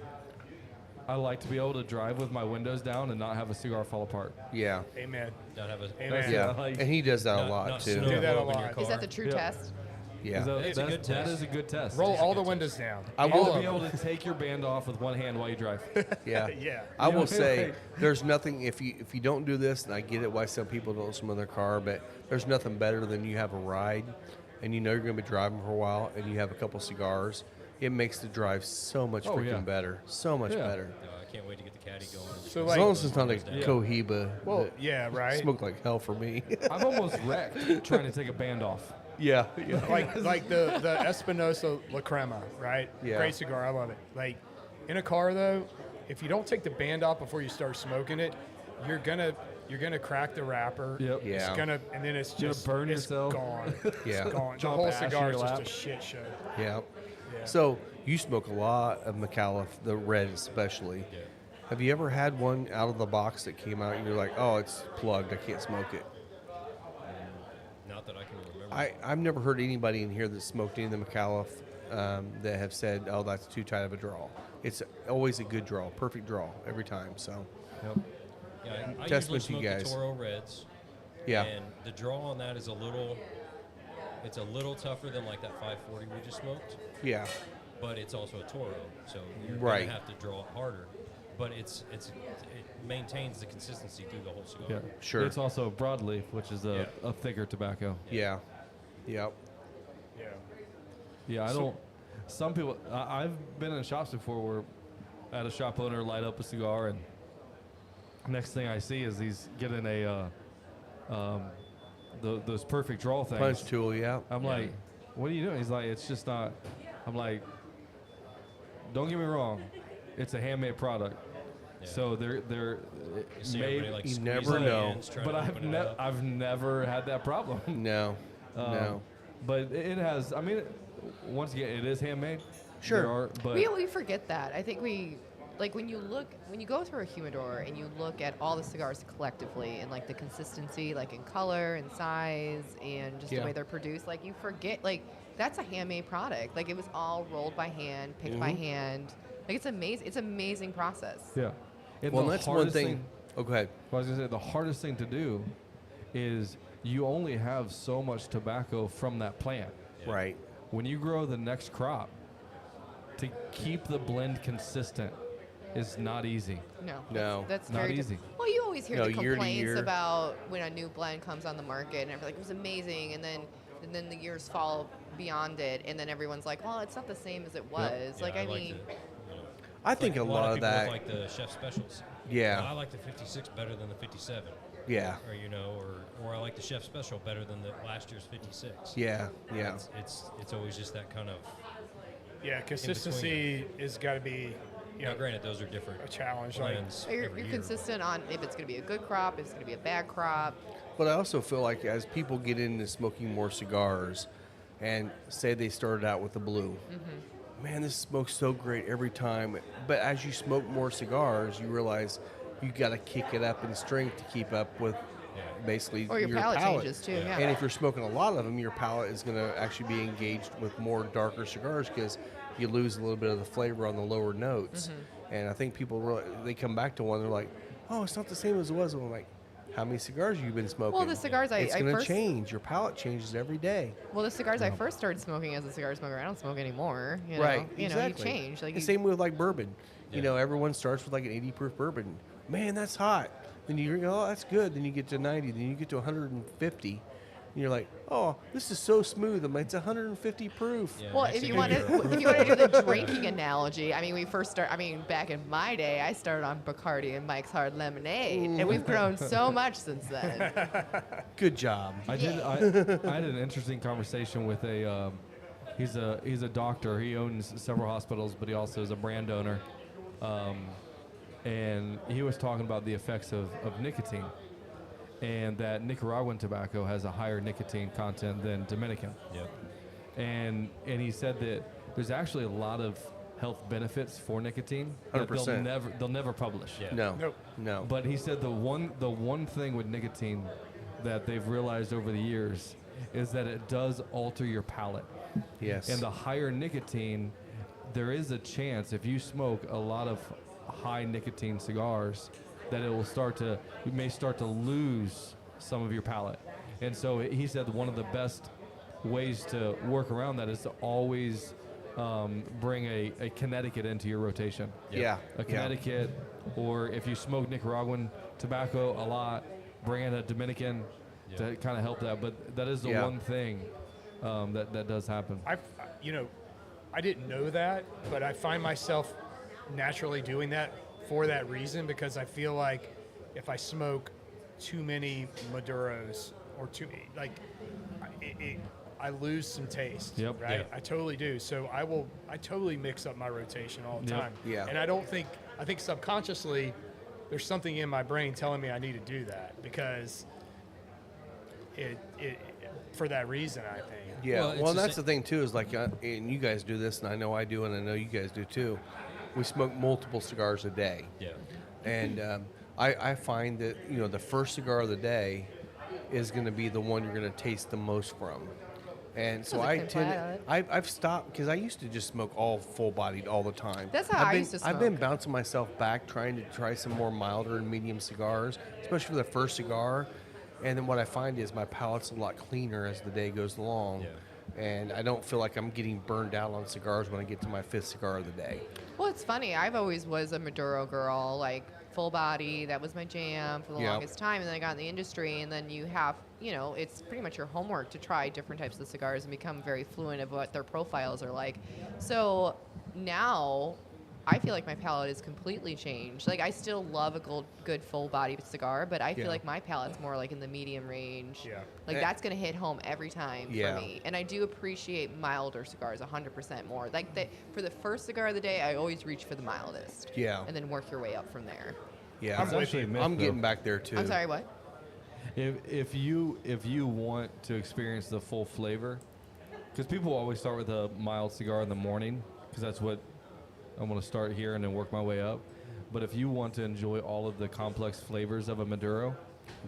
I like to be able to drive with my windows down and not have a cigar fall apart. Yeah. Amen. Not have a Amen. Yeah. like- And he does that a not- lot not too. snow Do that a globe in your lot. car. Is that the true Yeah. test? Yeah. It's a good That test. is a good test. Roll It's a all good the windows down. I You will will All be of able them. to take your band off with one hand while you drive. Yeah. Yeah. I You know, will say like- there's nothing if you don't do this, and I get it why some people don't smoke their car, but there's nothing better than you have a ride, and you know you're going to be driving for a while, and you have a couple cigars. It makes the drive so much Oh, freaking yeah. better, so much Yeah. better. I can't wait to get the caddy going. and just So, go like- As long as those it's not a windows down. Cohiba. Well, that yeah, right. smoked like hell for me. I've almost wrecked trying to take a band off. yeah. like the Espinosa La Crema, right? Yeah. Great cigar, I love it. Like in a car though, if you don't take the band off before you start smoking it, you're gonna crack the wrapper. Yep. Yeah. It's gonna and then it's You're gonna just burn it's yourself. gone. Yeah. It's gone. The Drop whole ash in cigar your is just lap. a shit show. Yeah. Yeah. So you smoke a lot of Micallef, the red especially. Yeah. Have you ever had one out of the box that came out and you're like, oh, it's plugged, I can't smoke it? Not that I can remember. I've never heard anybody in here that smoked any of the Micallef that have said, oh, that's too tight of a draw. It's always a good draw, perfect draw every time. So, Yep. Yeah, I usually Testament to smoke you the guys. Toro Reds. yeah. And the draw on that is a little tougher than like that 540 we just smoked, Yeah. but it's also a Toro, so you're Right. gonna have to draw it harder. But it maintains the consistency through the whole cigar. Yeah. Sure. It's also broadleaf, which is a thicker tobacco. Yeah. Yep. Yeah. Yeah, I don't. Some people. I've been in shops before where I had a shop owner light up a cigar, and next thing I see is he's getting those perfect draw things. Punch tool, yeah. I'm Yeah. like, what are you doing? He's like, it's just not. I'm like, don't get me wrong, it's a handmade product. Yeah. So they're You see made. everybody like You squeezing never their know. hands, trying but to open it up. I've never had that problem. No. No. But it has. I mean, once again, it is handmade. Sure. There are, but We forget that. I think when you go through a humidor and you look at all the cigars collectively and like the consistency, like in color and size and just Yeah. the way they're produced, like you forget, like that's a handmade product. Like it was all rolled by hand, picked by hand. Like it's amazing. It's an amazing process. yeah. And Well, the that's one hardest thing. Oh, go ahead. I was gonna say the hardest thing to do is you only have so much tobacco from that plant. Right. When you grow the next crop, to keep the blend consistent is not easy. No. No. That's Not very easy. Well, you always hear No, the year to complaints year. about when a new blend comes on the market and everyone's like, it was amazing, and then the years fall beyond it, and then everyone's like, well, it's not the same as it was. Yeah, like I like mean, I think like a lot of people that. like the chef specials. Yeah. I like the 56 better than the 57, Yeah. or I like the chef special better than the last year's 56. Yeah. Yeah. It's always just that kind of. Yeah, consistency is got to be, Now, granted, those are different a challenge. Like, blends you're every year. consistent on if it's going to be a good crop, if it's going to be a bad crop. But I also feel like as people get into smoking more cigars, and say they started out with the blue, man, this smokes so great every time. But as you smoke more cigars, you realize you got to kick it up in strength to keep up with basically Or your palate changes too, yeah. And if you're smoking a lot of them, your palate is going to actually be engaged with more darker cigars because you lose a little bit of the flavor on the lower notes. And I think people really, they come back to one, they're like, "Oh, it's not the same as it was." And I'm like, "How many cigars have you been smoking?" Well, the cigars it's I going to first change. Your palate changes every day. well the cigars I first started smoking as a cigar smoker, I don't smoke anymore. You know? Right. You exactly. know, you change. Like the you, same with like bourbon. You Yeah. know, everyone starts with like an 80 proof bourbon. Man, that's hot. Then you go, oh, that's good. Then you get to 90. Then you get to 150. And you're like, oh, this is so smooth. I'm like, it's 150 proof. Yeah, Well, next if thing you know, want to, you're- if you want to do the drinking analogy, I mean, back in my day, I started on Bacardi and Mike's Hard Lemonade, and we've grown so much since then. Good job. I did. I had an interesting conversation with a. He's a doctor. He owns several hospitals, but he also is a brand owner. And he was talking about the effects of nicotine, and that Nicaraguan tobacco has a higher nicotine content than Dominican. Yep. And he said that there's actually a lot of health benefits for nicotine that 100%. they'll never publish. Yeah. No. Nope. No. But he said the one thing with nicotine that they've realized over the years is that it does alter your palate. yes. And the higher nicotine, there is a chance if you smoke a lot of high nicotine cigars, that you may start to lose some of your palate. And so he said one of the best ways to work around that is to always bring a Connecticut into your rotation. Yeah. A Connecticut, or if you smoke Nicaraguan tobacco a lot, bring in a Dominican to kind of help that. But that is the one thing that does happen. I didn't know that, but I find myself naturally doing that for that reason, because I feel like if I smoke too many Maduros or I lose some taste. Yep. Right. Yeah. I totally do. So I totally mix up my rotation all the Yep. time. Yeah. And I think subconsciously there's something in my brain telling me I need to do that, because it for that reason, I think. Yeah, Well, it's well, the that's sa- the thing too. Is like, and you guys do this, and I know I do, and I know you guys do too. We smoke multiple cigars a day, Yeah. and I find that the first cigar of the day is going to be the one you're going to taste the most from. And so Doesn't I imply tend. I've stopped because I used to just smoke all full-bodied all the time. That's how I used to I've been smoke. bouncing myself back, trying to try some more milder and medium cigars, especially for the first cigar. And then what I find is my palate's a lot cleaner as the day goes along. Yeah. And I don't feel like I'm getting burned out on cigars when I get to my 5th cigar of the day. Well, it's funny. I've always was a Maduro girl, like full body. That was my jam for the Yeah. longest time. And then I got in the industry, and then you have, it's pretty much your homework to try different types of cigars and become very fluent of what their profiles are like. So now I feel like my palate is completely changed. Like, I still love a good full body cigar, but I feel Yeah. like my palate's more like in the medium range. Yeah. Like, Eh. that's going to hit home every time Yeah. for me. And I do appreciate milder cigars 100% more. Like, for the first cigar of the day, I always reach for the mildest. Yeah. And then work your way up from there. Yeah, I'm with actually you. a myth, I'm though. getting back there too. I'm sorry, what? If you want to experience the full flavor, because people always start with a mild cigar in the morning, because that's what I want to start here and then work my way up. But if you want to enjoy all of the complex flavors of a Maduro,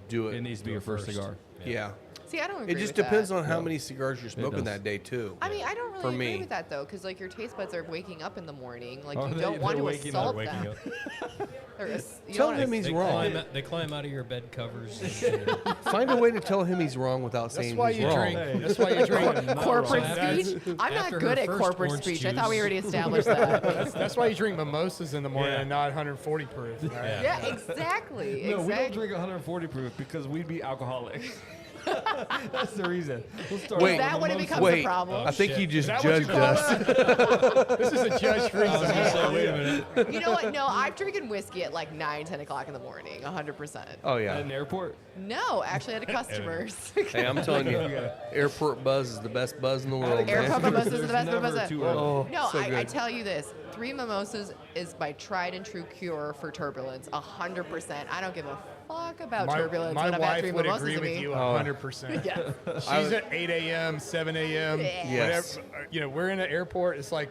Do it it. needs to be your first cigar. Yeah. See, I don't agree It just with depends that. on how many cigars you're smoking does. that day too. I mean, I don't For really agree me. with that, though, because, like, your taste buds are waking up in the morning. Like, Are you they? don't want They're to waking assault Waking them. up. You Tell don't him wanna- he's They wrong. climb out of your bed covers. Find a way to tell him he's wrong without That's saying why he's you wrong. drink. That's why you drink. corporate So after- speech? I'm not after good her at first corporate orange speech. I thought we juice. already established that. That's why you drink mimosas in the morning Yeah. and not 140 proof. Right? Yeah, exactly. No, we don't exactly. drink 140 proof because we'd be alcoholics. That's the reason. We'll start Wait. Is that when it becomes Wait, a problem? I think shit. you just Is that what you judged call us. This is a judge-free I was gonna say, zone. wait a minute. You know what? No, I'm drinking whiskey at like 9, 10 o'clock in the morning, 100%. Oh at yeah. an airport. No, actually, at a customer's. Hey, I'm telling you, airport buzz is the best buzz in the world. Airport man. mimosas is the best Never mimosa. too early. Oh, No, so I good. tell you this. 3 mimosas is my tried and true cure for turbulence, 100%. I don't give a fuck about turbulence My when I've had 3 wife would mimosas agree to with me. you Oh. 100%. Yeah. She's at 8 a.m., 7 a.m. Yes. Whatever. We're in the airport. It's like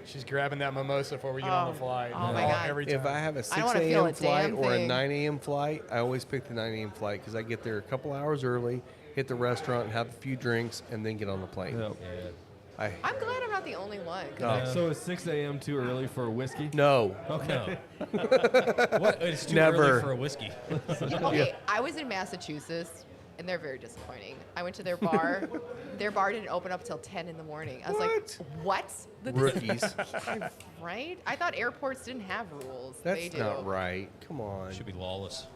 she's grabbing that mimosa before we get on the flight. oh my God. Every time. If I have a I 6 don't wanna feel a.m. a flight damn or a thing. 9 a.m. flight, I always pick the 9 a.m. flight because I get there a couple hours early, hit the restaurant, and have a few drinks, and then get on the plane. Yep. I'm glad I'm not the only one. 'cause So is 6 a.m. too early for whiskey? No. No. What? It's too Never. early for a whiskey. Okay, I was in Massachusetts, and they're very disappointing. I went to their bar. Their bar didn't open up till 10 in the morning. I was like, what? Rookies. Right? I thought airports didn't have rules. That's they do. not right. Come on. Should be lawless.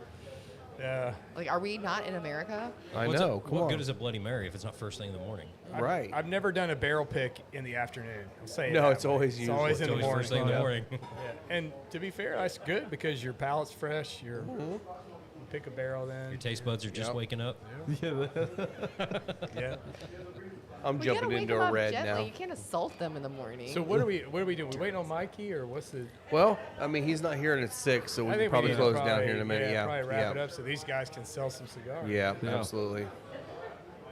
Yeah. Like, are we not in America? I What's know. A, Come what on. good is a Bloody Mary if it's not first thing in the morning? Right. I've never done a barrel pick in the afternoon. I'll say it No, that it's way. always It's usually- always It's in the always morning. first thing in the Yeah. morning. Yeah. And to be fair, that's good because your palate's fresh. You pick a barrel Your then. taste buds are just Yep. waking up. Yeah. I'm Well, you gotta jumping wake into them a up red gently. now. You can't assault them in the morning. So what are we doing? We waiting on Mikey or what's the? Well, I mean, he's not here and it's 6, so we I can think probably we need close to down here in a minute. Yeah. probably wrap it Yeah. up so these guys can sell some cigars. Yeah, Yeah. absolutely.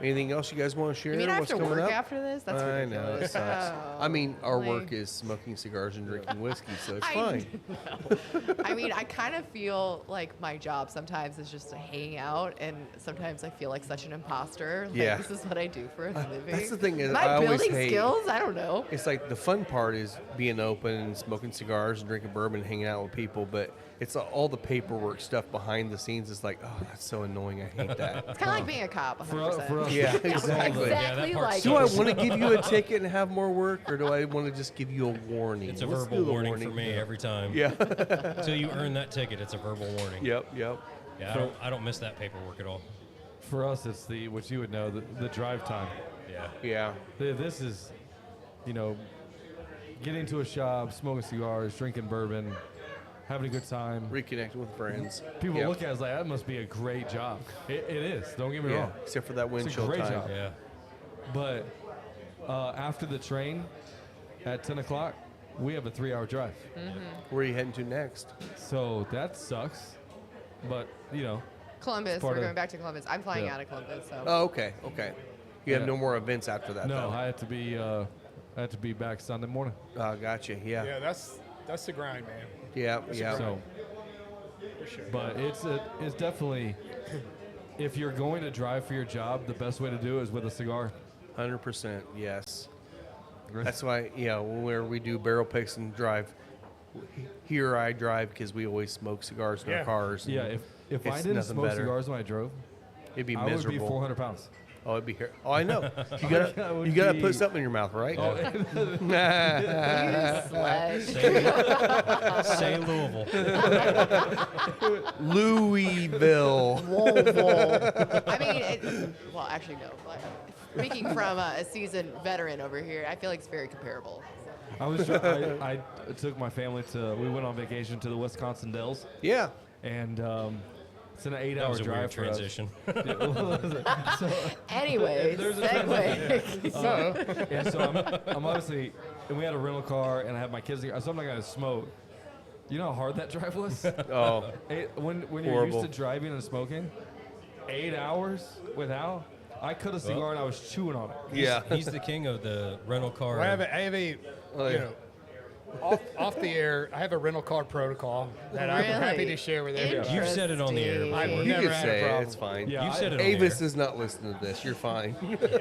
Anything else you guys want to share? You mean I have What's to coming work up? after this? That's I know, it ridiculous. sucks. Oh, I mean, our like- work is smoking cigars and drinking whiskey, so it's I fine. know. I mean, I kind of feel like my job sometimes is just to hang out, and sometimes I feel like such an imposter. Like, Yeah. this is what I do for a living. That's the thing is, My I always building hate. skills? I don't know. It's like the fun part is being open and smoking cigars and drinking bourbon and hanging out with people, but it's all the paperwork stuff behind the scenes. It's like, oh, that's so annoying. I hate that. It's kind of like being a cop, 100%. For us, Yeah, it's all the- exactly. Exactly that part like Do I it. want to give you a ticket and have more work, or do I want to just give you a warning? It's a Let's verbal do the warning for me every time. Yeah. Until you earn that ticket, it's a verbal warning. Yep. Yeah, I don't miss that paperwork at all. For us, it's the what you would know the drive time. Yeah. Yeah. This is, getting to a shop, smoking cigars, drinking bourbon, having a good time. Reconnecting with friends. People Yep. look at it as like, that must be a great job. It is. Don't get me Yeah. wrong. Except for that It's a windshield great time. job. Yeah. But after the train at 10 o'clock, we have a 3-hour drive. Where are you heading to next? So that sucks. But, Columbus. part We're of- going back to Columbus. I'm flying Yeah. out of Columbus, so. Oh, okay. Okay. You have Yeah. no more events after that, no, though. I had to be back Sunday morning. Gotcha. Yeah. Yeah, that's the grind, man. Yeah. Yeah. So, For sure. but it's definitely, if you're going to drive for your job, the best way to do it is with a cigar. 100%. Yes. That's why, where we do barrel picks and drive, here I drive because we always smoke cigars in our Yeah. cars. and Yeah, if I it's didn't nothing smoke better. cigars when I drove, It'd be I would miserable. be 400 pounds. Oh, it'd be here. Oh, I know. You I gotta, would you gotta be- put something in your mouth, right? Oh, You slut. Say Louisville. Louisville. Volvo. I mean, well, actually, no. But speaking from a seasoned veteran over here, I feel like it's very comparable. I took my family we went on vacation to the Wisconsin Dells, Yeah. and it's an That 8-hour was a weird drive for us. transition. Anyway, There's a segue. Yeah, so I'm obviously, and we had a rental car, and I have my kids, so I'm not gonna smoke. You know how hard that drive was? Oh, When you're Horrible. used to driving and smoking, 8 hours without, I cut a cigar and I was chewing on it. yeah. He's the king of the rental car. Well, I have a Oh, yeah. off the air. I have a rental car protocol that I'm happy Really? to share with everybody. You've said it on the air I before. will You never can had a say it. problem. It's fine. Yeah, You've said it on Avis the air. is not listening to this. You're fine.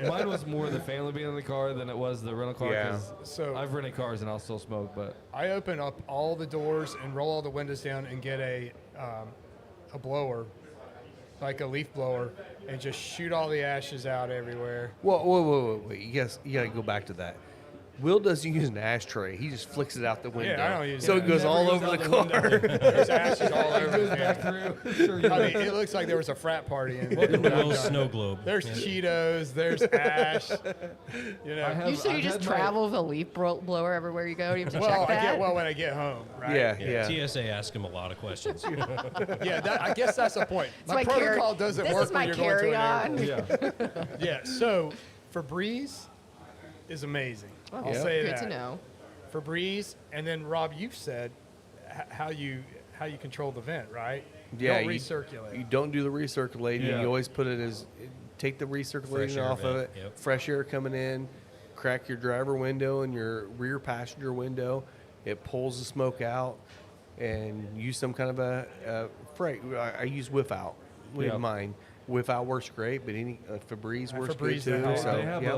Mine was more the family being in the car than it was the rental car. Yeah. 'Cause So- I've rented cars and I'll still smoke, but I open up all the doors and roll all the windows down and get a blower, like a leaf blower, and just shoot all the ashes out everywhere. Whoa. You gotta go back to that. Will doesn't use an ashtray. He just flicks it out the window. I don't use so that. it goes Never all goes over out the the car. window. There's ashes all over the back van. through. Sure, I mean, it looks like there was a frat party in Welcome to there. Will's snow globe. There's Yeah. Cheetos. There's ash. You know. I have- You say you I've just had my- travel with a leaf blower everywhere you go? Do you have to well, check that? when I get home, right? Yeah. TSA asked him a lot of questions. I guess that's the point. It's My protocol doesn't this work is when my you're going to an carry-on. airport. Yeah. Yeah. So Febreze is amazing. I'll Yeah. say Good that. to know. Febreze, and then Rob, you've said how you control the vent, right? Yeah, Don't you- recirculate. You don't do the recirculating. Yeah. You always put it as take the Fresh recirculating air off of vent, it. yep. Fresh air coming in. Crack your driver window and your rear passenger window. It pulls the smoke out, and use some kind of a freight. I use whiff out with Yeah. mine. Whiff out works great, but any Febreze works Febreze, good too. they So They have yep.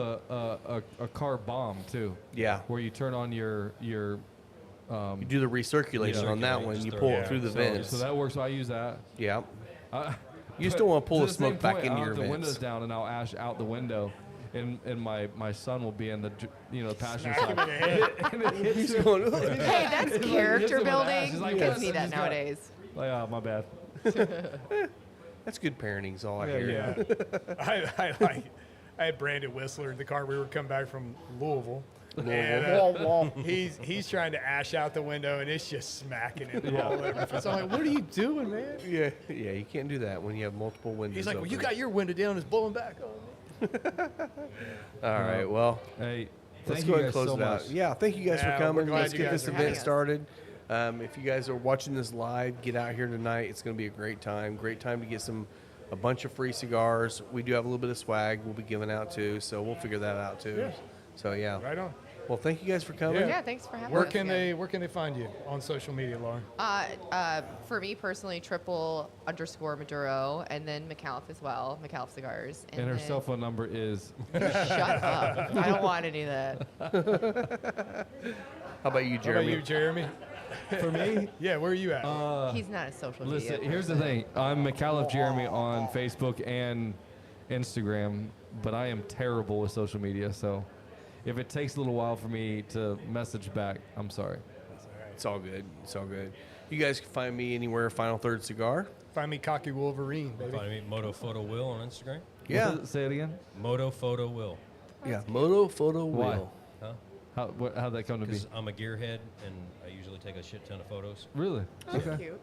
a car bomb too, yeah. where you turn on your You do the recirculation on that Recirculate, one. just You throw pull it it out. through the so, vents. so that works. So I use that. yeah. I, You but still wanna pull to the same smoke back point, into I'll your have the vents. windows down, and I'll ash out the window, and my son will be in the the passenger Smack him in side. the head. And it hits He's him. going, Hey, that's It's like, character hits him with ash. building. He's like, Kids yes, need that he's got- nowadays. Like, oh, my bad. That's good parenting. Is all I Yeah, hear. Yeah. I had Brandon Whistler in the car. We were coming back from Louisville. And, he's trying to ash out the window, and it's just smacking it all over the place. I'm like, what are you doing, man? Yeah, you can't do that when you have multiple windows. He's like, well, you open. got your window down. It's blowing back on me. All right, well, Hey, let's thank go you ahead and guys close so it out. much. Yeah, thank you guys Yeah, for we're coming. glad Let's you get guys this are event having us. started. If you guys are watching this live, get out here tonight. It's going to be a great time. Great time to get some a bunch of free cigars. We do have a little bit of swag we'll be giving out too, so we'll figure that out too. Yeah. So yeah. Right on. Well, thank you guys for coming. Yeah, thanks for having Where us. can again. they find you on social media, Lauren? For me personally, _Maduro, and then Micallef as well, Micallef Cigars. And her then- cell phone number is. Shut up! I don't want any of that. How about you, How Jeremy? about you, Jeremy? For me, Yeah, where are you at? He's not a social listen, media. here's the thing. I'm Micallef Jeremy on Facebook and Instagram, but I am terrible with social media. So if it takes a little while for me to message back, I'm sorry. It's all good. It's all good. You guys can find me anywhere. Final Third Cigar. Find me Cocky Wolverine, baby. Find me at Moto Photo Will on Instagram. Yeah. Say it again. Moto Photo Will. Yeah. Moto Photo Why? Wheel. Huh? How'd that come to be? Because I'm a gearhead and I usually take a shit ton of photos. Really? Oh, cute.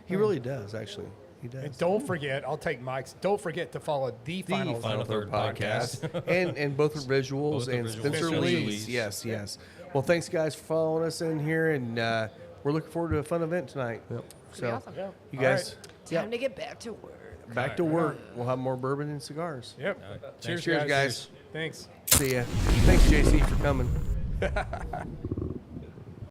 He really does, actually. He does. And don't forget, I'll take Mike's. Don't forget to follow the Final Final Third Third podcast. and both are visuals Both are and visuals. Spencer Spencer Lee's. Lee's. Yes, yes. Well, thanks guys for following us in here, and we're looking forward to a fun event tonight. Yep. So, awesome. Yeah. you All guys, Time to get back to work. back to work. We'll have more bourbon and cigars. Yep. All right. Cheers, Cheers, guys. Thanks. See ya. Thanks, JC, for coming.